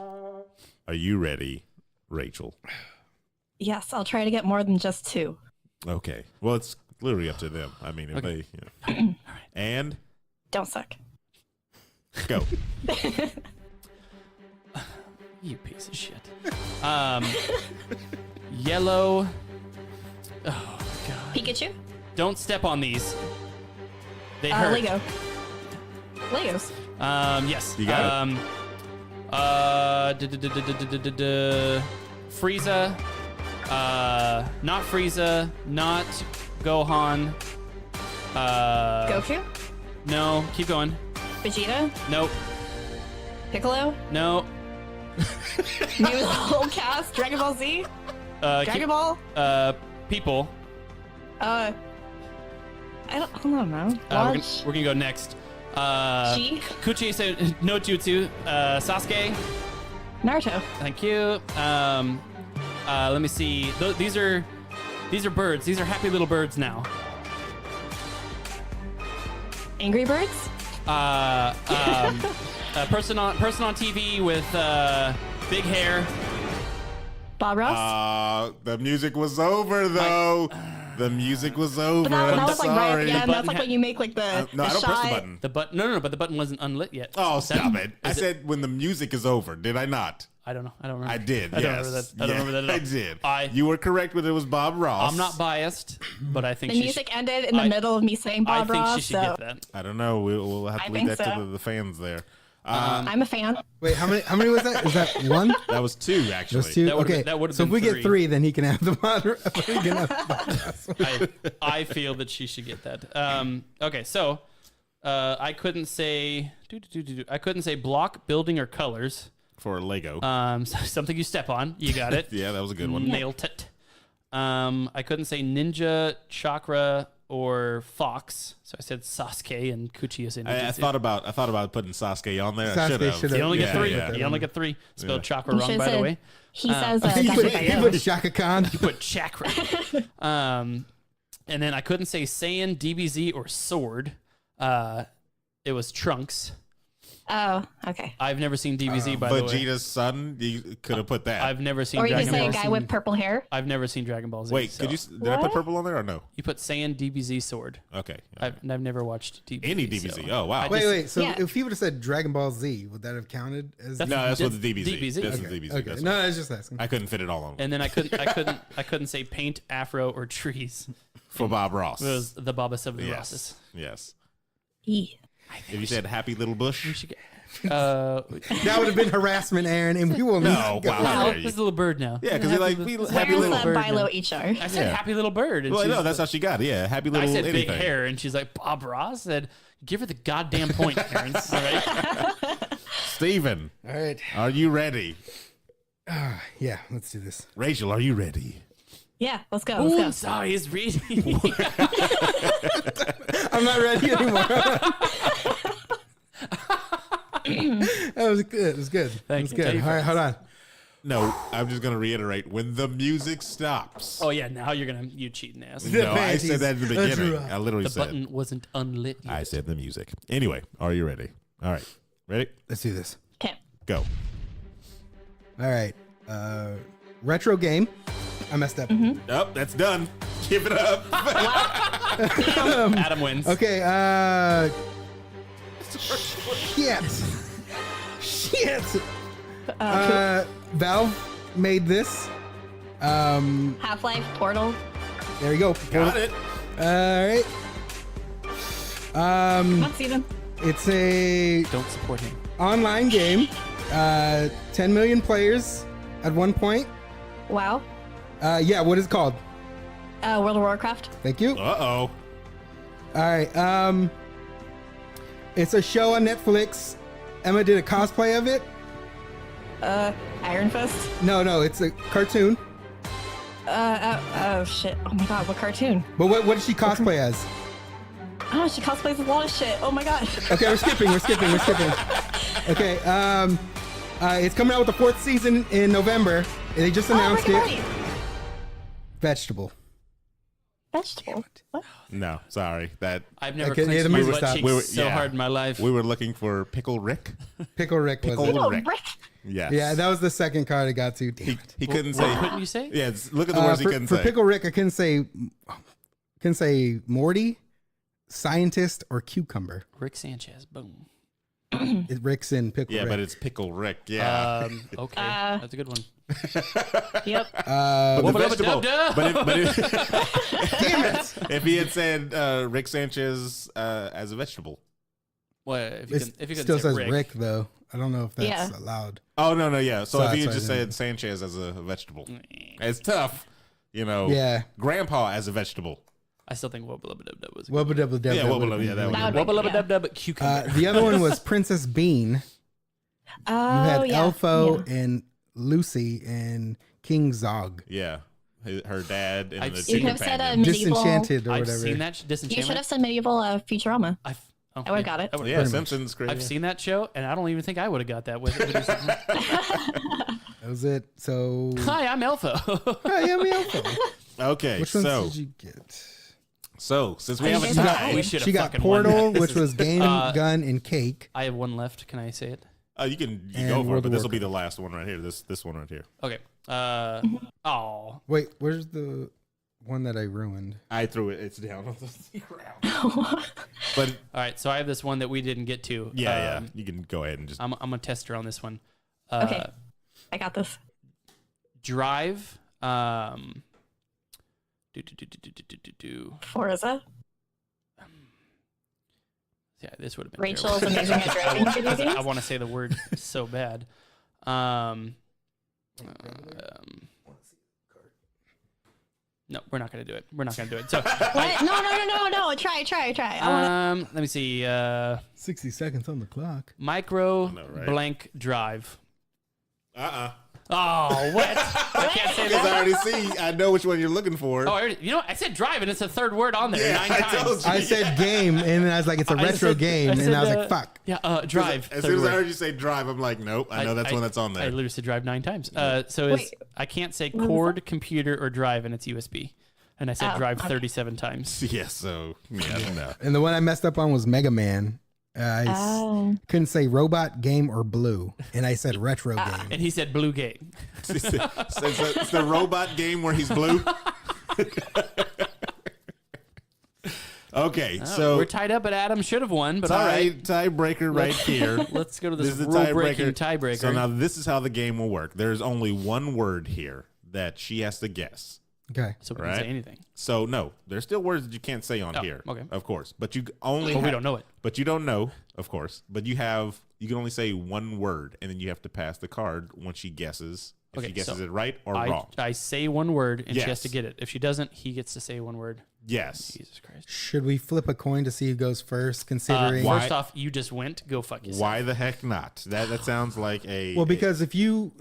Speaker 3: Are you ready, Rachel?
Speaker 6: Yes, I'll try to get more than just 2.
Speaker 3: Okay. Well, it's literally up to them. I mean, if
Speaker 2: Okay.
Speaker 3: they. And
Speaker 6: Don't suck.
Speaker 3: go.
Speaker 2: You piece of shit. Yellow. Oh, God.
Speaker 6: Pikachu?
Speaker 2: Don't step on these. They hurt.
Speaker 6: Lego. Legos.
Speaker 2: Yes.
Speaker 3: You got
Speaker 2: Frieza. Not Frieza. Not Gohan.
Speaker 6: Goku?
Speaker 2: No. Keep going.
Speaker 6: Vegeta?
Speaker 2: Nope.
Speaker 6: Piccolo?
Speaker 2: No.
Speaker 6: Maybe the whole cast? Dragon Ball Z? Dragon Ball?
Speaker 2: People.
Speaker 6: I don't know.
Speaker 2: We're gonna go next.
Speaker 6: Chi?
Speaker 2: Kuchi said no jutsu. Sasuke.
Speaker 6: Naruto.
Speaker 2: Thank you. Let me see. These are birds. These are happy little birds now.
Speaker 6: Angry Birds?
Speaker 2: A person on TV with big hair.
Speaker 6: Bob Ross?
Speaker 3: The music was over, though. The music was over.
Speaker 6: But that
Speaker 3: I'm
Speaker 6: was like right
Speaker 3: sorry.
Speaker 6: at the end. That's
Speaker 2: button
Speaker 6: like when you make like the
Speaker 3: No, I don't press the
Speaker 6: shot.
Speaker 3: button.
Speaker 2: The button. No, but the button wasn't unlit yet.
Speaker 3: Oh,
Speaker 2: Is that-
Speaker 3: stop it. I
Speaker 2: is
Speaker 3: said when the music is over. Did I not?
Speaker 2: I don't know. I don't remember.
Speaker 3: I did,
Speaker 2: I don't
Speaker 3: yes.
Speaker 2: remember that. I don't remember that at all.
Speaker 3: I did. You were correct when it was Bob Ross.
Speaker 2: I'm not biased, but I think
Speaker 6: The
Speaker 2: she
Speaker 6: music
Speaker 2: should,
Speaker 6: ended in the middle of me saying
Speaker 2: I
Speaker 6: Bob
Speaker 2: think
Speaker 6: Ross.
Speaker 2: she should
Speaker 6: So
Speaker 2: get that.
Speaker 3: I don't know. We'll have to
Speaker 6: I
Speaker 3: leave that
Speaker 6: think
Speaker 3: to
Speaker 6: so.
Speaker 3: the fans there.
Speaker 6: I'm a fan.
Speaker 4: Wait, how many was that? Is that 1?
Speaker 3: That was 2, actually.
Speaker 4: Those 2?
Speaker 2: That would've
Speaker 4: Okay.
Speaker 2: been- that would've
Speaker 4: so if
Speaker 2: been
Speaker 4: we
Speaker 2: 3.
Speaker 4: get 3, then he can have the moderator. He can have the podcast.
Speaker 2: I feel that she should get that. Okay, so I couldn't say. I couldn't say block, building, or colors.
Speaker 3: For Lego.
Speaker 2: Something you step on. You got it.
Speaker 3: Yeah, that was a good one.
Speaker 2: Nailed it. I couldn't say ninja, chakra, or fox. So I said Sasuke and Kuchi is in.
Speaker 3: I thought about putting Sasuke on there. I
Speaker 4: Sasuke
Speaker 3: should have.
Speaker 4: should've-
Speaker 2: You only get
Speaker 3: Yeah,
Speaker 2: 3.
Speaker 3: yeah.
Speaker 2: You only get 3. Spelled chakra
Speaker 6: You
Speaker 2: wrong,
Speaker 6: should've
Speaker 2: by the
Speaker 6: said-
Speaker 2: way.
Speaker 6: He says
Speaker 4: he
Speaker 6: Dr.
Speaker 4: put
Speaker 6: Bayo.
Speaker 4: Shaka Khan.
Speaker 2: You put chakra. And then I couldn't say Saiyan, DBZ, or sword. It was Trunks.
Speaker 6: Oh, okay.
Speaker 2: I've never seen DBZ, by the way.
Speaker 3: Vegeta's son. You could have put that.
Speaker 2: I've never seen
Speaker 6: Or you could
Speaker 2: Dragon
Speaker 6: say a
Speaker 2: Ball.
Speaker 6: guy with purple hair.
Speaker 2: I've never seen Dragon Ball Z.
Speaker 3: Wait,
Speaker 2: so.
Speaker 3: did I put purple on there or no?
Speaker 2: You put Saiyan DBZ sword.
Speaker 3: Okay.
Speaker 2: I've never watched DBZ.
Speaker 3: Any DBZ.
Speaker 2: so
Speaker 3: Oh wow.
Speaker 2: I
Speaker 4: Wait. So
Speaker 6: Yeah.
Speaker 4: if he would have said Dragon Ball Z, would that have counted as?
Speaker 2: That's-
Speaker 3: No, that's what the
Speaker 2: That's
Speaker 3: DBZ.
Speaker 2: DBZ.
Speaker 3: That's
Speaker 4: okay.
Speaker 3: the DBZ.
Speaker 4: Okay.
Speaker 3: That's
Speaker 4: No,
Speaker 3: what-
Speaker 4: I was just asking.
Speaker 3: I couldn't fit it all on
Speaker 2: And then I couldn't say paint, afro, or trees.
Speaker 3: for Bob Ross.
Speaker 2: It was the Babas of the
Speaker 3: yes.
Speaker 2: Rosses.
Speaker 3: Yes.
Speaker 6: E.
Speaker 3: If you said Happy Little Bush.
Speaker 2: We should get.
Speaker 4: That would have been harassment, Aaron, and we will
Speaker 3: No,
Speaker 4: not go.
Speaker 3: wow. How dare
Speaker 2: This
Speaker 3: you.
Speaker 2: is a little bird now.
Speaker 3: Yeah, because like we
Speaker 6: Where's
Speaker 3: Happy
Speaker 6: the
Speaker 3: Little.
Speaker 2: bird
Speaker 6: BYLO
Speaker 2: now.
Speaker 6: HR?
Speaker 2: I said
Speaker 3: Yeah.
Speaker 2: happy little bird. And
Speaker 3: Well,
Speaker 2: she's
Speaker 3: no,
Speaker 2: like-
Speaker 3: that's how she got it. Yeah, Happy
Speaker 2: I
Speaker 3: Little.
Speaker 2: said
Speaker 3: anything.
Speaker 2: big hair, and she's like, Bob Ross said, give her the goddamn point, Terrence. All right?
Speaker 3: Steven,
Speaker 4: All right.
Speaker 3: are you ready?
Speaker 4: Yeah, let's do this.
Speaker 3: Rachel, are you ready?
Speaker 6: Yeah, let's go.
Speaker 2: Ooh,
Speaker 6: Let's go.
Speaker 2: sorry, it's reading.
Speaker 4: I'm not ready anymore. That was good. It was good.
Speaker 2: Thank
Speaker 4: it was
Speaker 2: you.
Speaker 4: good.
Speaker 2: Tell your
Speaker 4: All right, hold on.
Speaker 3: No, I'm just gonna reiterate. When the music stops.
Speaker 2: Oh, yeah, now you cheating ass.
Speaker 4: The
Speaker 3: No, I said that in the
Speaker 4: panties.
Speaker 3: beginning.
Speaker 4: That's right.
Speaker 3: I literally
Speaker 2: The
Speaker 3: said.
Speaker 2: button wasn't unlit yet.
Speaker 3: I said the music. Anyway, are you ready? All right, ready?
Speaker 4: Let's do this.
Speaker 6: Okay.
Speaker 3: Go.
Speaker 4: All right. Retro game. I messed up.
Speaker 3: Nope, that's done. Give it up.
Speaker 2: Adam wins.
Speaker 4: Okay. Shit. Shit. Valve made this.
Speaker 6: Half-Life, Portal.
Speaker 4: There you go.
Speaker 3: Got it.
Speaker 4: All right.
Speaker 6: Come on, Steven.
Speaker 4: It's a
Speaker 2: Don't support him.
Speaker 4: online game. 10 million players at one point.
Speaker 6: Wow.
Speaker 4: Yeah, what is it called?
Speaker 6: World of Warcraft.
Speaker 4: Thank you.
Speaker 3: Uh-oh.
Speaker 4: All right. It's a show on Netflix. Emma did a cosplay of it.
Speaker 6: Iron Fist.
Speaker 4: No, it's a cartoon.
Speaker 6: Oh shit. Oh my god, what cartoon?
Speaker 4: But what did she cosplay as?
Speaker 6: Oh, she cosplays a lot of shit. Oh my god.
Speaker 4: Okay, we're skipping. Okay, it's coming out with the 4th season in November. They just announced
Speaker 6: Rick and
Speaker 4: it.
Speaker 6: Morty.
Speaker 4: Vegetable.
Speaker 6: Vegetable. What?
Speaker 3: No, sorry.
Speaker 2: I've never
Speaker 4: Okay, yeah,
Speaker 2: clenched
Speaker 4: the
Speaker 2: my
Speaker 4: music
Speaker 2: butt
Speaker 4: stopped.
Speaker 2: cheeks so hard in my life.
Speaker 3: We were looking for Pickle Rick.
Speaker 4: Pickle Rick was
Speaker 3: Pickle
Speaker 4: it.
Speaker 6: Oh,
Speaker 3: Rick.
Speaker 6: Rick.
Speaker 3: Yes.
Speaker 4: Yeah, that was the second card I got to. Damn it.
Speaker 3: He couldn't
Speaker 2: What
Speaker 3: say.
Speaker 2: couldn't you say?
Speaker 3: Yeah, look at the words he
Speaker 4: for,
Speaker 3: couldn't
Speaker 4: for
Speaker 3: say.
Speaker 4: Pickle Rick, I couldn't say Morty, scientist, or cucumber.
Speaker 2: Rick Sanchez. Boom.
Speaker 4: Rick's in Pickle
Speaker 3: Yeah,
Speaker 4: Rick.
Speaker 3: but it's Pickle Rick. Yeah.
Speaker 2: Okay, that's a good one.
Speaker 6: Yep.
Speaker 3: But the
Speaker 2: Wubba
Speaker 3: vegetable.
Speaker 2: dubba dub.
Speaker 3: But if,
Speaker 4: Damn it!
Speaker 3: if he had said Rick Sanchez as a vegetable.
Speaker 2: Well, if you
Speaker 4: It
Speaker 2: could
Speaker 4: still
Speaker 2: say
Speaker 4: says Rick, though. I don't know if that's
Speaker 6: Yeah.
Speaker 4: allowed.
Speaker 3: Oh no, yeah. So if he had
Speaker 4: Sorry,
Speaker 3: just
Speaker 4: sorry,
Speaker 3: said Sanchez as a vegetable, it's tough. You know.
Speaker 4: Yeah.
Speaker 3: Grandpa as a vegetable.
Speaker 2: I still think Wubba Lubba Dub Dub was a
Speaker 4: Wubba
Speaker 2: good
Speaker 4: Dubba Dub.
Speaker 3: Yeah,
Speaker 4: Dub
Speaker 3: Wubba
Speaker 4: would've
Speaker 3: Lubba,
Speaker 4: been
Speaker 3: yeah, that
Speaker 4: really
Speaker 3: would-
Speaker 6: That
Speaker 2: one.
Speaker 6: would
Speaker 2: Wubba
Speaker 6: be-
Speaker 2: Lubba
Speaker 6: yeah.
Speaker 2: Dub Dub, but cucumber.
Speaker 4: The other one was Princess Bean.
Speaker 6: Oh,
Speaker 4: You had
Speaker 6: yeah.
Speaker 4: Elfo
Speaker 6: Yeah.
Speaker 4: and Lucy and King Zog.
Speaker 3: Yeah. Her dad and
Speaker 2: I've
Speaker 3: the
Speaker 2: seen-
Speaker 6: You could have said
Speaker 3: companion.
Speaker 6: medieval.
Speaker 4: Disenchanted or
Speaker 2: I've
Speaker 4: whatever.
Speaker 2: seen that
Speaker 6: You should
Speaker 2: Disenchantment.
Speaker 6: have said medieval Futurama.
Speaker 2: I
Speaker 6: would've got it.
Speaker 3: Yeah,
Speaker 4: Pretty
Speaker 3: Simpsons crazy.
Speaker 2: I've seen that show, and I don't even think I would have got that with it.
Speaker 4: That was it. So,
Speaker 2: Hi, I'm Elfo.
Speaker 4: I am Elfo.
Speaker 3: Okay,
Speaker 4: Which ones
Speaker 3: so
Speaker 4: did you get?
Speaker 3: since we have a
Speaker 6: you guys
Speaker 3: tie,
Speaker 2: We should
Speaker 4: She
Speaker 2: have
Speaker 4: got
Speaker 2: fucking
Speaker 4: Portal,
Speaker 2: won that.
Speaker 4: which was Game, Gun, and Cake.
Speaker 2: I have one left. Can I say it?
Speaker 3: you can
Speaker 4: And
Speaker 3: go for it,
Speaker 4: World
Speaker 3: but
Speaker 4: of
Speaker 3: this will be the last one right here. This one right here.
Speaker 2: Okay. Oh,
Speaker 4: Wait, where's the one that I ruined?
Speaker 3: I threw it. It's down on the ground. But
Speaker 2: all right. So I have this one that we didn't get to.
Speaker 3: yeah, you can go ahead and just.
Speaker 2: I'm gonna test her on this one.
Speaker 6: Okay. I got this.
Speaker 2: Drive.
Speaker 6: Forza.
Speaker 2: Yeah, this would have been
Speaker 6: Rachel's
Speaker 2: terrible.
Speaker 6: amazing at driving video games.
Speaker 2: I want to say the word so bad. No, we're not gonna do it. We're not gonna do it. So,
Speaker 6: What? No. Try. I wanna...
Speaker 2: let me see.
Speaker 4: 60 seconds on the clock.
Speaker 2: Micro
Speaker 3: know, right?
Speaker 2: blank drive. Oh, what? I can't say
Speaker 3: Because
Speaker 2: that.
Speaker 3: I already see. I know which one you're looking for.
Speaker 2: Oh, I said drive, and it's the third word on there
Speaker 3: Yeah,
Speaker 2: 9
Speaker 3: I
Speaker 2: times.
Speaker 3: told you.
Speaker 4: I said game, and then I was like, it's a
Speaker 2: I
Speaker 4: retro
Speaker 2: said-
Speaker 4: game,
Speaker 2: I
Speaker 4: and
Speaker 2: said,
Speaker 4: I was like, fuck.
Speaker 2: Yeah, drive.
Speaker 3: As
Speaker 2: third
Speaker 3: soon as I
Speaker 2: word.
Speaker 3: heard you say drive, I'm like, nope. I know that's one that's on
Speaker 2: I
Speaker 3: there.
Speaker 2: literally said drive 9 times. So
Speaker 6: Wait.
Speaker 2: I can't say
Speaker 6: was
Speaker 2: cord, computer, or drive, and it's USB. And I said
Speaker 6: Oh,
Speaker 2: drive
Speaker 6: okay.
Speaker 2: 37 times.
Speaker 3: Yeah. So yeah, no.
Speaker 4: And the one I messed up on was Mega Man. I couldn't say robot, game, or blue, and I said retro game.
Speaker 2: And he said blue game.
Speaker 3: So it's the robot game where he's blue. Okay, so
Speaker 2: we're tied up, but Adam should have won. But all right,
Speaker 3: tiebreaker right here.
Speaker 2: Let's go to
Speaker 3: This
Speaker 2: this
Speaker 3: is the
Speaker 2: rule-breaking tiebreaker.
Speaker 3: So now this is how the game will work. There's only one word here that she has to guess.
Speaker 4: Okay.
Speaker 2: so we can
Speaker 3: right.
Speaker 2: say anything.
Speaker 3: So no, there's still words that you can't say on here.
Speaker 2: okay.
Speaker 3: Of course, but you only.
Speaker 2: But we don't know it.
Speaker 3: But you don't know, of course. But you can only say one word, and then you have to pass the card once she guesses. If
Speaker 2: Okay,
Speaker 3: she guesses
Speaker 2: so
Speaker 3: it right or wrong.
Speaker 2: I say one word, and she has
Speaker 3: Yes.
Speaker 2: to get it. If she doesn't, he gets to say one word.
Speaker 3: Yes.
Speaker 2: Jesus Christ.
Speaker 4: Should we flip a coin to see who goes first? Considering
Speaker 2: First off, you just went. Go fuck yourself.
Speaker 3: Why the heck not? That sounds like a.
Speaker 4: well, because if you,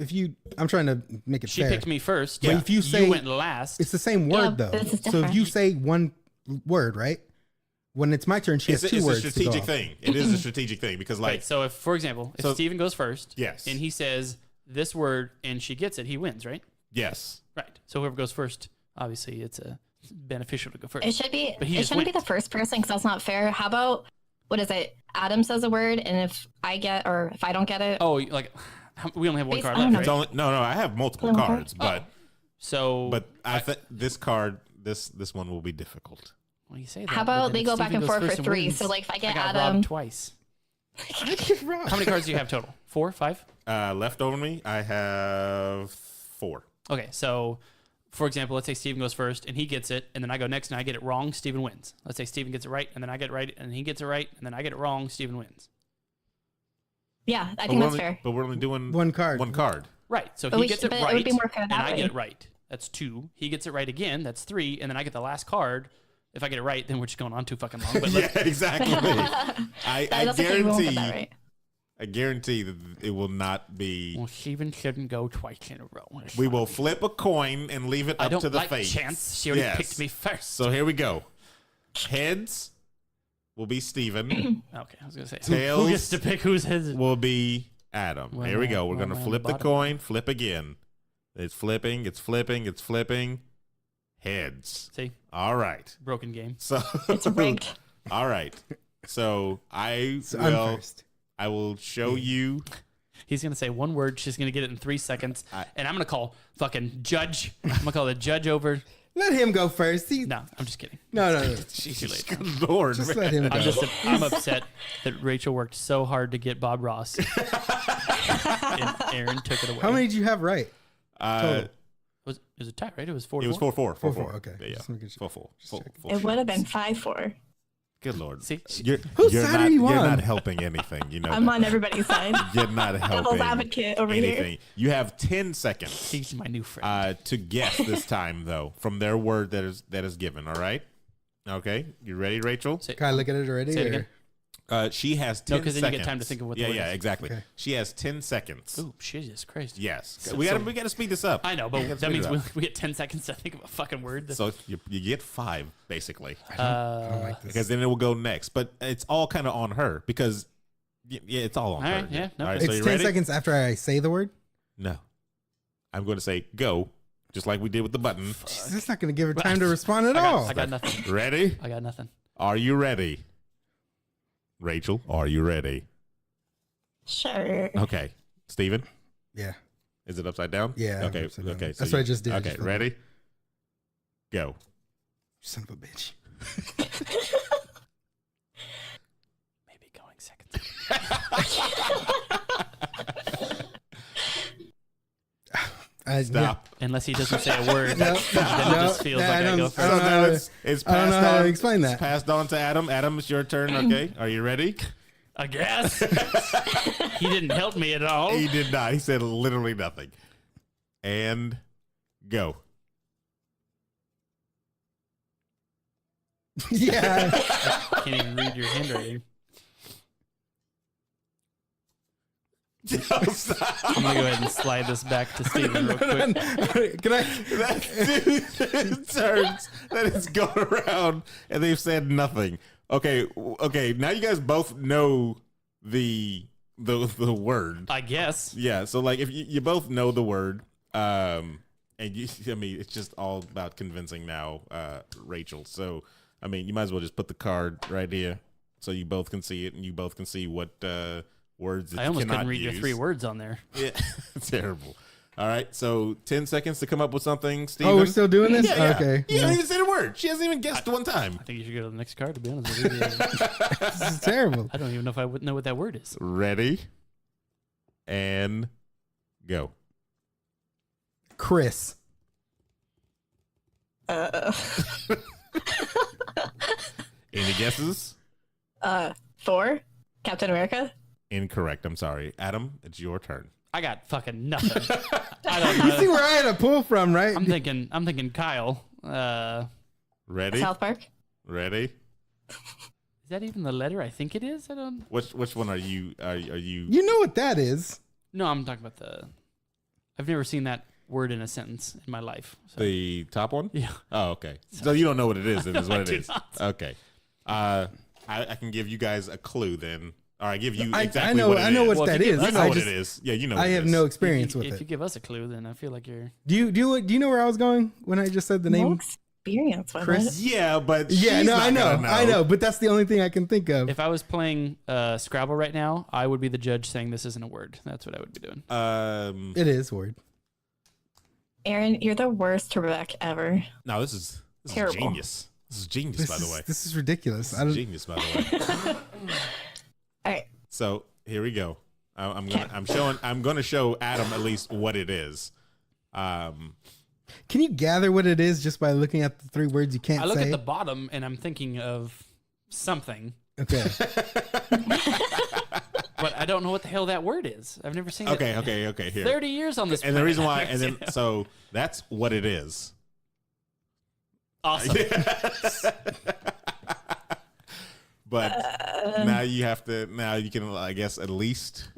Speaker 4: I'm trying to make it
Speaker 2: She
Speaker 4: fair.
Speaker 2: picked me first.
Speaker 4: But if you say-
Speaker 2: went last,
Speaker 4: It's the same word
Speaker 6: but
Speaker 4: though.
Speaker 6: this is
Speaker 4: So if you
Speaker 6: different.
Speaker 4: say one word, right? When it's my turn, she has two
Speaker 3: it's
Speaker 4: words.
Speaker 3: a strategic
Speaker 4: to go off.
Speaker 3: thing. It is a strategic thing because, like,
Speaker 2: right. So if, for example, if
Speaker 3: So-
Speaker 2: Steven goes first,
Speaker 3: Yes.
Speaker 2: and he says this word, and she gets it, he wins, right?
Speaker 3: yes,
Speaker 2: Right. So whoever goes first, obviously, it's beneficial to go first.
Speaker 6: It should be.
Speaker 2: But he
Speaker 6: It
Speaker 2: just
Speaker 6: shouldn't be
Speaker 2: went.
Speaker 6: the first person because that's not fair. How about what is it? Adam says a word, and if I get or if I don't get it,
Speaker 2: Oh, like we only have one
Speaker 6: Basi-
Speaker 2: card
Speaker 6: I don't
Speaker 2: left,
Speaker 3: it's
Speaker 2: right?
Speaker 3: only no. I have multiple
Speaker 6: Only one
Speaker 3: cards,
Speaker 6: card?
Speaker 3: but
Speaker 2: So,
Speaker 3: I think this card, this one will be difficult.
Speaker 2: well, you say that.
Speaker 6: How
Speaker 2: but
Speaker 6: about
Speaker 2: then
Speaker 6: they
Speaker 2: if
Speaker 6: go back
Speaker 2: Steven
Speaker 6: and
Speaker 2: goes
Speaker 6: forth
Speaker 2: first
Speaker 6: for
Speaker 2: and
Speaker 6: 3?
Speaker 2: wins,
Speaker 6: So, like, if I get
Speaker 2: got
Speaker 6: Adam-
Speaker 2: robbed twice. How many cards do you have total? 4, 5?
Speaker 3: Left over me, I have 4.
Speaker 2: Okay, so for example, let's say Steven goes first and he gets it, and then I go next and I get it wrong, Steven wins. Let's say Steven gets it right, and then I get it right, and he gets it right, and then I get it wrong, Steven wins.
Speaker 6: yeah, I think that's fair.
Speaker 3: But we're only doing
Speaker 4: One card.
Speaker 3: One card.
Speaker 2: Right, so
Speaker 6: But
Speaker 2: he
Speaker 6: we
Speaker 2: gets
Speaker 6: should-
Speaker 2: it
Speaker 6: but
Speaker 2: right,
Speaker 6: it would be more fair
Speaker 2: and
Speaker 6: that
Speaker 2: I get
Speaker 6: way.
Speaker 2: it right. That's 2. He gets it right again, that's 3, and then I get the last card. If I get it right, then we're just going on too fucking long. But
Speaker 3: Yeah,
Speaker 2: let's,
Speaker 3: exactly. I
Speaker 6: That's okay, you won't
Speaker 3: guarantee.
Speaker 6: get that right.
Speaker 3: I guarantee that it will not be.
Speaker 2: well, Steven shouldn't go twice in a row.
Speaker 3: We will flip a coin and leave it
Speaker 2: I
Speaker 3: up
Speaker 2: don't
Speaker 3: to the
Speaker 2: like
Speaker 3: fate.
Speaker 2: chance. She already
Speaker 3: Yes.
Speaker 2: picked me first.
Speaker 3: So here we go. Heads will be Steven.
Speaker 2: Okay, I was gonna say
Speaker 3: Tails
Speaker 2: who gets to pick whose heads?
Speaker 3: will be Adam.
Speaker 2: Well,
Speaker 3: Here we go. We're
Speaker 2: well,
Speaker 3: gonna
Speaker 2: well,
Speaker 3: flip the
Speaker 2: bottom.
Speaker 3: coin. Flip again. It's flipping. It's flipping. It's flipping. Heads.
Speaker 2: See,
Speaker 3: All right.
Speaker 2: broken game.
Speaker 3: So
Speaker 6: It's rigged.
Speaker 3: all right. So
Speaker 4: I'm
Speaker 3: will.
Speaker 4: first.
Speaker 3: I will show you.
Speaker 2: He's gonna say one word. She's gonna get it in 3 seconds,
Speaker 3: I-
Speaker 2: and I'm gonna call fucking judge. I'm gonna call the judge over.
Speaker 4: Let him go first.
Speaker 2: No, I'm just kidding.
Speaker 4: No.
Speaker 3: Jesus, good Lord.
Speaker 4: Just
Speaker 3: man.
Speaker 4: let him go.
Speaker 2: I'm upset that Rachel worked so hard to get Bob Ross, and Aaron took it away.
Speaker 4: How many did you have right?
Speaker 3: Uh,
Speaker 2: was it was a tie? Right? It was 4.
Speaker 3: it was 4-4.
Speaker 4: 4-4, okay.
Speaker 3: Yeah.
Speaker 4: Just making sure.
Speaker 3: Full.
Speaker 6: It would have been 5-4.
Speaker 3: Good Lord.
Speaker 2: See?
Speaker 4: Whose
Speaker 3: you're
Speaker 4: side
Speaker 3: not,
Speaker 4: are you
Speaker 3: You're
Speaker 4: on?
Speaker 3: not helping anything. You know.
Speaker 6: I'm
Speaker 3: that.
Speaker 6: on everybody's side.
Speaker 3: You're not
Speaker 6: Devil's
Speaker 3: helping
Speaker 6: advocate over here.
Speaker 3: anything. You have 10 seconds
Speaker 2: He's my new friend.
Speaker 3: to guess this time, though, from their word that is given. All right. Okay. You ready, Rachel?
Speaker 2: Say-
Speaker 4: Can I look at it already?
Speaker 2: Say it
Speaker 4: or-
Speaker 2: again.
Speaker 3: She has 10
Speaker 2: No,
Speaker 3: seconds.
Speaker 2: because then you get time to think of what the
Speaker 3: Yeah,
Speaker 2: word
Speaker 3: yeah,
Speaker 2: is.
Speaker 3: exactly.
Speaker 4: Okay.
Speaker 3: She has 10 seconds.
Speaker 2: Ooh, Jesus Christ.
Speaker 3: Yes.
Speaker 2: So-
Speaker 3: we gotta speed this up.
Speaker 2: I know,
Speaker 3: We
Speaker 2: but
Speaker 3: gotta
Speaker 2: that
Speaker 3: speed
Speaker 2: means
Speaker 3: it
Speaker 2: we,
Speaker 3: up.
Speaker 2: we get 10 seconds to think of a fucking word.
Speaker 3: So you get 5 basically,
Speaker 4: I don't like this.
Speaker 3: because then it will go next. But it's all kind of on her because yeah, it's all on
Speaker 2: All
Speaker 3: her.
Speaker 2: right, yeah, no.
Speaker 3: All right.
Speaker 4: It's
Speaker 3: So you
Speaker 4: 10
Speaker 3: ready?
Speaker 4: seconds after I say the word.
Speaker 3: No. I'm going to say go, just like we did with the button.
Speaker 4: Jeez, that's not going to give her time to respond at
Speaker 2: I
Speaker 4: all.
Speaker 2: got nothing.
Speaker 3: Ready?
Speaker 2: I got nothing.
Speaker 3: Are you ready? Rachel, are you ready?
Speaker 6: Sure.
Speaker 3: Okay. Steven,
Speaker 4: Yeah.
Speaker 3: is it upside down?
Speaker 4: Yeah,
Speaker 3: Okay.
Speaker 4: upside down.
Speaker 3: Okay.
Speaker 4: That's what I just did. I
Speaker 3: Okay.
Speaker 4: just flipped
Speaker 3: Ready? Go.
Speaker 4: Son of a bitch.
Speaker 2: Maybe going seconds.
Speaker 3: Stop.
Speaker 2: Unless he doesn't say a word,
Speaker 4: No,
Speaker 2: then it just feels
Speaker 4: no,
Speaker 2: like I go
Speaker 4: I
Speaker 3: So
Speaker 4: don't
Speaker 2: first.
Speaker 4: know
Speaker 3: now
Speaker 4: how
Speaker 3: it's
Speaker 4: I don't
Speaker 3: passed
Speaker 4: know how to
Speaker 3: on.
Speaker 4: explain that.
Speaker 3: It's passed on to Adam. Adam, it's your turn. Okay. Are you ready?
Speaker 2: I guess. He didn't help me at all.
Speaker 3: He did not. He said literally nothing. And go.
Speaker 4: Yeah.
Speaker 2: Can't even read your handwriting.
Speaker 3: Stop.
Speaker 2: I'm going to go ahead and slide this back to Steven real quick.
Speaker 4: Can I?
Speaker 3: That turns that it's gone around and they've said nothing. Okay, now you guys both know the word.
Speaker 2: I guess.
Speaker 3: Yeah, so like if you both know the word, and I mean it's just all about convincing now Rachel. So I mean you might as well just put the card right here. so you both can see it and you both can see what words that
Speaker 2: I
Speaker 3: you
Speaker 2: almost
Speaker 3: cannot
Speaker 2: couldn't read
Speaker 3: use.
Speaker 2: your 3 words on there.
Speaker 3: Yeah, terrible. All right, so 10 seconds to come up with something, Steven.
Speaker 4: Oh, we're still doing this?
Speaker 3: Yeah, yeah.
Speaker 4: Okay.
Speaker 3: You haven't even said a word. She hasn't even guessed one time.
Speaker 2: I think you should go to the next card, to be honest with you.
Speaker 4: This is terrible.
Speaker 2: I don't even know if I would know what that word is.
Speaker 3: Ready? And go.
Speaker 4: Chris.
Speaker 3: Any guesses?
Speaker 6: Thor, Captain America.
Speaker 3: Incorrect. I'm sorry. Adam, it's your turn.
Speaker 2: I got fucking nothing. I don't
Speaker 4: You see
Speaker 2: know.
Speaker 4: where I had to pull from, right?
Speaker 2: I'm thinking Kyle.
Speaker 3: Ready?
Speaker 6: South Park.
Speaker 3: Ready?
Speaker 2: Is that even the letter I think it is? I don't.
Speaker 3: Which one are you? Are you?
Speaker 4: You know what that is.
Speaker 2: No, I'm talking about the. I've never seen that word in a sentence in my life. So.
Speaker 3: The top one?
Speaker 2: Yeah.
Speaker 3: Oh, okay. So you don't know what it is, then is what
Speaker 2: I
Speaker 3: it
Speaker 2: do
Speaker 3: is.
Speaker 2: not.
Speaker 3: Okay. I can give you guys a clue then. Or I give you
Speaker 4: I
Speaker 3: exactly
Speaker 4: know
Speaker 3: what it is.
Speaker 4: I know what
Speaker 2: Well, if
Speaker 4: that
Speaker 2: you give
Speaker 4: is.
Speaker 3: You know
Speaker 4: I
Speaker 3: what
Speaker 4: just
Speaker 3: it is. Yeah, you know
Speaker 4: I
Speaker 3: what it
Speaker 4: have
Speaker 3: is.
Speaker 4: no experience with
Speaker 2: If you
Speaker 4: it.
Speaker 2: give us a clue, then I feel like you're.
Speaker 4: Do you know where I was going when I just said the
Speaker 6: No
Speaker 4: name?
Speaker 6: experience with
Speaker 4: Chris?
Speaker 6: it.
Speaker 3: Yeah, but
Speaker 4: Yeah,
Speaker 3: she's
Speaker 4: no,
Speaker 3: not gonna
Speaker 4: I know, but that's the only thing I can think of.
Speaker 2: If I was playing Scrabble right now, I would be the judge saying this isn't a word. That's what I would be doing.
Speaker 4: It is word.
Speaker 6: Aaron, you're the worst Trebek ever.
Speaker 3: No, this is
Speaker 6: Terrible.
Speaker 3: genius. This is genius, by the way.
Speaker 4: This is ridiculous.
Speaker 3: This
Speaker 4: I
Speaker 3: is
Speaker 4: don't.
Speaker 3: genius, by the way.
Speaker 6: All right.
Speaker 3: So here we go. I'm gonna show Adam at least what it is.
Speaker 4: Can you gather what it is just by looking at the 3 words you can't
Speaker 2: I look
Speaker 4: say?
Speaker 2: at the bottom and I'm thinking of something,
Speaker 4: Okay.
Speaker 2: but I don't know what the hell that word is. I've never seen it.
Speaker 3: Okay. Here.
Speaker 2: 30 years on this.
Speaker 3: And the
Speaker 2: planet.
Speaker 3: reason why, and then so that's what it is.
Speaker 2: Awesome.
Speaker 3: But now you have to. Now you can, I guess, at least.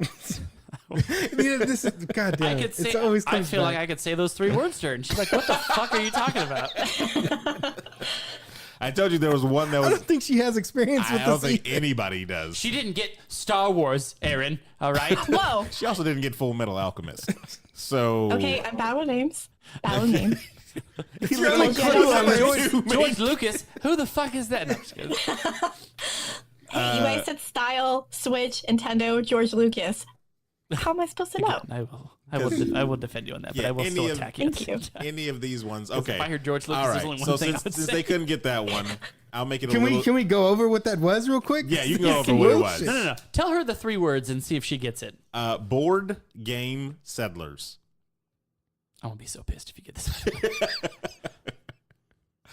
Speaker 4: This is goddamn.
Speaker 2: I could say.
Speaker 4: It's always
Speaker 2: I
Speaker 4: comes
Speaker 2: feel
Speaker 4: back.
Speaker 2: like I could say those 3 words to her, and she's like, "What the fuck are you talking about?"
Speaker 3: I told you there was one that
Speaker 4: I
Speaker 3: was.
Speaker 4: don't think she has experience
Speaker 3: I
Speaker 4: with
Speaker 3: don't
Speaker 4: this.
Speaker 3: think
Speaker 4: either.
Speaker 3: anybody does.
Speaker 2: She didn't get Star Wars, Aaron. All right.
Speaker 6: Whoa.
Speaker 3: She also didn't get Full Metal Alchemist. So
Speaker 6: Okay, I'm bad with names. Bad with names.
Speaker 3: He's
Speaker 6: Your
Speaker 3: really
Speaker 6: only
Speaker 3: clue
Speaker 6: clue
Speaker 3: on
Speaker 6: was
Speaker 3: this.
Speaker 2: George Lucas. Who the fuck is that? No, I'm just kidding.
Speaker 6: Hey, you guys said Style, Switch, Nintendo, George Lucas. How am I supposed to know?
Speaker 2: I will defend you on that, but
Speaker 3: Yeah,
Speaker 2: I will
Speaker 3: any
Speaker 2: still
Speaker 3: of-
Speaker 2: attack you.
Speaker 6: Thank you.
Speaker 3: Any of these ones, okay.
Speaker 2: If I heard George Lucas,
Speaker 3: All
Speaker 2: there's
Speaker 3: right.
Speaker 2: only
Speaker 3: So
Speaker 2: one thing I would
Speaker 3: since
Speaker 2: say.
Speaker 3: they couldn't get that one, I'll make it a
Speaker 4: Can
Speaker 3: little.
Speaker 4: we go over what that was real quick?
Speaker 3: Yeah, you can go over
Speaker 2: Can
Speaker 3: what
Speaker 2: you-
Speaker 3: it was.
Speaker 2: No. Tell her the 3 words and see if she gets it.
Speaker 3: Board game settlers.
Speaker 2: I'm gonna be so pissed if you get this.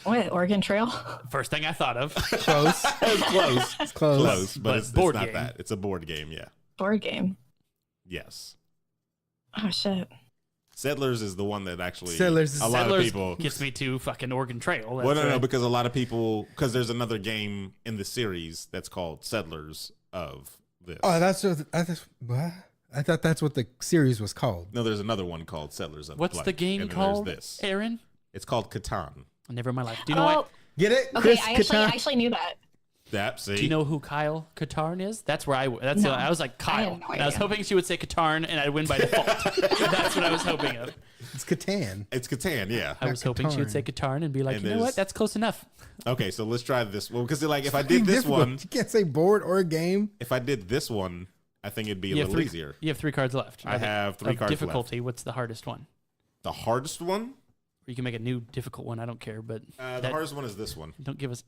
Speaker 6: What, Oregon Trail?
Speaker 2: First thing I thought of.
Speaker 4: Close.
Speaker 3: It's close.
Speaker 4: It's close.
Speaker 3: Close, but
Speaker 2: But
Speaker 3: it's
Speaker 2: board
Speaker 3: not
Speaker 2: game.
Speaker 3: that. It's a board game. Yeah.
Speaker 6: Board game.
Speaker 3: Yes.
Speaker 6: Oh, shit.
Speaker 3: Settlers is the one that actually
Speaker 4: Settlers is-
Speaker 3: a lot
Speaker 2: Settlers
Speaker 3: of people.
Speaker 2: gets me to fucking Oregon Trail.
Speaker 3: Well, no,
Speaker 2: That's,
Speaker 3: because a lot of people, because there's another game in the series that's called Settlers of this.
Speaker 4: Oh, what? I thought that's what the series was called.
Speaker 3: No, there's another one called Settlers of
Speaker 2: What's
Speaker 3: blank,
Speaker 2: the game
Speaker 3: and then
Speaker 2: called,
Speaker 3: There's this.
Speaker 2: Aaron?
Speaker 3: It's called Catan.
Speaker 2: Never in my life. Do you know what?
Speaker 4: Get it?
Speaker 6: Okay,
Speaker 4: Chris
Speaker 6: I
Speaker 4: Catan?
Speaker 6: actually knew that.
Speaker 3: That see.
Speaker 2: Do you know who Kyle Katarn is? That's where I. That's
Speaker 6: No.
Speaker 2: I was like
Speaker 6: I had
Speaker 2: Kyle.
Speaker 6: no
Speaker 2: And I was
Speaker 6: idea.
Speaker 2: hoping she would say Katarn, and I'd win by default. That's what I was hoping of.
Speaker 4: It's Catan.
Speaker 3: It's Catan. Yeah.
Speaker 2: I was hoping she would say Katarn and be like,
Speaker 3: And
Speaker 2: you know what?
Speaker 3: there's-
Speaker 2: That's close enough.
Speaker 3: Okay, so let's try this one because like if I did this
Speaker 4: Difficult.
Speaker 3: one,
Speaker 4: You can't say board or game.
Speaker 3: if I did this one, I think it'd be a
Speaker 2: You have
Speaker 3: little
Speaker 2: 3.
Speaker 3: easier.
Speaker 2: You have 3 cards left.
Speaker 3: I have 3
Speaker 2: Of
Speaker 3: cards
Speaker 2: difficulty. What's the hardest one?
Speaker 3: The hardest one.
Speaker 2: Or you can make a new difficult one. I don't care, but
Speaker 3: The
Speaker 2: that-
Speaker 3: hardest one is this one.
Speaker 2: don't give us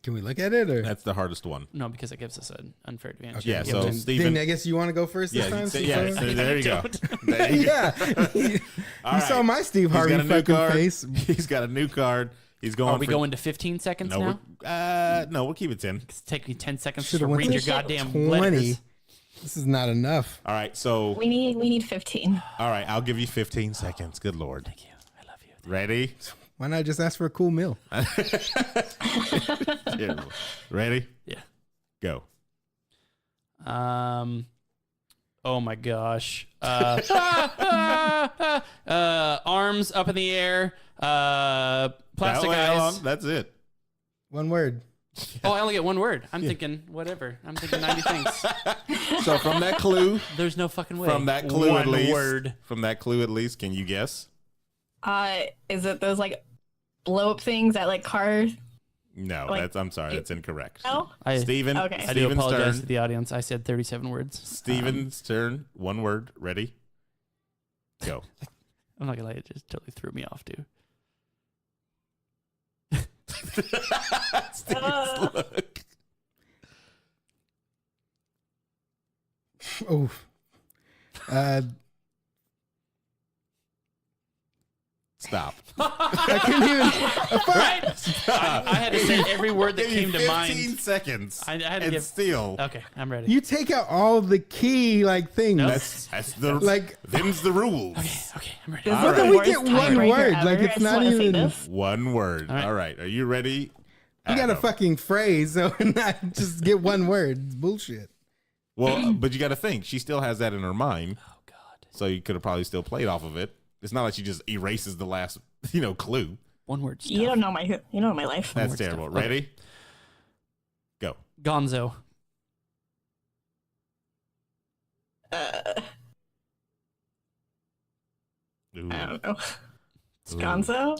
Speaker 4: Can we look at it or?
Speaker 3: That's the hardest one.
Speaker 2: no because it gives us an unfair advantage.
Speaker 3: Yeah,
Speaker 2: You
Speaker 3: so
Speaker 2: have to-
Speaker 3: Stephen.
Speaker 4: Then I guess you want to go first this
Speaker 3: Yeah,
Speaker 4: time?
Speaker 3: yeah.
Speaker 4: Steve?
Speaker 3: So there you go.
Speaker 2: don't.
Speaker 3: There you go.
Speaker 4: Yeah. you
Speaker 3: All
Speaker 4: saw
Speaker 3: right.
Speaker 4: my Steve
Speaker 3: He's
Speaker 4: Harvey
Speaker 3: got a new
Speaker 4: fucking
Speaker 3: card.
Speaker 4: face.
Speaker 3: He's got a new card. He's going.
Speaker 2: Are we
Speaker 3: for,
Speaker 2: going to 15 seconds
Speaker 3: No,
Speaker 2: now?
Speaker 3: no, we'll keep it 10.
Speaker 2: It's taking me 10 seconds
Speaker 4: Should've
Speaker 2: to
Speaker 4: went
Speaker 2: read
Speaker 4: to
Speaker 2: your goddamn
Speaker 4: 20.
Speaker 2: letters.
Speaker 4: This is not enough.
Speaker 3: All right, so
Speaker 6: We need 15.
Speaker 3: all right, I'll give you 15 seconds. Good lord.
Speaker 2: Thank you. I love you.
Speaker 3: Ready?
Speaker 4: Why not just ask for a cool meal?
Speaker 3: Terrible. Ready?
Speaker 2: Yeah.
Speaker 3: Go.
Speaker 2: Oh my gosh. Arms up in the air. Plastic eyes.
Speaker 3: That's it.
Speaker 4: One word.
Speaker 2: Oh, I only get one word. I'm thinking whatever. I'm thinking 90 things.
Speaker 3: So from that clue,
Speaker 2: There's no fucking way.
Speaker 3: from that clue
Speaker 2: one
Speaker 3: at least,
Speaker 2: word.
Speaker 3: from that clue at least, can you guess?
Speaker 6: Is it those like blow up things at like car
Speaker 3: No,
Speaker 6: Like,
Speaker 3: I'm sorry, that's incorrect.
Speaker 6: No?
Speaker 3: Steven,
Speaker 6: Okay.
Speaker 2: I do
Speaker 3: Steven's
Speaker 2: apologize
Speaker 3: turn.
Speaker 2: to the audience. I said 37 words.
Speaker 3: Steven's turn. One word. Ready? Go.
Speaker 2: I'm not gonna lie, it just totally threw me off, dude.
Speaker 3: Steven's look.
Speaker 4: Oh.
Speaker 3: Stop.
Speaker 4: I couldn't even.
Speaker 2: Right? I had to say every word that
Speaker 3: Give you
Speaker 2: came to
Speaker 3: 15
Speaker 2: mind.
Speaker 3: seconds.
Speaker 2: I had to
Speaker 3: and
Speaker 2: give.
Speaker 3: still.
Speaker 2: Okay, I'm ready.
Speaker 4: You take out all the key things.
Speaker 2: No.
Speaker 3: That's the
Speaker 4: Like-
Speaker 3: them's the rules.
Speaker 2: Okay, I'm ready.
Speaker 6: This is
Speaker 3: All
Speaker 6: the
Speaker 3: right.
Speaker 4: We
Speaker 6: worst
Speaker 4: get one
Speaker 6: tiebreaker
Speaker 4: word,
Speaker 6: ever.
Speaker 4: like, it's
Speaker 6: I just
Speaker 4: not
Speaker 6: wanna say
Speaker 4: even-
Speaker 6: this.
Speaker 3: One word.
Speaker 2: All right.
Speaker 3: All right. Are you ready?
Speaker 4: You got a
Speaker 3: Adam?
Speaker 4: fucking phrase, so not just get one word. It's bullshit.
Speaker 3: Well, but you got to think. She still has that in her mind.
Speaker 2: Oh God.
Speaker 3: So you could have probably still played off of it. It's not like she just erases the last, clue.
Speaker 2: One word. Stuff.
Speaker 6: You don't know my life.
Speaker 3: That's
Speaker 2: word
Speaker 3: terrible.
Speaker 2: stuff. Okay.
Speaker 3: Ready? Go.
Speaker 2: Gonzo.
Speaker 3: Ooh.
Speaker 6: I don't know. Sconzo?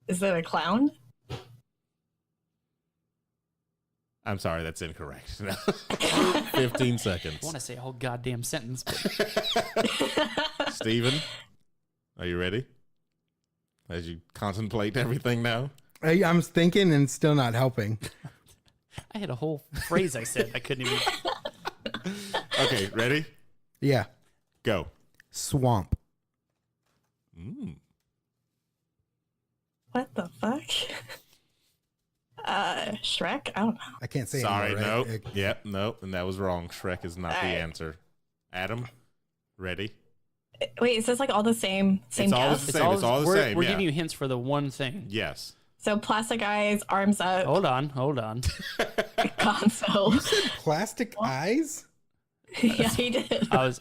Speaker 6: Is that a clown?
Speaker 3: I'm sorry, that's incorrect. 15 seconds.
Speaker 2: I want to say a whole goddamn sentence. But
Speaker 3: Steven, are you ready? As you contemplate everything now?
Speaker 4: I'm thinking and still not helping.
Speaker 2: I had a whole phrase I said. I couldn't even.
Speaker 3: Okay, ready?
Speaker 4: Yeah.
Speaker 3: Go.
Speaker 4: Swamp.
Speaker 6: What the fuck? Shrek? I don't know.
Speaker 4: I can't say
Speaker 3: Sorry,
Speaker 4: anymore,
Speaker 3: nope.
Speaker 4: right?
Speaker 3: Yep, nope. And that was wrong. Shrek is not the
Speaker 6: Alright.
Speaker 3: answer. Adam, ready?
Speaker 6: Wait, is this like all the same
Speaker 3: It's all
Speaker 6: guess?
Speaker 3: the same. It's all the
Speaker 2: we're,
Speaker 3: same.
Speaker 2: We're
Speaker 3: yeah.
Speaker 2: giving you hints for the one thing.
Speaker 3: Yes.
Speaker 6: So plastic eyes, arms up,
Speaker 2: Hold on.
Speaker 6: console.
Speaker 4: Plastic eyes?
Speaker 6: Yeah, he did.
Speaker 2: I was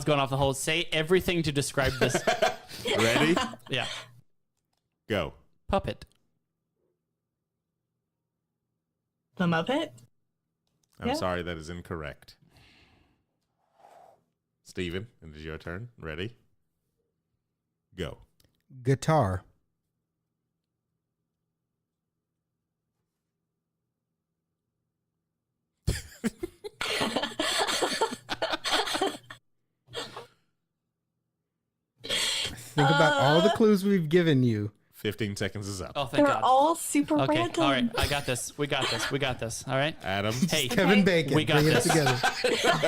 Speaker 2: going off the whole. Say everything to describe this.
Speaker 3: Ready?
Speaker 2: Yeah.
Speaker 3: Go.
Speaker 2: Puppet.
Speaker 6: The Muppet?
Speaker 3: I'm
Speaker 6: Yeah.
Speaker 3: sorry, that is incorrect. Steven, it is your turn. Ready? Go.
Speaker 4: Guitar. Think about all the clues we've given you.
Speaker 3: 15 seconds is up.
Speaker 2: Oh, thank
Speaker 6: They're
Speaker 2: God.
Speaker 6: all super
Speaker 2: Okay.
Speaker 6: random.
Speaker 2: All right. I got this. We got this. All right.
Speaker 3: Adam,
Speaker 2: Hey.
Speaker 4: Kevin Bacon.
Speaker 2: We got
Speaker 4: Bring
Speaker 2: this.
Speaker 4: it together.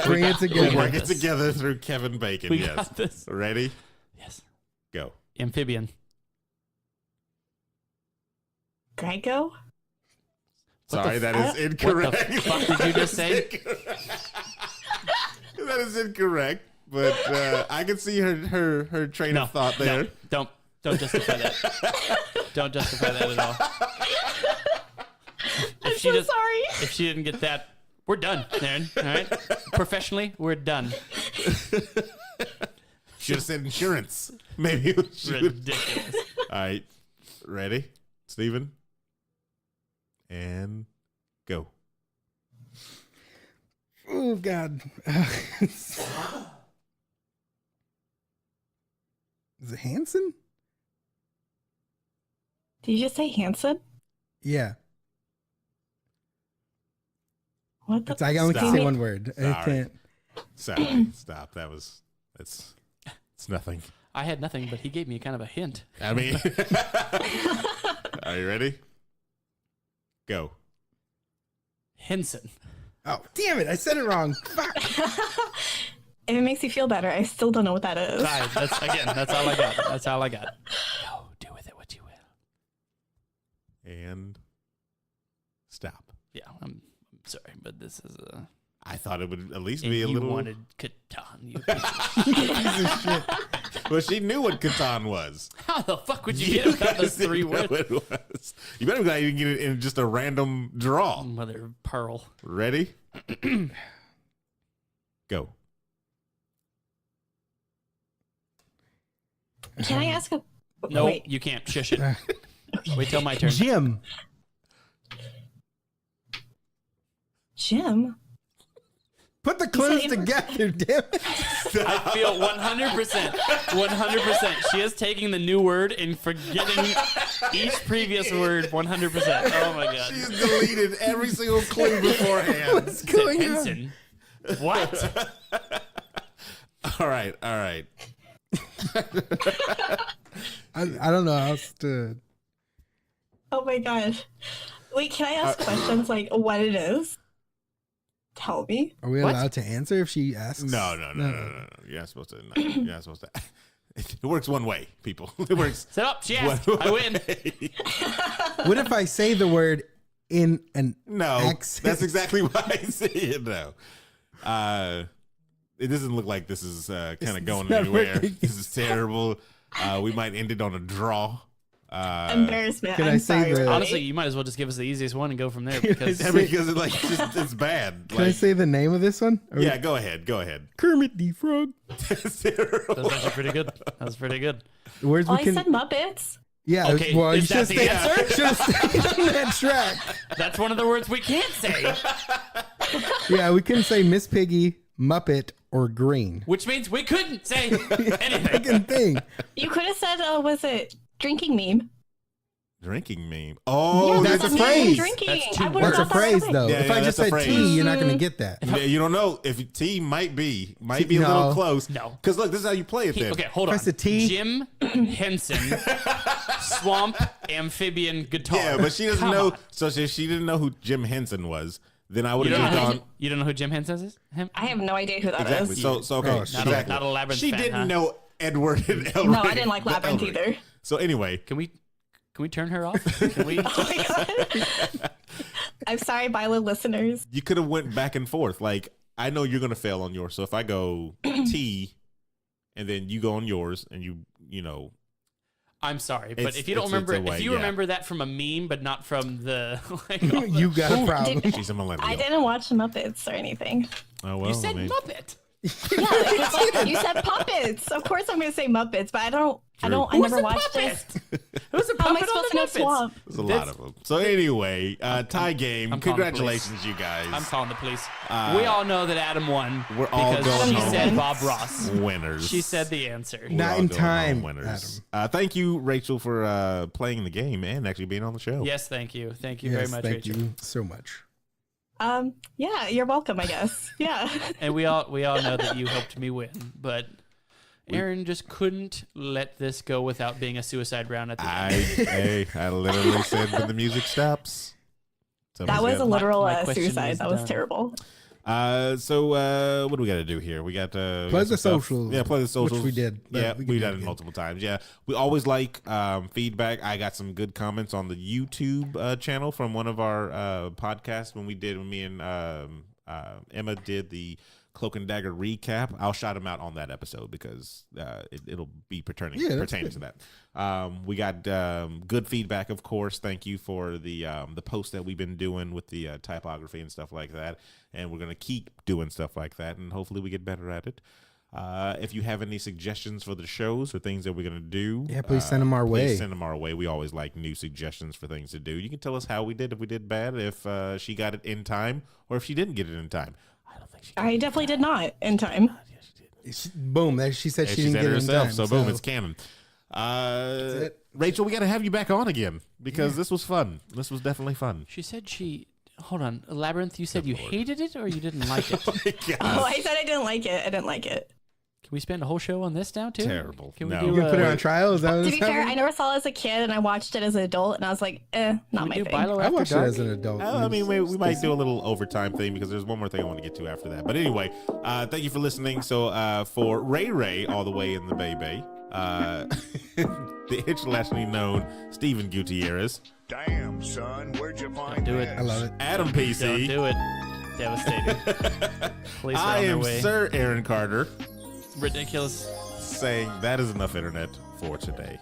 Speaker 4: Bring it
Speaker 3: we
Speaker 4: together.
Speaker 3: work it
Speaker 2: this.
Speaker 3: together through Kevin Bacon.
Speaker 2: We
Speaker 3: yes.
Speaker 2: got this.
Speaker 3: Ready?
Speaker 2: Yes.
Speaker 3: Go.
Speaker 2: Amphibian.
Speaker 6: Geico?
Speaker 3: Sorry, that is incorrect.
Speaker 2: What the fuck did you just say?
Speaker 3: That is incorrect. But I can see her train of thought there.
Speaker 2: No, don't justify that. Don't justify that at all.
Speaker 6: I'm so sorry.
Speaker 2: If she didn't get that, we're done, Aaron. All right. Professionally, we're done.
Speaker 3: Should have said insurance. Maybe she would.
Speaker 2: Ridiculous.
Speaker 3: All right. Ready? Steven? And go.
Speaker 4: Oh, God. Is it Hanson?
Speaker 6: Did you just say Hanson?
Speaker 4: Yeah.
Speaker 6: What the?
Speaker 4: It's, I only can
Speaker 3: Stop.
Speaker 4: say one word. I
Speaker 3: Sorry.
Speaker 4: can't.
Speaker 3: Sorry. Stop. It's nothing.
Speaker 2: I had nothing, but he gave me kind of a hint.
Speaker 3: I mean, are you ready? Go.
Speaker 2: Henson.
Speaker 4: Oh, damn it. I said it wrong. Fuck.
Speaker 6: If it makes you feel better, I still don't know what that is.
Speaker 2: Fine. That's all I got. That's all I got. Yo, do with it what you will.
Speaker 3: And stop.
Speaker 2: Yeah, I'm sorry, but this is a.
Speaker 3: I thought it would at least
Speaker 2: And
Speaker 3: be a
Speaker 2: you
Speaker 3: little.
Speaker 2: wanted Catan. You
Speaker 4: Piece of shit.
Speaker 3: Well, she knew what Catan was.
Speaker 2: How the fuck would you get it without those
Speaker 3: guys
Speaker 2: three
Speaker 3: didn't know
Speaker 2: words?
Speaker 3: what it was. You better glad you can get it in just a random draw.
Speaker 2: Mother of pearl.
Speaker 3: Ready? Go.
Speaker 6: Can I ask a?
Speaker 2: No,
Speaker 6: Wait.
Speaker 2: you can't. Shush it. Wait till my turn.
Speaker 4: Jim.
Speaker 6: Jim?
Speaker 4: Put the clues
Speaker 6: said-
Speaker 4: together, damn it.
Speaker 2: I feel 100%. 100%. She is taking the new word and forgetting Each previous word, 100%. Oh my god.
Speaker 3: She's deleted every single clue beforehand.
Speaker 4: What's going on?
Speaker 2: Henson. What?
Speaker 3: All right.
Speaker 4: I don't know how else to.
Speaker 6: Oh my god. Wait, can I ask questions like what it is? Tell me.
Speaker 4: Are we allowed to answer if she asks?
Speaker 3: No. You're not supposed to. No, you're not supposed to. It works one way, people. It works.
Speaker 2: Set up. She asked. I win.
Speaker 4: What if I say the word in an accent?
Speaker 3: That's exactly why I say it now. It doesn't look like this is kind of going anywhere.
Speaker 4: Working.
Speaker 3: This is terrible. We might end it on a draw.
Speaker 6: Embarrassment.
Speaker 4: can
Speaker 6: I'm
Speaker 4: I say
Speaker 6: sorry,
Speaker 4: the-
Speaker 6: everybody.
Speaker 2: Honestly, you might as well just give us the easiest one and go from there because
Speaker 3: Because it, like it's bad.
Speaker 4: Can I say the name of this one? Or
Speaker 3: Yeah, go ahead.
Speaker 4: Kermit the Frog.
Speaker 3: It's terrible.
Speaker 2: that was actually pretty good. That was pretty good.
Speaker 4: The words
Speaker 6: Oh,
Speaker 4: we
Speaker 6: I
Speaker 4: can.
Speaker 6: said Muppets.
Speaker 4: Yeah.
Speaker 2: Okay,
Speaker 4: well, you
Speaker 2: is
Speaker 4: should
Speaker 2: that the answer?
Speaker 4: have stayed on that track.
Speaker 2: That's one of the words we can't say,
Speaker 4: Yeah, we couldn't say Miss Piggy, Muppet, or Green.
Speaker 2: which means we couldn't say anything.
Speaker 4: Fucking thing.
Speaker 6: You could have said, was it drinking meme?
Speaker 3: Drinking meme. Oh,
Speaker 4: that's a
Speaker 6: meme
Speaker 4: phrase.
Speaker 6: Drinking.
Speaker 2: That's two
Speaker 6: I would've
Speaker 4: That's a
Speaker 6: thought that right
Speaker 4: phrase,
Speaker 6: away.
Speaker 4: though.
Speaker 3: Yeah,
Speaker 4: if
Speaker 3: yeah,
Speaker 4: I just
Speaker 3: that's a
Speaker 4: said
Speaker 3: phrase.
Speaker 4: T, you're not going to get that.
Speaker 3: You don't know if T might be a
Speaker 4: No.
Speaker 3: little close.
Speaker 2: No.
Speaker 3: Because look, this is how you play it. Then
Speaker 2: Okay, hold on.
Speaker 4: Press the T.
Speaker 2: Jim Henson, swamp amphibian guitar.
Speaker 3: Yeah, but she doesn't
Speaker 2: Come
Speaker 3: know.
Speaker 2: on.
Speaker 3: So if she didn't know who Jim Henson was, then I would
Speaker 2: You
Speaker 3: have
Speaker 2: don't,
Speaker 3: just
Speaker 2: know
Speaker 3: gone.
Speaker 2: who, you don't know who Jim Henson is? Him?
Speaker 6: I have no idea who that is.
Speaker 3: Exactly. So okay.
Speaker 4: Oh,
Speaker 2: Not,
Speaker 3: exactly.
Speaker 2: a, not a labyrinth
Speaker 3: She
Speaker 2: fan,
Speaker 3: didn't
Speaker 2: huh?
Speaker 3: know Edward and Elric.
Speaker 6: No, I didn't like Labyrinth
Speaker 3: Elric.
Speaker 6: either.
Speaker 3: So anyway,
Speaker 2: Can we turn her off? Can we?
Speaker 6: Oh my god. I'm sorry, BYLO listeners.
Speaker 3: you could have went back and forth. Like I know you're gonna fail on yours. So if I go T, and then you go on yours, and you know.
Speaker 2: I'm sorry, but
Speaker 3: It's-
Speaker 2: if you don't
Speaker 3: it's
Speaker 2: remember,
Speaker 3: a way,
Speaker 2: if you
Speaker 3: yeah.
Speaker 2: remember that from a meme, but not from the, like,
Speaker 4: You got a problem.
Speaker 3: She's a millennial.
Speaker 6: I didn't watch the Muppets or anything.
Speaker 3: Oh well.
Speaker 2: you said
Speaker 3: I mean,
Speaker 2: Muppet.
Speaker 6: Yeah, it was like, you said puppets. Of course, I'm going to say Muppets, but I never watched it.
Speaker 2: Who's a
Speaker 6: How am I
Speaker 2: puppet
Speaker 6: supposed to
Speaker 2: on
Speaker 6: know
Speaker 2: the Muppets?
Speaker 6: Swamp?
Speaker 3: there's a lot of them. So anyway, tie game.
Speaker 2: I'm calling the
Speaker 3: Congratulations, you guys.
Speaker 2: I'm calling the police. We all know that Adam won
Speaker 3: We're all
Speaker 2: because
Speaker 3: going
Speaker 2: she
Speaker 3: home.
Speaker 2: said Bob Ross.
Speaker 3: Winners.
Speaker 2: She said the answer.
Speaker 3: We're
Speaker 4: Not
Speaker 3: all
Speaker 4: in
Speaker 3: going
Speaker 4: time,
Speaker 3: home winners. Thank you, Rachel, for playing the game and actually being on the show.
Speaker 2: Yes, thank you. Thank you
Speaker 4: Yes,
Speaker 2: very much,
Speaker 4: thank
Speaker 2: Rachel.
Speaker 4: you so much.
Speaker 6: Yeah, you're welcome, I guess. Yeah.
Speaker 2: And we all know that you helped me win, but Aaron just couldn't let this go without being a suicide round at the end.
Speaker 3: I literally said when the music stops.
Speaker 6: That was a literal
Speaker 2: my question
Speaker 6: suicide.
Speaker 2: was
Speaker 6: That was
Speaker 2: done.
Speaker 6: terrible.
Speaker 3: So what do we got to do here? We got to
Speaker 4: Plug the socials,
Speaker 3: Yeah, plug the socials.
Speaker 4: which we did, but
Speaker 3: Yeah,
Speaker 4: we can
Speaker 3: we've
Speaker 4: do
Speaker 3: done
Speaker 4: it
Speaker 3: it
Speaker 4: again.
Speaker 3: multiple times. Yeah, we always like feedback. I got some good comments on the YouTube channel from one of our podcasts when me and Emma did the Cloak and Dagger recap. I'll shout him out on that episode because it'll be pertaining to that. We got good feedback, of course. Thank you for the posts that we've been doing with the typography and stuff like that. And we're going to keep doing stuff like that, and hopefully we get better at it. If you have any suggestions for the shows or things that we're going to do,
Speaker 4: Yeah, please send them our way.
Speaker 3: Please send them our way. We always like new suggestions for things to do. You can tell us how we did, if we did bad, if she got it in time, or if she didn't get it in time. I don't think she got
Speaker 6: I definitely did not in time.
Speaker 4: Boom. She said
Speaker 3: Yeah,
Speaker 4: she didn't
Speaker 3: said
Speaker 4: get
Speaker 3: it
Speaker 4: it in
Speaker 3: herself,
Speaker 4: time.
Speaker 3: so boom, it's canon.
Speaker 4: it.
Speaker 3: Rachel, we got to have you back on again because this was fun. This was definitely fun.
Speaker 2: She said she. Hold on, Labyrinth. You said you hated it or you didn't like it. Can
Speaker 6: Oh, I said I didn't like it. I didn't like it.
Speaker 2: we spend a whole show on this now too?
Speaker 3: Terrible.
Speaker 2: Can we
Speaker 3: No.
Speaker 2: do?
Speaker 4: You put it on trial? Is that
Speaker 6: To
Speaker 4: what's
Speaker 6: be fair,
Speaker 4: happening?
Speaker 6: I never saw it as a kid, and I watched it as an adult, and I was like, not
Speaker 2: Can
Speaker 6: my
Speaker 2: we do
Speaker 6: thing.
Speaker 2: BYLO
Speaker 4: I
Speaker 2: After
Speaker 4: watched it
Speaker 2: Dark?
Speaker 4: as an adult.
Speaker 3: I mean, we might do a little overtime thing because there's one more thing I want to get to after that. But anyway, thank you for listening. So for Raierae, all the way in the Bay, the internationally known Stephen Gutierrez,
Speaker 5: Damn, son, where'd you find
Speaker 2: do it.
Speaker 5: this?
Speaker 4: I love it.
Speaker 3: Adam
Speaker 2: Don't
Speaker 3: PC,
Speaker 2: do it. Devastating. Police are
Speaker 3: I
Speaker 2: on their
Speaker 3: am
Speaker 2: way.
Speaker 3: Sir Aaron Carter,
Speaker 2: Ridiculous.
Speaker 3: saying that is enough internet for today.